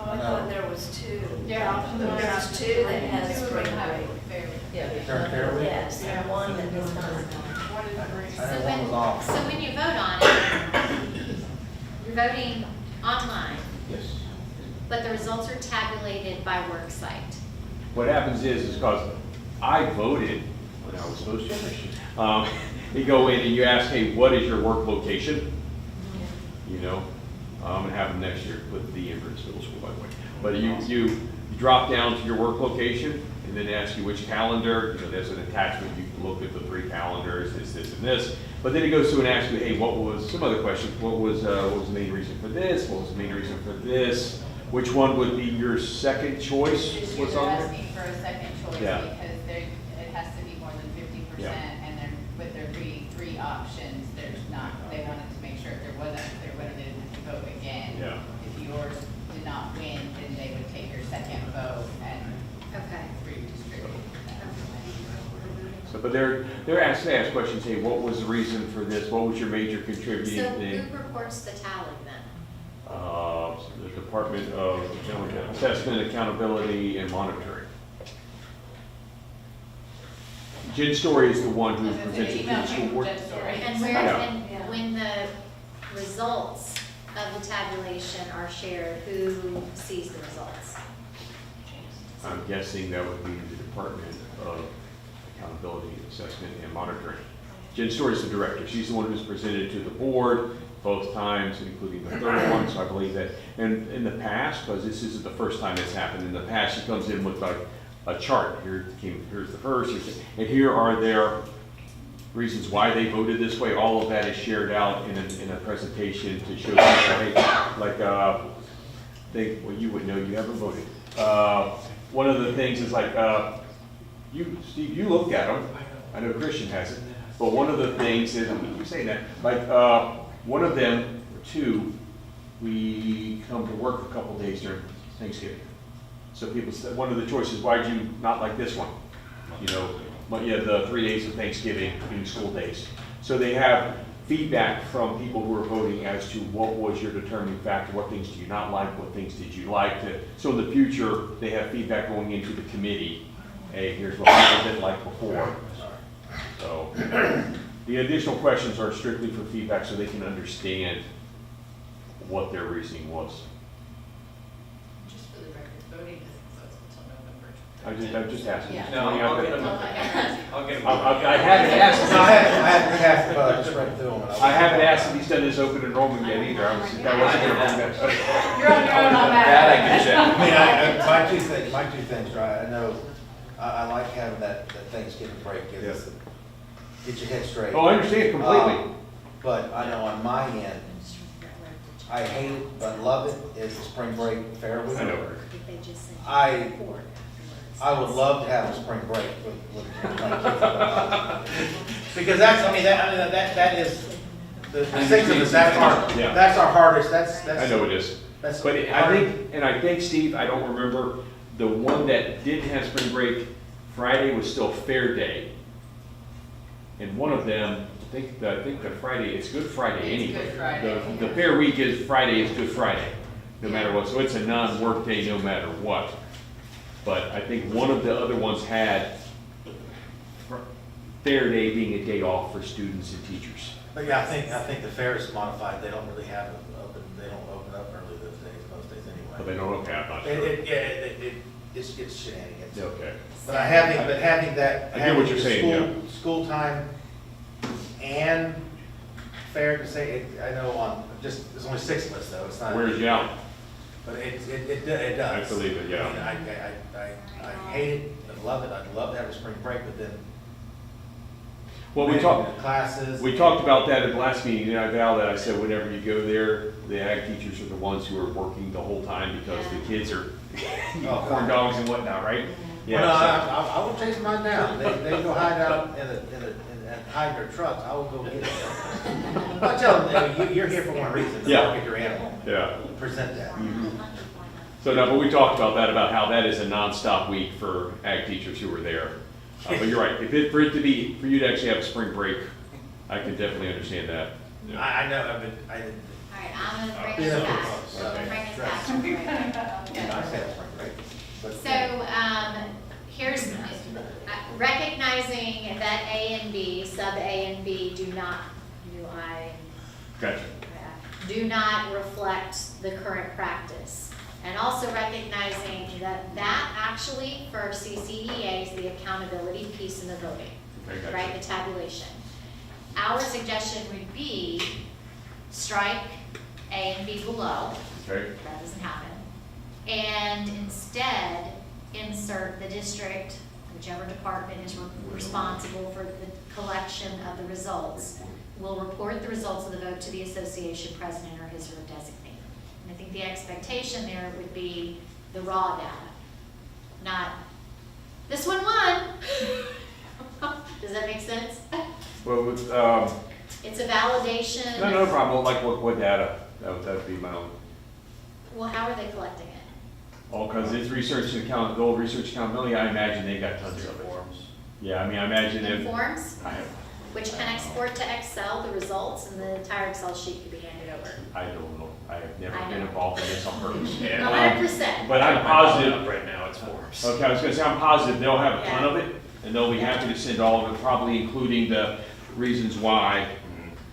Oh, I thought there was 2. Yeah, option one. There's 2 that has Two of spring them have break. fair. Yeah. During fair week? Yes, and one that does not. What is I green? know one was off. So when you vote on it, you're voting online, Yes. but the results are tabulated by work site. What happens is because I voted when I was supposed to. You go in and you ask, hey, what is your work location? You know, and have them next year with the Inverse Middle School, by the way. But you drop down to your work location and then ask you which calendar, you know, there's an attachment, you can look at the 3 calendars, this, and this. But then it goes through and asks you, hey, what was, some other questions, what was the main reason for this? What was the main reason for this? Which one would be your second choice? This year What's they're on there? asking for a second choice Yeah. because it has to be more than 50%, Yeah. and they're, with their three options, there's not, they wanted to make sure if there wasn't, they would have didn't have to vote again. Yeah. If yours did not win, then they would take your second vote and Okay. redistribute. So, but they're asked to ask questions, hey, what was the reason for this? What was your major contributing So thing? who reports the tally then? The Department of Assessment, Accountability, and Monitoring. Jen Story is the one who presents it to the school board. And where, Yeah. and when the results of the tabulation are shared, who sees the results? I'm guessing that would be the Department of Accountability, Assessment, and Monitoring. Jen Story is the director. She's the one who's presented it to the board both times, including the third one, so I believe that. And in the past, because this isn't the first time it's happened, in the past, she comes in with like a chart. Here's the first, and here are their reasons why they voted this way. All of that is shared out in a presentation to show people, hey, like, well, you would know, you haven't voted. One of the things is like, Steve, you looked at them. I know Christian hasn't. But one of the things is, I'm keep saying that, like, one of them, or two, we come to work a couple days during Thanksgiving. So people said, one of the choices, why'd you not like this one? You know, but yeah, the 3 days of Thanksgiving being school days. So they have feedback from people who are voting as to what was your determining factor, what things do you not like, what things did you like to, so in the future, they have feedback going into the committee. Hey, here's what people didn't like before. So, the additional questions are strictly for feedback so they can understand what their reasoning was. Just for the record, voting doesn't close until November. I'm just asking. Yeah. No, I'll get them. Oh, I'll get them. I haven't asked. No, I haven't cast, but I just read through them. I haven't asked if he's done his open enrollment yet either. I wasn't gonna bring that. You're on your own on that. That I can check. I mean, my two things, right, I know, I like having that Thanksgiving break, get your head straight. Oh, I understand completely. But I know on my end, I hate it, but love it, is the spring break fair week. I know. I would love to have a spring break with my kids. Because that's, that is, the things of this, Yeah. that's our hardest, that's. I know it is. That's But I think, Steve, I don't remember, the one that didn't have spring break, Friday was still fair day. And one of them, I think the Friday, it's Good Friday It's anyway. Good Friday, The yeah. fair week is Friday is Good Friday, no matter what, so it's a non-work day no matter what. But I think one of the other ones had fair day being a day off for students and teachers. But yeah, I think the fair is modified, they don't really have it open, they don't open up early those days, most days But anyway. they don't, okay, I'm not sure. It's shenanigans. Okay. But having that. I get what you're saying, having School time and fair to say, I know there's only 6 of us though, it's not. Where's you out? But it does. I believe it, yeah. I mean, I hate it, I love it, I'd love to have a spring break, but then. Well, we talked. Classes. We talked about that at the last meeting, and I vow that I said whenever you go there, the ag teachers are the ones who are working the whole time because the kids are corn dogs and whatnot, right? Well, no, I will chase mine down. They go hide out and hide their trucks. I will go get them. I'll tell them, you're here for one reason, to Yeah. market your animal. Yeah. Present that. So no, but we talked about that, about how that is a nonstop week for ag teachers who are there. But you're right, for you to actually have a spring break, I can definitely understand that. Yeah. I know, I didn't. All right, I'm gonna bring Yeah. us back. Okay. Bring us back to the right. I say a spring break. but- So, here's, recognizing that A and B, sub A and B do not, Gotcha. do not reflect the current practice. And also recognizing that actually for CCEA is the accountability piece in the voting, Okay, gotcha. right, the tabulation. Our suggestion would be strike A and B below. Okay, That doesn't happen. And instead, insert the district, whichever department is responsible for the collection of the results, will report the results of the vote to the association president or his or her designee. And I think the expectation there would be the raw data, not, this one won. Does that make sense? well, with, It's a validation. no problem, like what data, that would be my own. Well, how are they collecting it? Oh, because it's research and goal research accountability, I imagine they got tons of it. Yeah, I mean, I imagine In if. forms? I Which can export to Excel the results, and the entire Excel sheet could be handed over. don't know, I have never I been know. involved in this on purpose. 100%. But I'm positive, Right now, it's forms. okay, I was gonna say, I'm positive they'll have a ton Yeah. of it, and they'll be happy to send all of it, probably including the reasons why,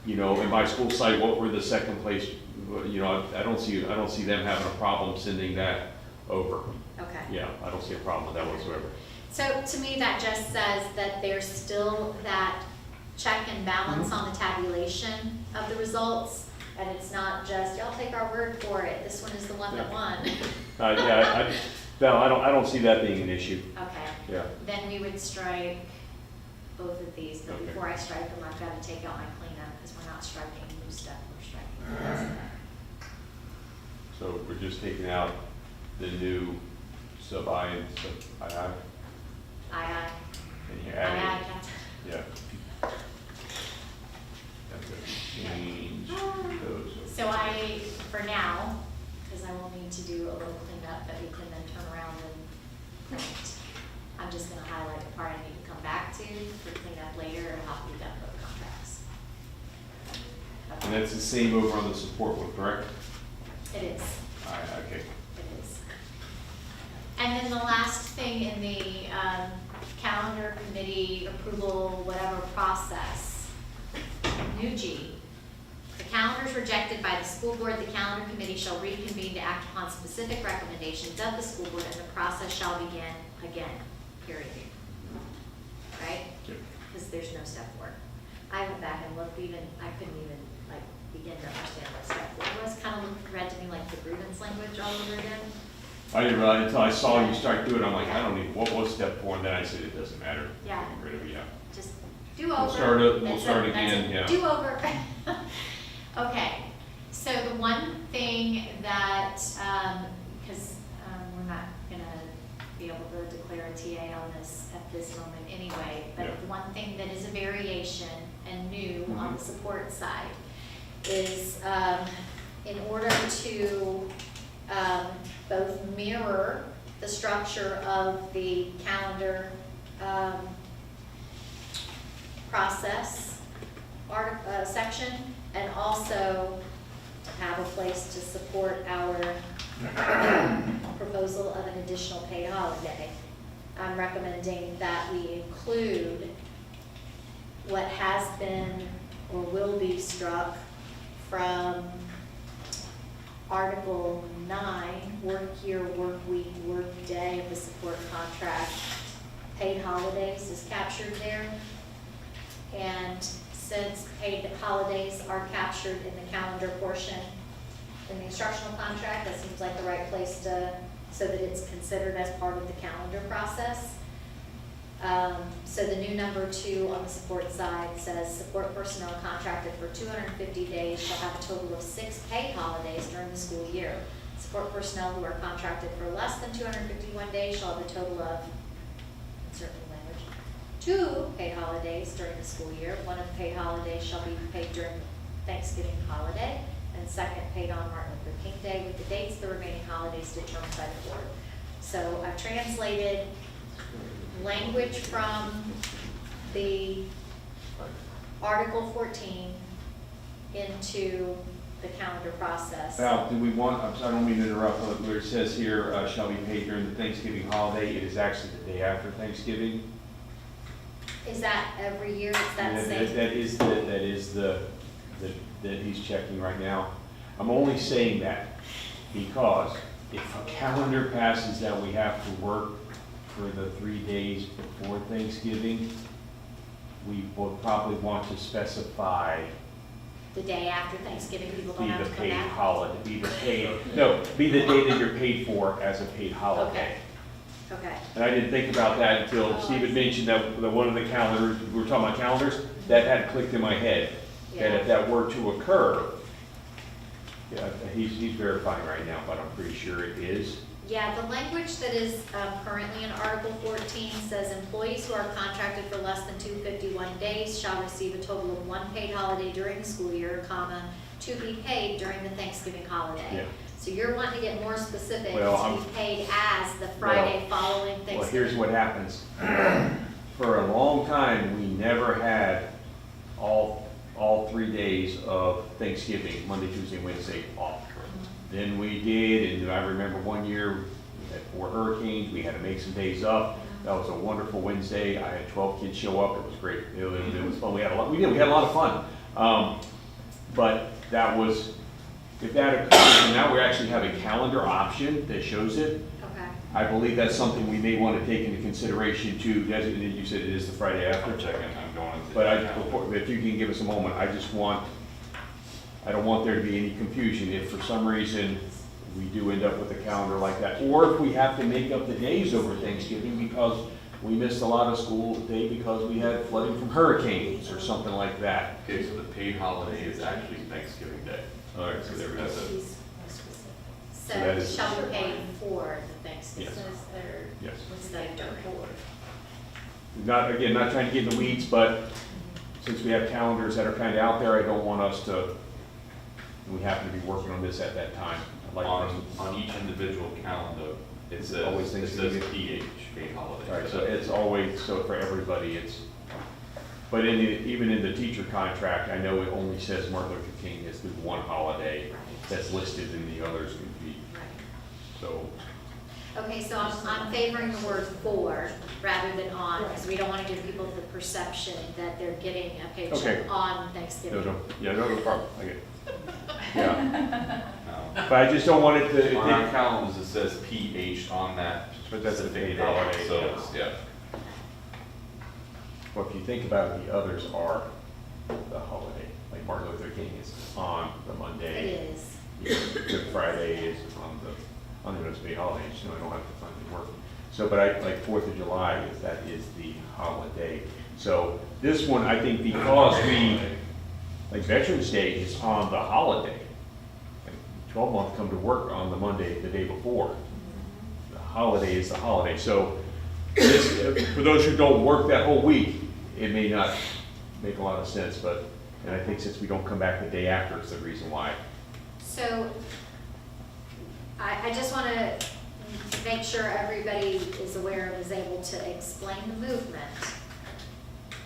you know, in my school site, what were the second place, you know, I don't see them having a problem sending that over. Okay. Yeah, I don't see a problem with that whatsoever. So to me, that just says that there's still that check and balance on the tabulation of the results, and it's not just, y'all take our word for it, this one is the one that won. Val, I don't see that being an issue, Okay, yeah. then we would strike both of these, but Okay. before I strike them, I've got to take out my cleanup, because we're not striking new stuff, we're striking. So we're just taking out the new sub I and sub II, Aye, and you're aye, adding, aye, Captain. yeah. for cleanup later or how we done both contracts. And that's the same over on the support one, correct? It is. All right, okay. It is. And then the last thing in the calendar committee approval, whatever process, new G. The calendars rejected by the school board, the calendar committee shall reconvene to act upon specific recommendations of the school board, and the process shall begin again, period. Right? Yep. Because there's no step four. I went back and looked even, I couldn't even like begin to understand what step four was. Kind of read to me like the grievance language all over again. I didn't realize until I saw you start doing it, I'm like, I don't need, what was step 4? And then I said, it doesn't matter. Yeah. Get rid of it, yeah. Just do over. We'll start again, yeah. Do over. Okay, so the one thing that, because we're not gonna be able to declare a TA on this at this moment anyway, but Yeah. the one thing that is a variation and new on the support side is, in order to both mirror the structure of the calendar process section, and also have a place to support our proposal of an additional paid holiday. I'm recommending that we include what has been or will be struck from Article 9, work year, work week, work day of the support contract. Paid holidays is captured there. And since paid holidays are captured in the calendar portion in the instructional contract, that seems like the right place to, so that it's considered as part of the calendar process. So the new number 2 on the support side says, support personnel contracted for 250 days shall have a total of 6 paid holidays during the school year. Support personnel who are contracted for less than 251 days shall have a total of, insert new language, 2 paid holidays during the school year. One of the paid holidays shall be paid during Thanksgiving holiday, and second paid on Martin Luther King Day, with the dates of the remaining holidays determined by the board. So I've translated language from the Article 14 into the calendar process. Val, do we want, I don't mean to interrupt, but where it says here, shall be paid during the Thanksgiving holiday, it is actually the day after Thanksgiving. Is that every year? Is that Yeah, same? that is that he's checking right now. I'm only saying that because if a calendar passes that we have to work for the 3 days before Thanksgiving, we will probably want to specify The day after Thanksgiving, people don't be have the to come paid back? holiday, be the day that you're paid for as a paid holiday. Okay. And I didn't think about that until Steve had mentioned that one of the calendars, we were talking about calendars, that had clicked in my head. That if that were to occur, yeah, he's verifying right now, but I'm pretty sure it is. Yeah, the language that is currently in Article 14 says employees who are contracted for less than 251 days shall receive a total of 1 paid holiday during the school year, comma, to be paid during the Thanksgiving holiday. Yeah. So you're wanting to get more specific, Well, to be paid as the Friday following Thanksgiving. Well, here's what happens. For a long time, we never had all 3 days of Thanksgiving, Monday, Tuesday, Wednesday off. Then we did, and I remember one year, we had 4 hurricanes, we had to make some days up. That was a wonderful Wednesday. I had 12 kids show up, it was great. It was fun, we had a lot of fun. But that was, if that occurs, and now we actually have a calendar option that shows it. Okay. I believe that's something we may want to take into consideration too. Designate, you said it is the Friday after. I'm checking, I'm going into. But if you can give us a moment, I don't want there to be any confusion if for some reason we do end up with a calendar like that. Or if we have to make up the days over Thanksgiving because we missed a lot of school day because we had flooding from hurricanes or something like that. Okay, so the paid holiday is actually Thanksgiving Day. All right, so there we go. So that is- shall be paid for the Thanksgiving. Yes. Yes. Instead of during. Not trying to get in the weeds, but since we have calendars that are kind of out there, I don't want us to, we happen to be working on this at that time. I'd like for us to- On each individual calendar, it Always says Thanksgiving. PH, paid holiday. All right, so it's always, so for everybody, it's But even in the teacher contract, I know it only says Martin Luther King is the one holiday that's listed and the others would be, so. Okay, so I'm favoring the word for rather than on, because we don't want to give people the perception that they're getting a Okay. paycheck on No, Thanksgiving. no problem, I get it. Yeah, No. but I just don't want it to, On our calendars, it says PH on that. But that's a paid specific day, holiday, So, yeah. it's- yeah. well, if you think about it, the others are the holiday, like Martin Luther King is on the It Monday. is. Good Friday is on the most paid holidays, so I don't have to find the work. So, but I, like Fourth of July, that is the holiday. So this one, I think because like Veterans Day is on the holiday. 12-month come to work on the Monday, the day before. The holiday is the holiday. So this, for those who don't work that whole week, it may not make a lot of sense, but, and I think since we don't come back the day after, it's the reason why. So I just want to make sure everybody is aware and is able to explain the movement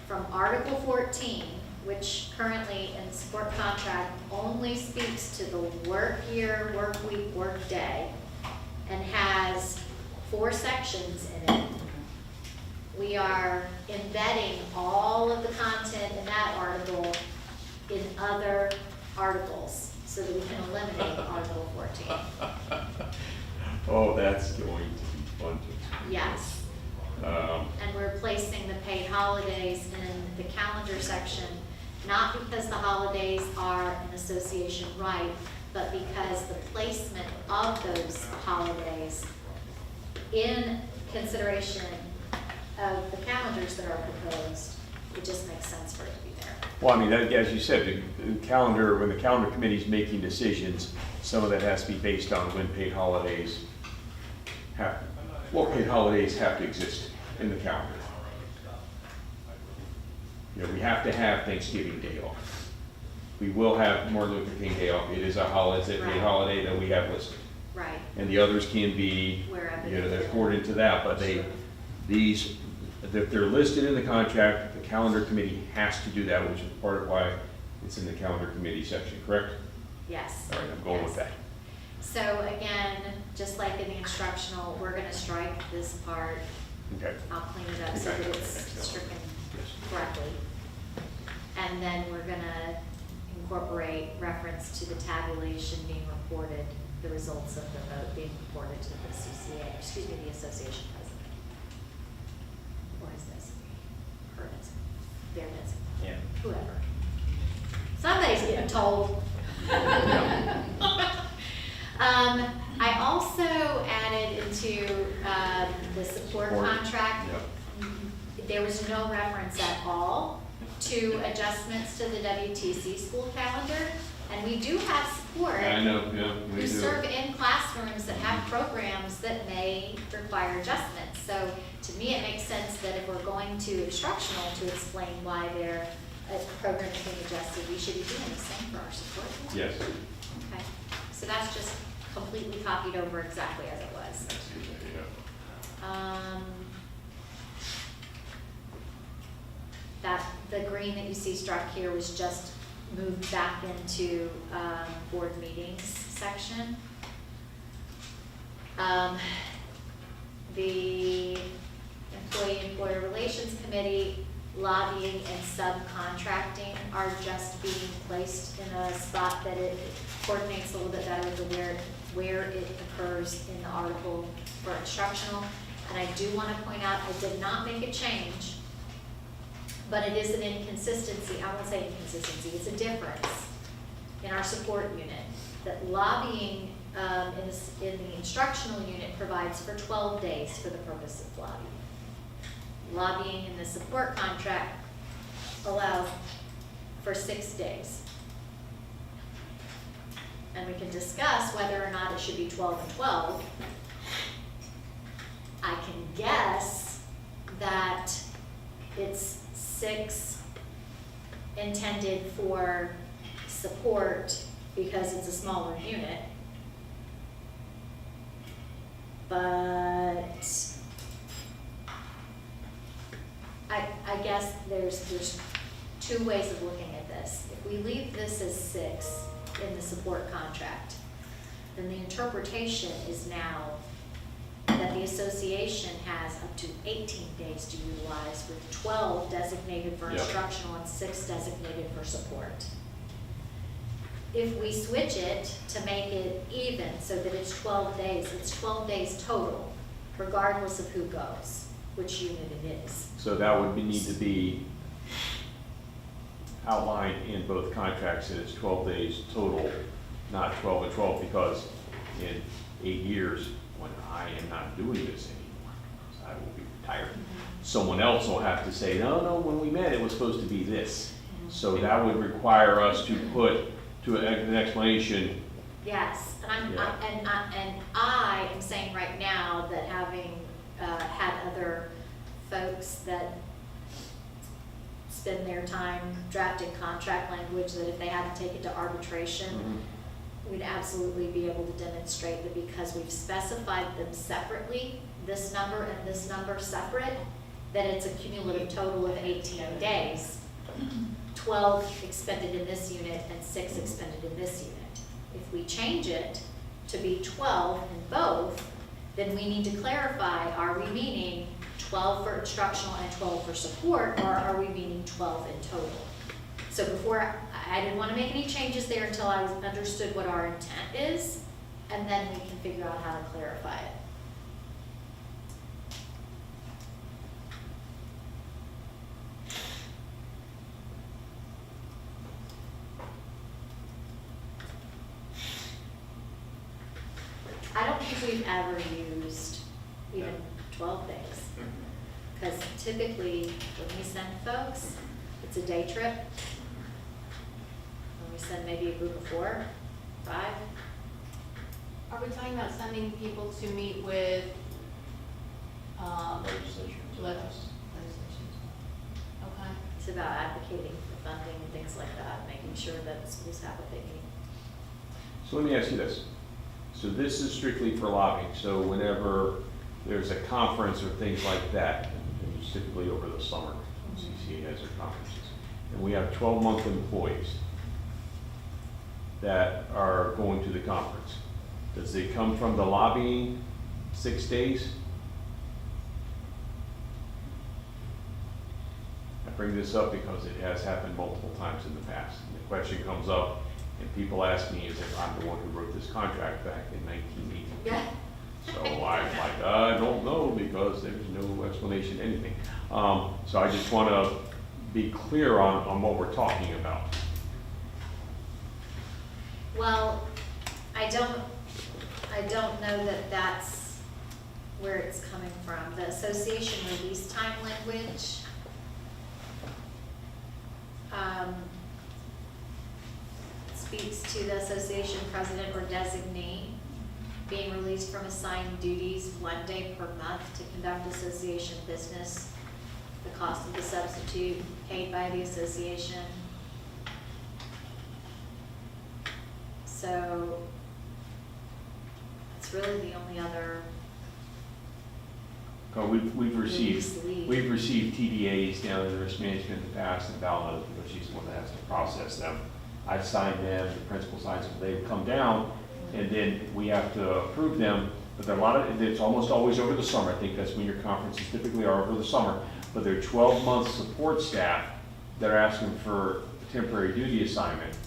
from Article 14, which currently in the support contract only speaks to the work year, work week, work day, and has 4 sections in it. We are embedding all of the content in that article in other articles so that we can eliminate Article 14. Oh, that's going to be fun to. Yes. Um, And we're placing the paid holidays in the calendar section, not because the holidays are an association right, but because the placement of those holidays in consideration of the calendars that are proposed, it just makes sense for it to be there. Well, I mean, that, as you said, the calendar, when the calendar committee's making decisions, some of that has to be based on when paid holidays what paid holidays have to exist in the calendar. You know, we have to have Thanksgiving Day off. We will have Martin Luther King Day off. It is a holiday, it's a paid Right. holiday that we have listed. Right. And the others can be, Wherever you know, they fit. according to that, but these, if they're listed in the contract, the calendar committee has to do that, which is part of why it's in the calendar committee section, correct? Yes. All right, I'm going with Yes. that. So again, just like in the instructional, we're gonna strike this part. Okay. I'll clean it up so Okay. that it's stricken correctly. And then we're gonna incorporate reference to the tabulation being reported, the results of the vote being reported to the CCA, excuse me, the association president. Or his designee, her designee, their designee, Yeah. whoever. Somebody's getting told. I also added into the support Support. contract, there was no reference at all to adjustments to the WTC school calendar. And we do have support I know, yeah, we who do. serve in classrooms that have programs that may require adjustments. So to me, it makes sense that if we're going to instructional to explain why their program is being adjusted, we should be doing the same for our support. Yes. Okay, so that's just completely copied over exactly as it was. That, the green that you see struck here was just moved back into board meetings section. The employee-employer relations committee, lobbying and subcontracting are just being placed in a spot that it coordinates a little bit better with where it occurs in the article for instructional. And I do want to point out, I did not make a change, but it is an inconsistency. I won't say inconsistency, it's a difference in our support unit. That lobbying in the instructional unit provides for 12 days for the purpose of lobbying. Lobbying in the support contract allows for 6 days. And we can discuss whether or not it should be 12 and 12. I can guess that it's 6 intended for support because it's a smaller unit. But I guess there's two ways of looking at this. If we leave this as 6 in the support contract, then the interpretation is now that the association has up to 18 days to utilize, with 12 designated for Yeah. instructional and 6 designated for support. If we switch it to make it even, so that it's 12 days, it's 12 days total, regardless of who goes, which unit it is. So that would need to be outlined in both contracts that it's 12 days total, not 12 and 12, because in 8 years, when I am not doing this anymore, so I will be retired, someone else will have to say, no, when we met, it was supposed to be this. So that would require us to put to an explanation. Yes, and Yeah. I am saying right now that having had other folks that spend their time drafting contract language, that if they had to take it to arbitration, we'd absolutely be able to demonstrate that because we've specified them separately, this number and this number separate, that it's a cumulative total of 18 days. 12 expended in this unit and 6 expended in this unit. If we change it to be 12 in both, then we need to clarify, are we meaning 12 for instructional and 12 for support, or are we meaning 12 in total? So before, I didn't want to make any changes there until I understood what our intent is, and then we can figure out how to clarify it. I don't think we've ever used even 12 days. Because typically, when we send folks, it's a day trip. When we send maybe a group of 4, 5. Are we talking about sending people to meet with, Legislation. okay. It's about advocating for funding and things like that, making sure that schools have what they need. So let me ask you this. So this is strictly for lobbying, so whenever there's a conference or things like that, and it's typically over the summer, CCEA has their conferences, and we have 12-month employees that are going to the conference. Does it come from the lobbying 6 days? I bring this up because it has happened multiple times in the past. And the question comes up, and people ask me as if I'm the one who wrote this contract back in 1982. Yeah. So I'm like, I don't know, because there's no explanation to anything. So I just want to be clear on what we're talking about. Well, I don't know that that's where it's coming from. The association release time language speaks to the association president or designee being released from assigned duties 1 day per month to conduct association business. The cost of the substitute paid by the association. So it's really the only other. We've Release leave. received TDAs down in the risk management in the past, and Val knows because she's the one that has to process them. I've signed them, the principal signs them, they come down, and then we have to approve them. But there are a lot of, it's almost always over the summer. I think that's when your conferences typically are, over the summer. But they're 12-month support staff that are asking for a temporary duty assignment,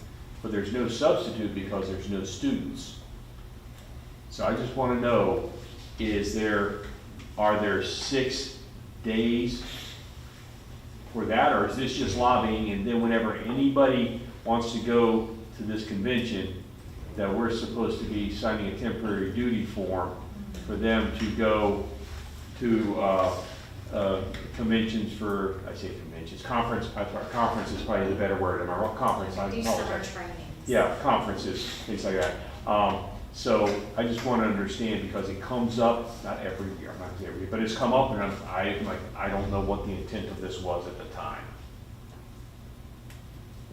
but there's no substitute because there's no students. So I just want to know, are there 6 days for that, or is this just lobbying, and then whenever anybody wants to go to this convention, that we're supposed to be signing a temporary duty form for them to go to conventions for, I say conventions, conference is probably the better word, am I wrong? Conference, I Do summer apologize. trainings. Yeah, conferences, things like that. So I just want to understand, because it comes up, not every year, I'm not saying every year, but it's come up, and I don't know what the intent of this was at the time.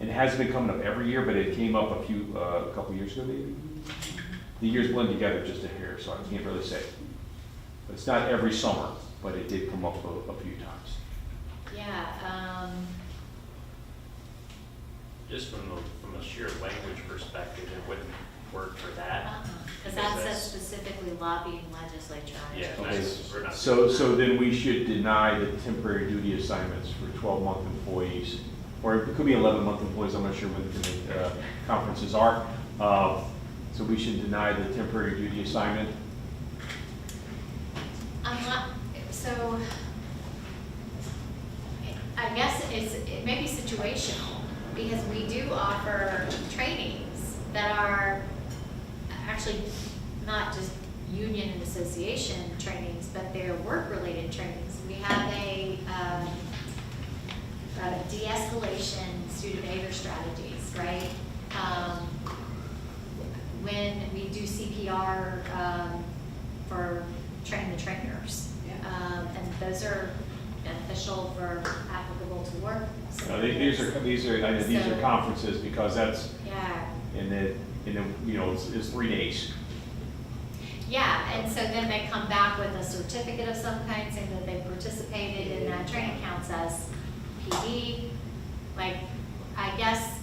And it hasn't been coming up every year, but it came up a couple years ago maybe. The years blend together just a hair, so I can't really say. But it's not every summer, but it did come up a few times. Yeah, Just from a sheer language perspective, it wouldn't work for that. because that says specifically lobbying legislature. Yeah, Okay, that's, we're not. so then we should deny the temporary duty assignments for 12-month employees, or it could be 11-month employees, I'm not sure when the conferences are. So we should deny the temporary duty assignment. I'm not, so, I guess it may be situational, because we do offer trainings that are actually not just union and association trainings, but they're work-related trainings. We have a de-escalation student behavior strategies, right? When we do CPR for training the trainers. And those are beneficial for applicable to work. These are, I know these are So- conferences, because that's, Yeah, you know, it's 3 days. yeah, and so then they come back with a certificate of some kind saying that they participated in that training, counts as PD. Like, I guess,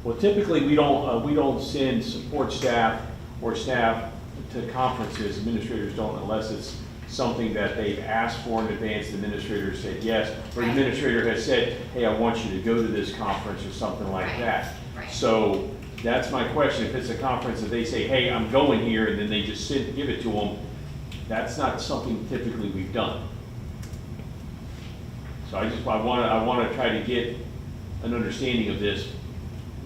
Well, typically, we don't send support staff or staff to conferences, administrators don't, unless it's something that they've asked for in advance, the administrator said yes, or the Right. administrator has said, hey, I want you to go to this conference or something like Right, that. right. So that's my question, if it's a conference that they say, hey, I'm going here, and then they just give it to them, that's not something typically we've done. So I wanna try to get an understanding of this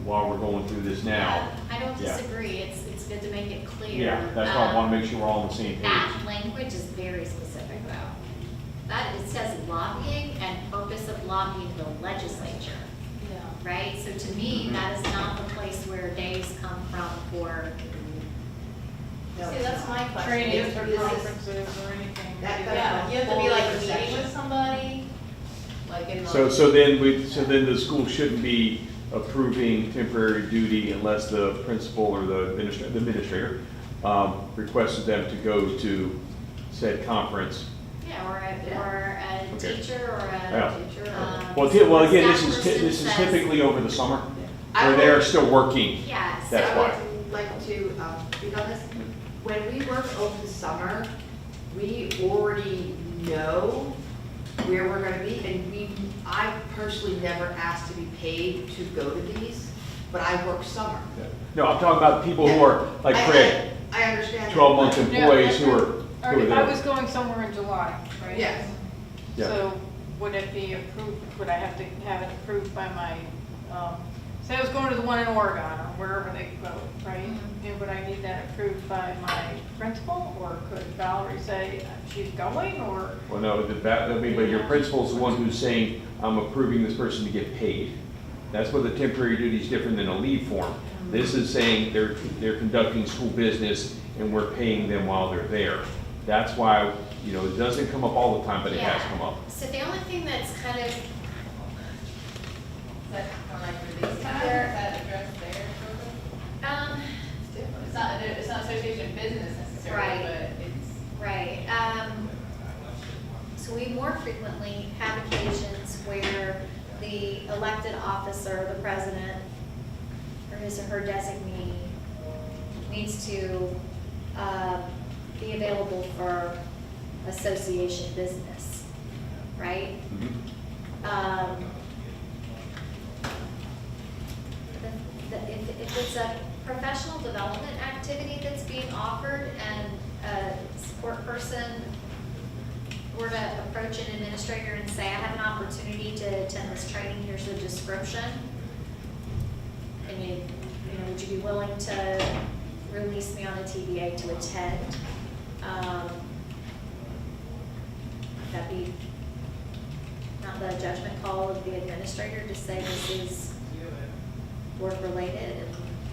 while we're going through this now. I don't Yeah. disagree, it's good to make it clear. Yeah, that's why I wanna make sure we're all on the same page. That language is very specific though. That, it says lobbying and purpose of lobbying the legislature, Yeah. right? So to me, that is not the place where days come from for, See, that's my question. Trainings or Is this- conferences or anything. That- Yeah. you have to be like Meeting section. with somebody, like in the. So then the school shouldn't be approving temporary duty unless the principal or the administrator requested them to go to said conference. yeah, or a Okay. teacher or Yeah. a. Well, again, staff person this is says- typically over the summer, I where they're would- still working. Yeah, so. That's why. I would like to speak on this. When we work over the summer, we already know where we're gonna be, and I personally never asked to be paid to go to these, but I work summer. No, I'm talking about people who are, like Craig, I understand. that, 12-month but- employees who are Or if I there. was going somewhere in July, right? Yes. Yeah. So would it be approved, would I have to have it approved by my, say I was going to the one in Oregon or wherever they go, right? And would I need that approved by my principal, or could Valerie say she's going, or? Well, no, but your principal's the one who's saying, I'm approving this person to get paid. That's what the temporary duty is different than a leave form. This is saying they're conducting school business and we're paying them while they're there. That's why, it doesn't come up all the time, but it has Yeah. come up. So the only thing that's kind of, is that kind of like release time, is There- that addressed there, sort of? It's not association business necessarily, Right. but it's. right, so we more frequently have occasions where the elected officer, the president, or his or her designee, needs to be available for association business, right? If it's a professional development activity that's being offered and a support person were to approach an administrator and say, I have an opportunity to attend this training, here's the description. And would you be willing to release me on a TBA to attend? That'd be not the judgment call of the administrator to say this is work-related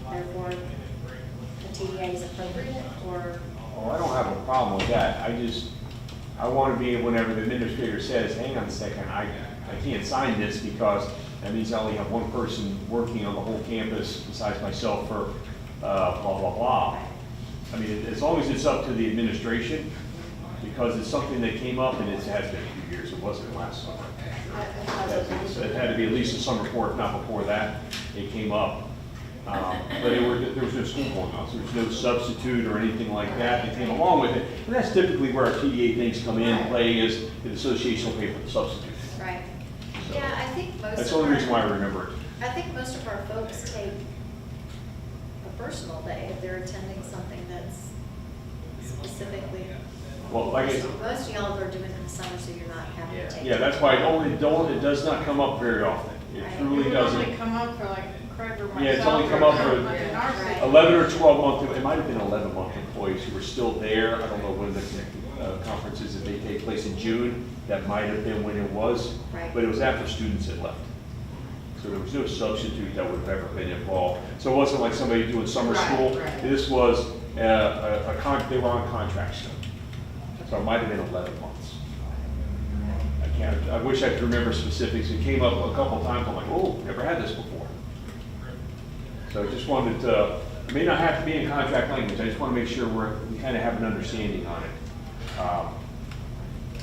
and therefore the TBA is appropriate, or? Oh, I don't have a problem with that. I want to be, whenever the administrator says, hang on a second, I can't sign this because that means I only have one person working on the whole campus besides myself for blah, blah, blah. I mean, as long as it's up to the administration, because it's something that came up and it has been a few years, it wasn't last summer. So it had to be at least the summer before, if not before that, it came up. But there was no school going on, so there was no substitute or anything like that that came along with it. And that's typically where our TDA things come in, play is the association will pay for the substitute. Right. So Yeah, I think most that's of the only reason why I our, remember it. I think most of our folks take a personal day if they're attending something that's specifically. Well, like I Most of y'all are doing it in the summer, so you're not having to take. yeah, that's why it does not come up very often. It Right. truly It would only doesn't. come up for like Craig or myself. Yeah, it's only come or up for someone in our Right. city. 11 or 12 month, it might have been 11-month employees who were still there. I don't know when the conferences, if they take place in June, that might have been when it was. Right. But it was after students had left. So there was no substitute that would have ever been involved. So it wasn't like somebody doing summer Right, school. right. This was they were on contract still. So it might have been 11 months. I wish I could remember specifics. It came up a couple of times. I'm like, oh, never had this before. So I just wanted to, it may not have to be in contract language. I just want to make sure we kind of have an understanding on it.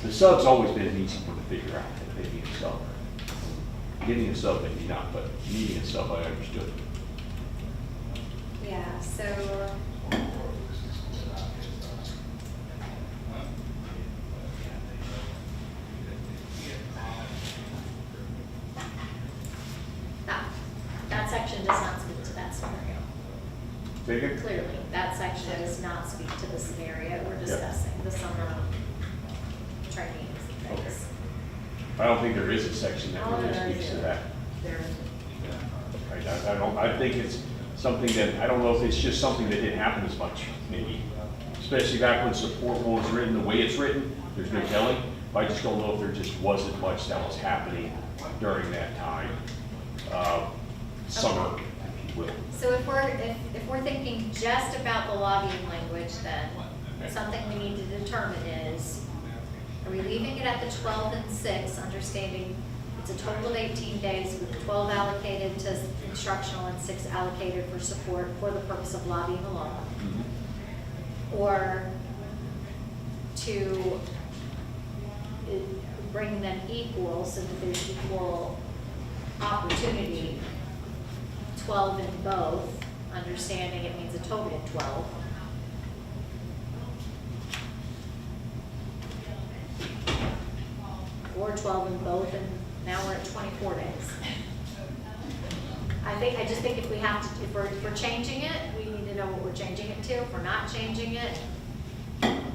The sub's always been an easy one to figure out, if they need a sub. Getting a sub, maybe not, but needing a sub, I understood. Yeah, so. That section does not speak to that scenario. Say again? Clearly, that section does not speak to the scenario we're discussing, the summer trainings and things. I don't think there is a section that really speaks to that. I think it's something that, I don't know if it's just something that didn't happen as much, maybe. Especially back when support was written, the way it's written, there's no telling. I just don't know if there just wasn't much that was happening during that time. Summer, if you will. So if we're thinking just about the lobbying language, then something we need to determine is, are we leaving it at the 12 and 6, understanding it's a total of 18 days with 12 allocated to instructional and 6 allocated for support for the purpose of lobbying alone? Or to bring them equal so that there's equal opportunity, 12 in both, understanding it means a total of 12. Or 12 in both, and now we're at 24 days. I just think if we have to, if we're changing it, we need to know what we're changing it to. If we're not changing it,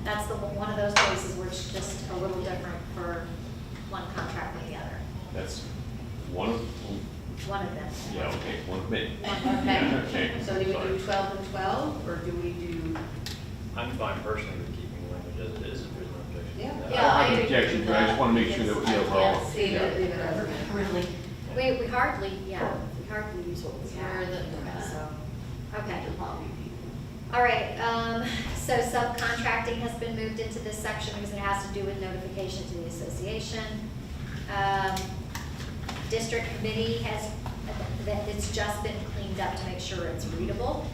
that's one of those places where it's just a little different for one contract than the other. That's one of, One of them. yeah, okay, one of many. Okay, Okay, so do we sorry. do 12 and 12, or do we do? I'm fine personally with keeping the language as it is, if there's no objection. Yeah. Yeah, I I don't have an agree. objection, but I just want to make sure that we have all. Leave it, leave it as Really? We hardly use what we have. So, okay. All right, so subcontracting has been moved into this section because it has to do with notification to the association. District committee has, it's just been cleaned up to make sure it's readable.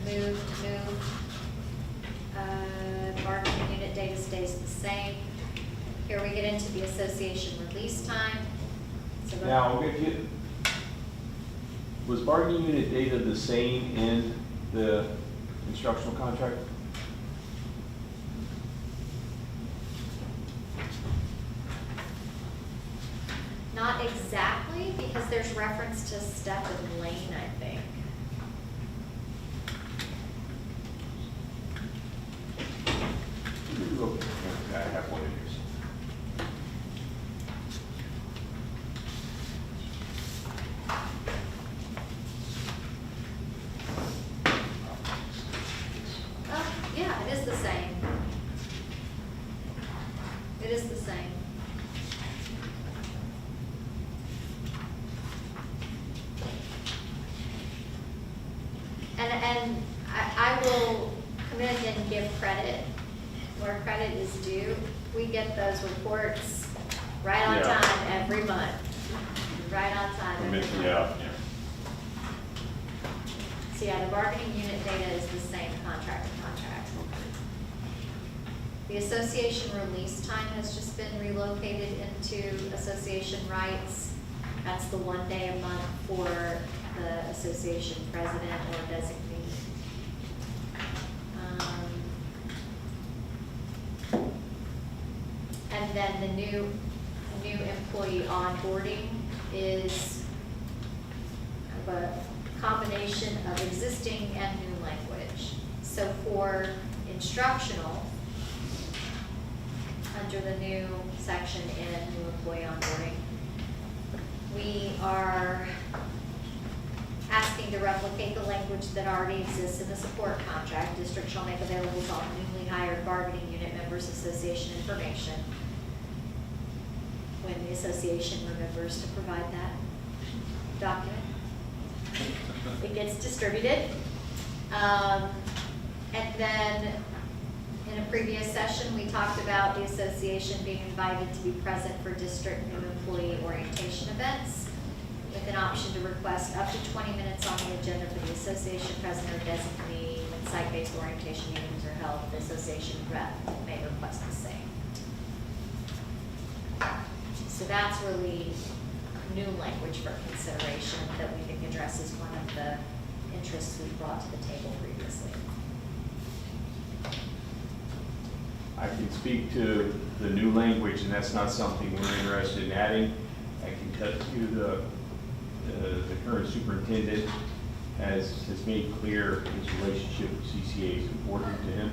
Moved. Bargaining unit data stays the same. Here we get into the association release time. So the- Now, if you, was bargaining unit data the same in the instructional contract? Not exactly, because there's reference to Steph and Lane, I think. Okay, I have one in here. Oh, yeah, it is the same. It is the same. And I will come in and give credit where credit is due. We get those reports right on Yeah. time every month. Right on time every month. Yeah. So yeah, the bargaining unit data is the same contract to contract. The association release time has just been relocated into association rights. That's the 1 day a month for the association president or designee. And then the new employee onboarding is a combination of existing and new language. So for instructional, under the new section in new employee onboarding, we are asking to replicate the language that already exists in the support contract. District shall make available to all newly hired bargaining unit members association information when the association remembers to provide that document. It gets distributed. And then in a previous session, we talked about the association being invited to be present for district new employee orientation events with an option to request up to 20 minutes on the agenda for the association president or designee when site-based orientation meetings are held. The association rep may request the same. So that's really new language for consideration that we think addresses one of the interests we brought to the table previously. I can speak to the new language, and that's not something we're interested in adding. I can tell you the current superintendent has made clear his relationship with CCA is important to him.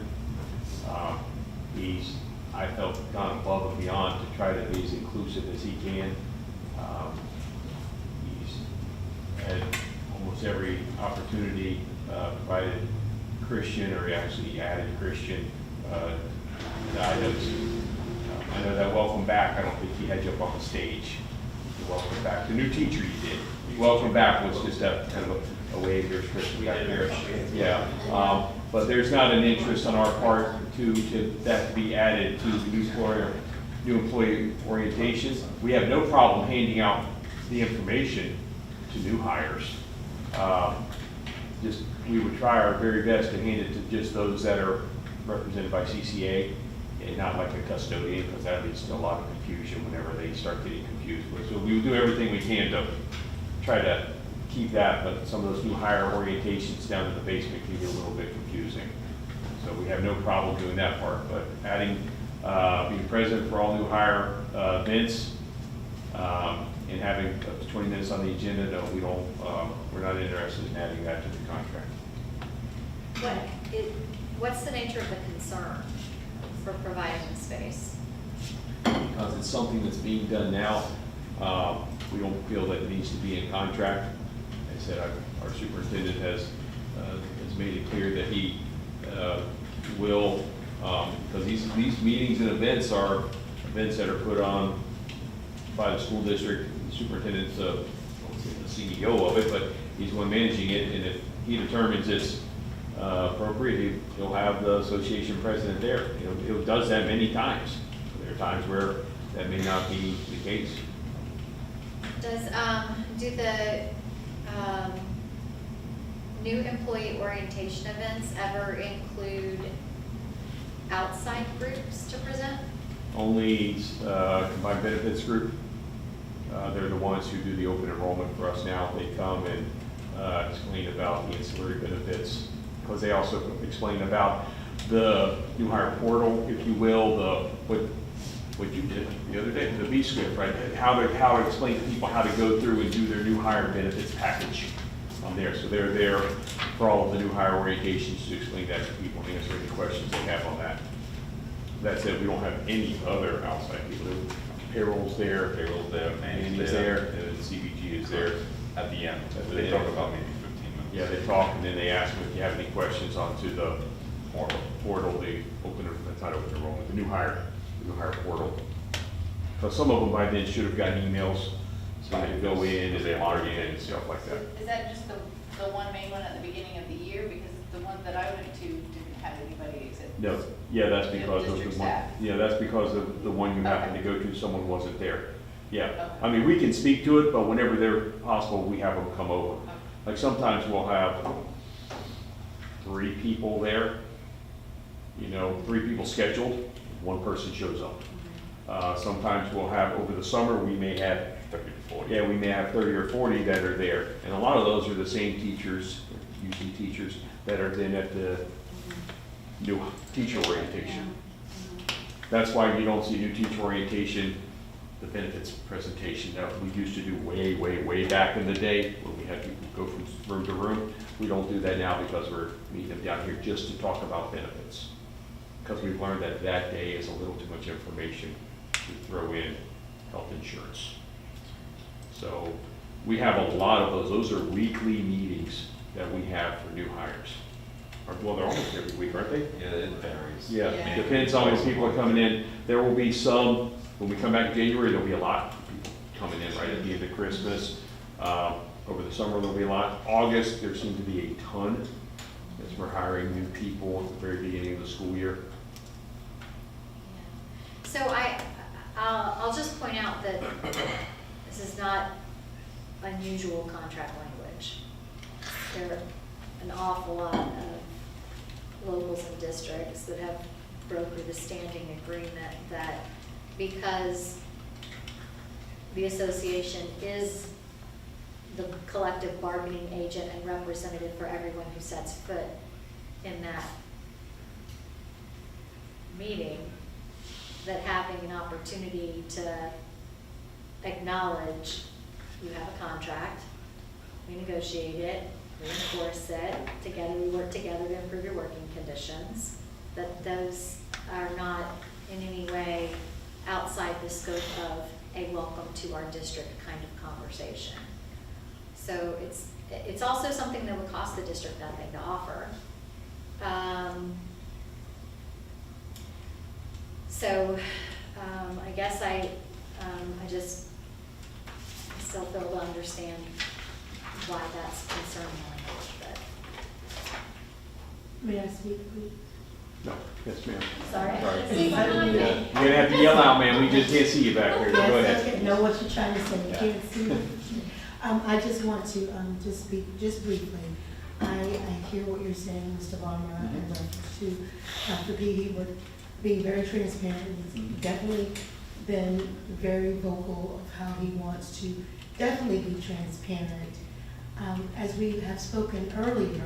He's, I felt, gone above and beyond to try to be as inclusive as he can. He's had almost every opportunity provided Christian, or actually added Christian that I noticed. I know that welcome back, I don't think he had you up on the stage. The welcome back, the new teacher you did. Welcome back was just a kind of a wave, there's Christian back there. Yeah, but there's not an interest on our part to that to be added to the new employee orientations. We have no problem handing out the information to new hires. Just, we would try our very best to hand it to just those that are represented by CCA, and not like a custodian, because that leads to a lot of confusion whenever they start getting confused. So we will do everything we can to try to keep that, but some of those new hire orientations down to the basement can get a little bit confusing. So we have no problem doing that part, but adding, being present for all new hire events, and having up to 20 minutes on the agenda, no, we don't, we're not interested in adding that to the contract. What's the nature of the concern for providing the space? Because it's something that's being done now, we don't feel that it needs to be in contract. I said our superintendent has made it clear that he will, because these meetings and events are events that are put on by the school district. The superintendent's the CEO of it, but he's the one managing it, and if he determines it's appropriate, he'll have the association president there. You know, it does that many times. There are times where that may not be the case. Does, do the new employee orientation events ever include outside groups to present? Only combined benefits group. They're the ones who do the open enrollment for us now. They come and explain about the ancillary benefits, because they also explain about the new hire portal, if you will, what you did the other day, the B-script, right? How to explain to people how to go through and do their new hire benefits package on there. So they're there for all of the new hire orientations to explain that to people and answer any questions they have on that. That said, we don't have any other outside people. Payroll's there, Andy's there, and the CBG is there. At the end, they talk about maybe 15 minutes. Yeah, they talk, and then they ask them if you have any questions onto the portal, the that's not open enrollment, the new hire portal. Because some of them by then should have gotten emails, so they go in and they log in and stuff like that. Is that just the one main one at the beginning of the year? Because the one that I went to didn't have anybody except. No, yeah, that's because of District the one, staff. yeah, that's because of the one you happened to go to, someone wasn't there. Yeah, Okay. I mean, we can speak to it, but whenever they're possible, we have them come over. Okay. Like sometimes we'll have 3 people there, 3 people scheduled, 1 person shows up. Sometimes we'll have, over the summer, we may have 30 to 40. Yeah, we may have 30 or 40 that are there, and a lot of those are the same teachers, usually teachers, that are then at the new teacher orientation. That's why you don't see new teacher orientation, the benefits presentation that we used to do way back in the day, when we had people go from room to room. We don't do that now because we're meeting them down here just to talk about benefits. Because we've learned that that day is a little too much information to throw in health insurance. So we have a lot of those. Those are weekly meetings that we have for new hires. Well, they're almost every week, aren't they? Yeah, it varies. Yeah, Yeah. depends on when people are coming in. There will be some, when we come back in January, there'll be a lot of people coming in right at the end of Christmas. Over the summer, there'll be a lot. August, there seems to be a ton, as we're hiring new people at the very beginning of the school year. So I'll just point out that this is not unusual contract language. There are an awful lot of locals and districts that have brokered a standing agreement that because the association is the collective bargaining agent and representative for everyone who sets foot in that meeting, that having an opportunity to acknowledge you have a contract, we negotiate it, we enforce it, together we work together to improve your working conditions, that those are not in any way outside the scope of a welcome to our district kind of conversation. So it's also something that would cost the district nothing to offer. I guess I still fail to understand why that's concerning language, but. May I speak, please? No, yes, ma'am. Sorry. Sorry. See, behind me. Yeah. You're gonna have to yell out, man. We just can't see you back there. Go Yes, ahead. okay, know what you're trying to say, you Yeah. can't see me. I just want to, just speak, just briefly. I hear what you're saying, Mr. Barmer, in reference to Dr. P. Would being very transparent. He's definitely been very vocal of how he wants to definitely be transparent. As we have spoken earlier,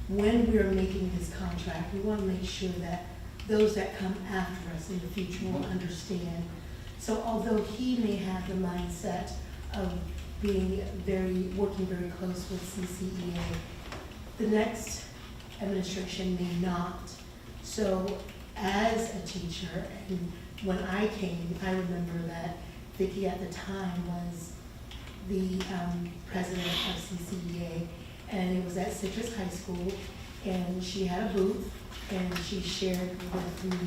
when we are making this contract, we want to make sure that those that come after us in the future will understand. So although he may have the mindset of being working very close with CCEA, the next administration may not. So as a teacher, and when I came, I remember that Vicki at the time was the president of CCEA, and it was at Citrus High School, and she had a booth, and she shared with me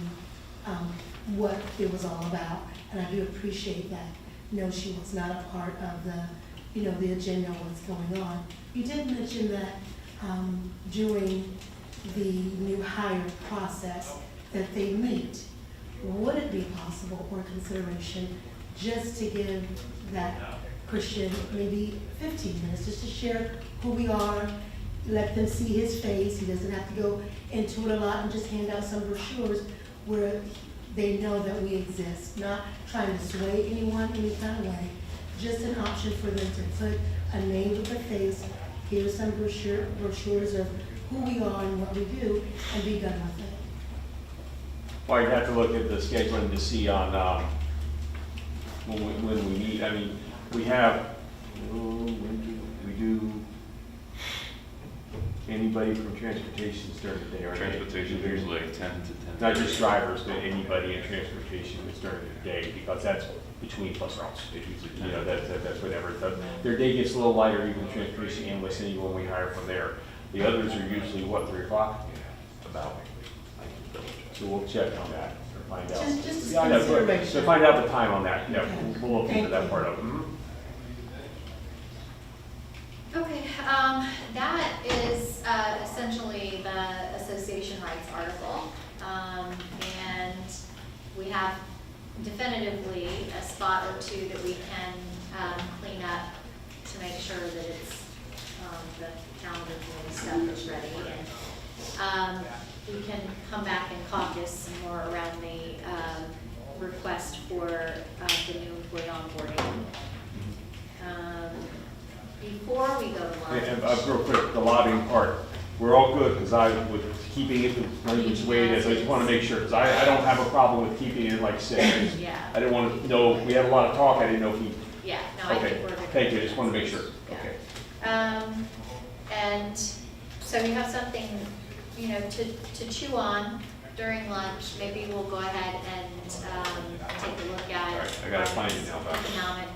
what it was all about, and I do appreciate that. No, she was not a part of the agenda, what's going on. You did mention that during the new hire process that they meet, would it be possible or consideration just to give that Christian maybe 15 minutes, just to share who we are, let them see his face. He doesn't have to go into it a lot, and just hand out some brochures where they know that we exist, not trying to sway anyone any kind of way, just an option for them to put a name with a face, here's some brochures of who we are and what we do, and be done with it. Well, you'd have to look at the scheduling to see on, when we meet. I mean, we have, we do anybody from transportation during the day, or Transportation is usually like 10 to 10. not just drivers, but anybody in transportation is during the day, because that's between bus routes. That's whatever. Their day gets a little lighter, even transportation analysts, anyone we hire from there. The others are usually, what, 3 o'clock? About. So we'll check on that, or find out. Just Yeah, I know, consideration. so find out the time on that, yeah, Okay. we'll look into Thank that you. part of it. Mhm. Okay, that is essentially the association rights article. And we have definitively a spot or two that we can clean up to make sure that it's, the calendar committee stuff is ready. And we can come back and caucus some more around the, request for, the new employee onboarding. Before we go to And, lunch. real quick, the lobbying part, we're all good, because with keeping it the language the way it is, I just want to make sure, because I don't have a problem with keeping it like six. Yeah, I didn't want to know, we had a lot of talk, I didn't know if he, yeah, no, I okay, think we're good. thank you, I just want to make sure, Yeah. okay. And so you have something, you know, to chew on during lunch. Maybe we'll go ahead and, take a look at. All right, I gotta find it now, but- Economic.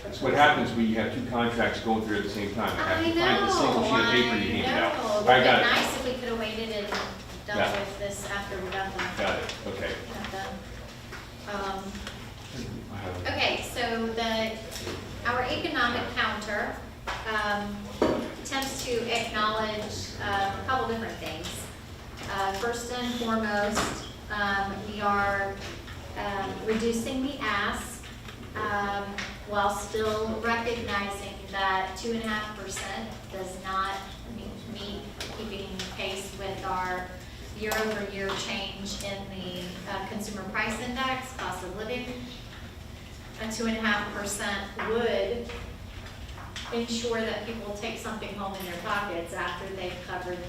That's what happens when you have two contracts going through at the same time. I have to find the single sheet of paper you handed out. I know, I it'd got be it, nice if we could have waited and Yeah. done with this after we're done. got it, okay. Okay, so our economic counter, attempts to acknowledge, a couple different things. First and foremost, we are, reducing the ask, while still recognizing that 2.5% does not meet keeping pace with our year-over-year change in the consumer price index, cost of living. A 2.5% would ensure that people take something home in their pockets after they've covered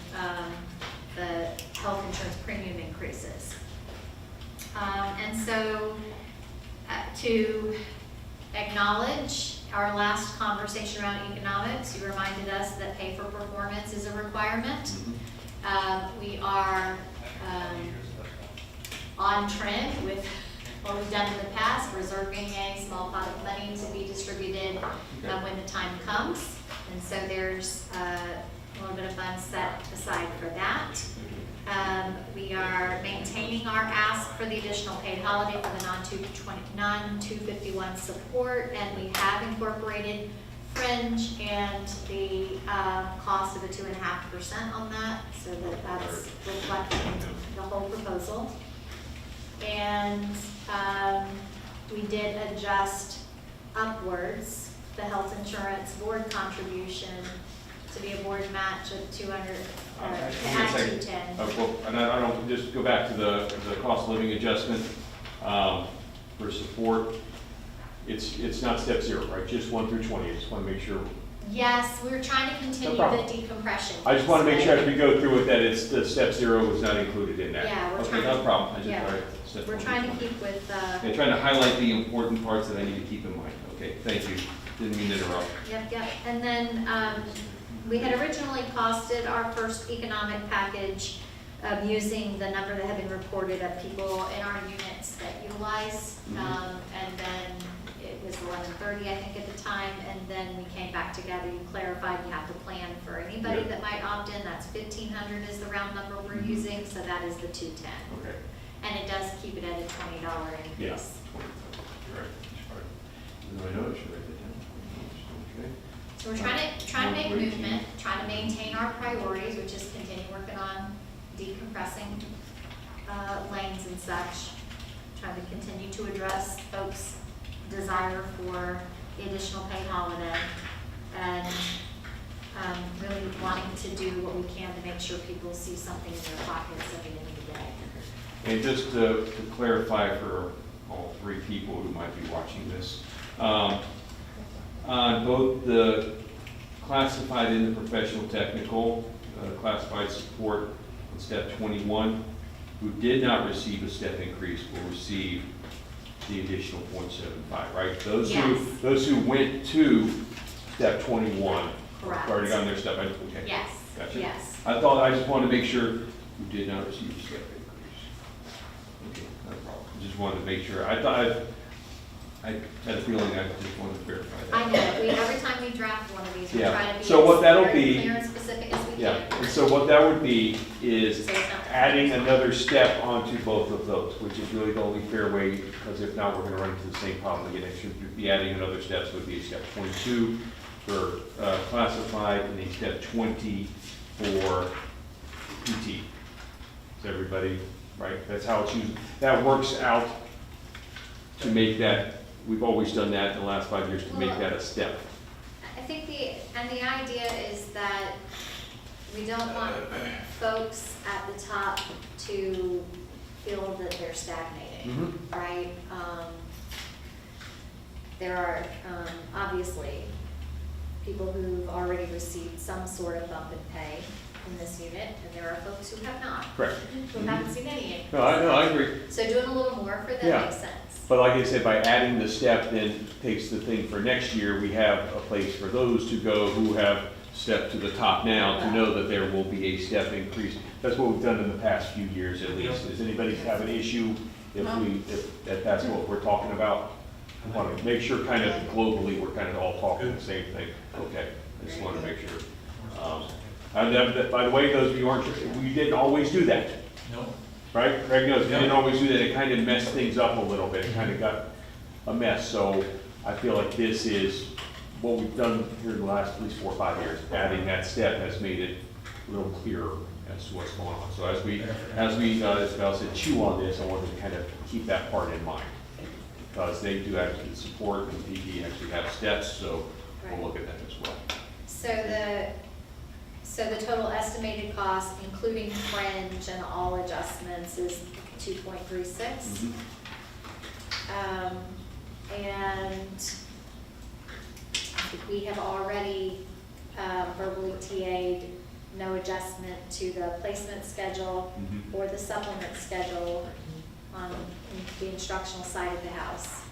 the health insurance premium increases. And so to acknowledge our last conversation around economics, you reminded us that pay for performance is a requirement. We are on trend with what we've done in the past, reserving a small pot of money to be distributed when the time comes. And so there's a little bit of funds set aside for that. We are maintaining our ask for the additional paid holiday for the non-251 support, and we have incorporated fringe and the cost of the 2.5% on that, so that that's reflected in the whole proposal. And we did adjust upwards the health insurance board contribution to be a board match of 200, to add 210. Well, and I don't, just go back to the cost of living adjustment, for support. It's not step zero, right? Just 1 through 20. I just want to make sure. Yes, we're trying to continue problem. the decompression. I just want to make sure piece, as we go through it that it's, the step zero is not included in that. Yeah, we're Okay, trying no to- problem. I just, yeah. all right, step We're one. trying to keep with, Yeah, trying to highlight the important parts that I need to keep in mind. Okay, thank you. Didn't mean to interrupt. Yep. And then, we had originally costed our first economic package, using the number that had been reported of people in our units that utilize. And then it was 11:30, I think, at the time, and then we came back together, you clarified you have to plan for anybody Yeah. that might opt in, that's 1,500 is the round number we're using, so that is the 210. Okay. And it does keep it at a $20 increase. Yes. Right. I know I should write that down. Okay. So we're trying to make movement, trying to maintain our priorities, which is continue working on decompressing lanes and such, trying to continue to address folks' desire for the additional paid holiday, and really wanting to do what we can to make sure people see something in their pockets at the end of the day. And just to clarify for all three people who might be watching this, on both the classified and the professional technical, classified support on step 21, who did not receive a step increase will receive the additional 0.75, right? Yes. Those who went to step 21 Correct. already got their step, okay. Yes, Gotcha. yes. I just wanted to make sure who did not receive a step increase. Okay, no problem. Just wanted to make sure. I had a feeling I just wanted to verify that. I know, every time we draft one of these, we Yeah. try to be So what that'll as very be- clear and specific as we can. Yeah, and so what that would be is So it's not- adding another step onto both of those, which is really the only fair way, because if not, we're gonna run into the same problem again. It should be adding another step, so it would be a step 22 for classified and a step 20 for PT. Is everybody, right? That's how it's used. That works out to make that, we've always done that in the last 5 years, to make that a step. I think the idea is that we don't want folks at the top to feel that they're stagnating, right? There are, obviously, people who've already received some sort of bump in pay in this unit, and there are folks who have not. Correct. Who haven't seen any increase. No, I agree. So doing a little more for them Yeah. makes sense. But like I said, by adding the step then takes the thing for next year, we have a place for those to go who have stepped to the top now to know that there will be a step increase. That's what we've done in the past few years at least. Does anybody have an issue if that's what we're talking about? I want to make sure kind of globally, we're kind of all talking the same thing. Okay, I just want to make sure. And by the way, those of you who aren't, we didn't always do that. No. Right? Greg knows, we didn't always do that, it kind of messed things up a little bit, it kind of got a mess, so I feel like this is what we've done here in the last at least 4 or 5 years. Adding that step has made it a little clearer as to what's going on. So as we, as Val said, chew on this, I wanted to kind of keep that part in mind. Because they do actually support, and PD actually have steps, so we'll look at that as well. So the total estimated cost, including fringe and all adjustments, is 2.36. And we have already verbally TA'd no adjustment to the placement schedule or the supplement schedule on the instructional side of the house.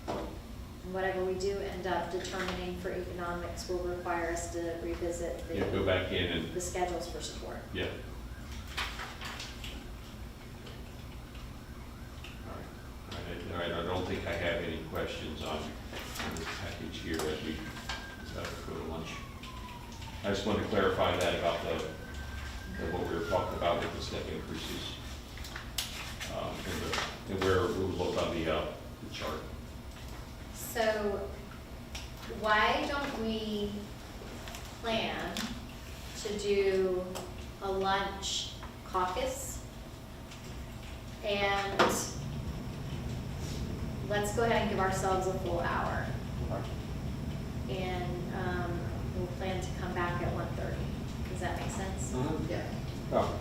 And whatever we do end up determining for economics will require us to revisit Yeah, go back in and, the schedules for support. yeah. All right, I don't think I have any questions on this package here as we go to lunch. I just wanted to clarify that about what we were talking about with the step increases. And where we look on the chart. So why don't we plan to do a lunch caucus? And let's go ahead and give ourselves a full hour. And we'll plan to come back at 1:30. Does that make sense? Yeah. Oh.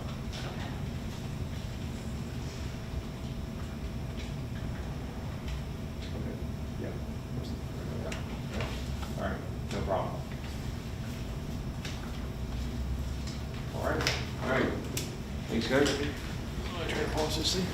Okay. Yeah. All right, no problem. All right. Thanks, guys. I'm gonna try to pause this thing.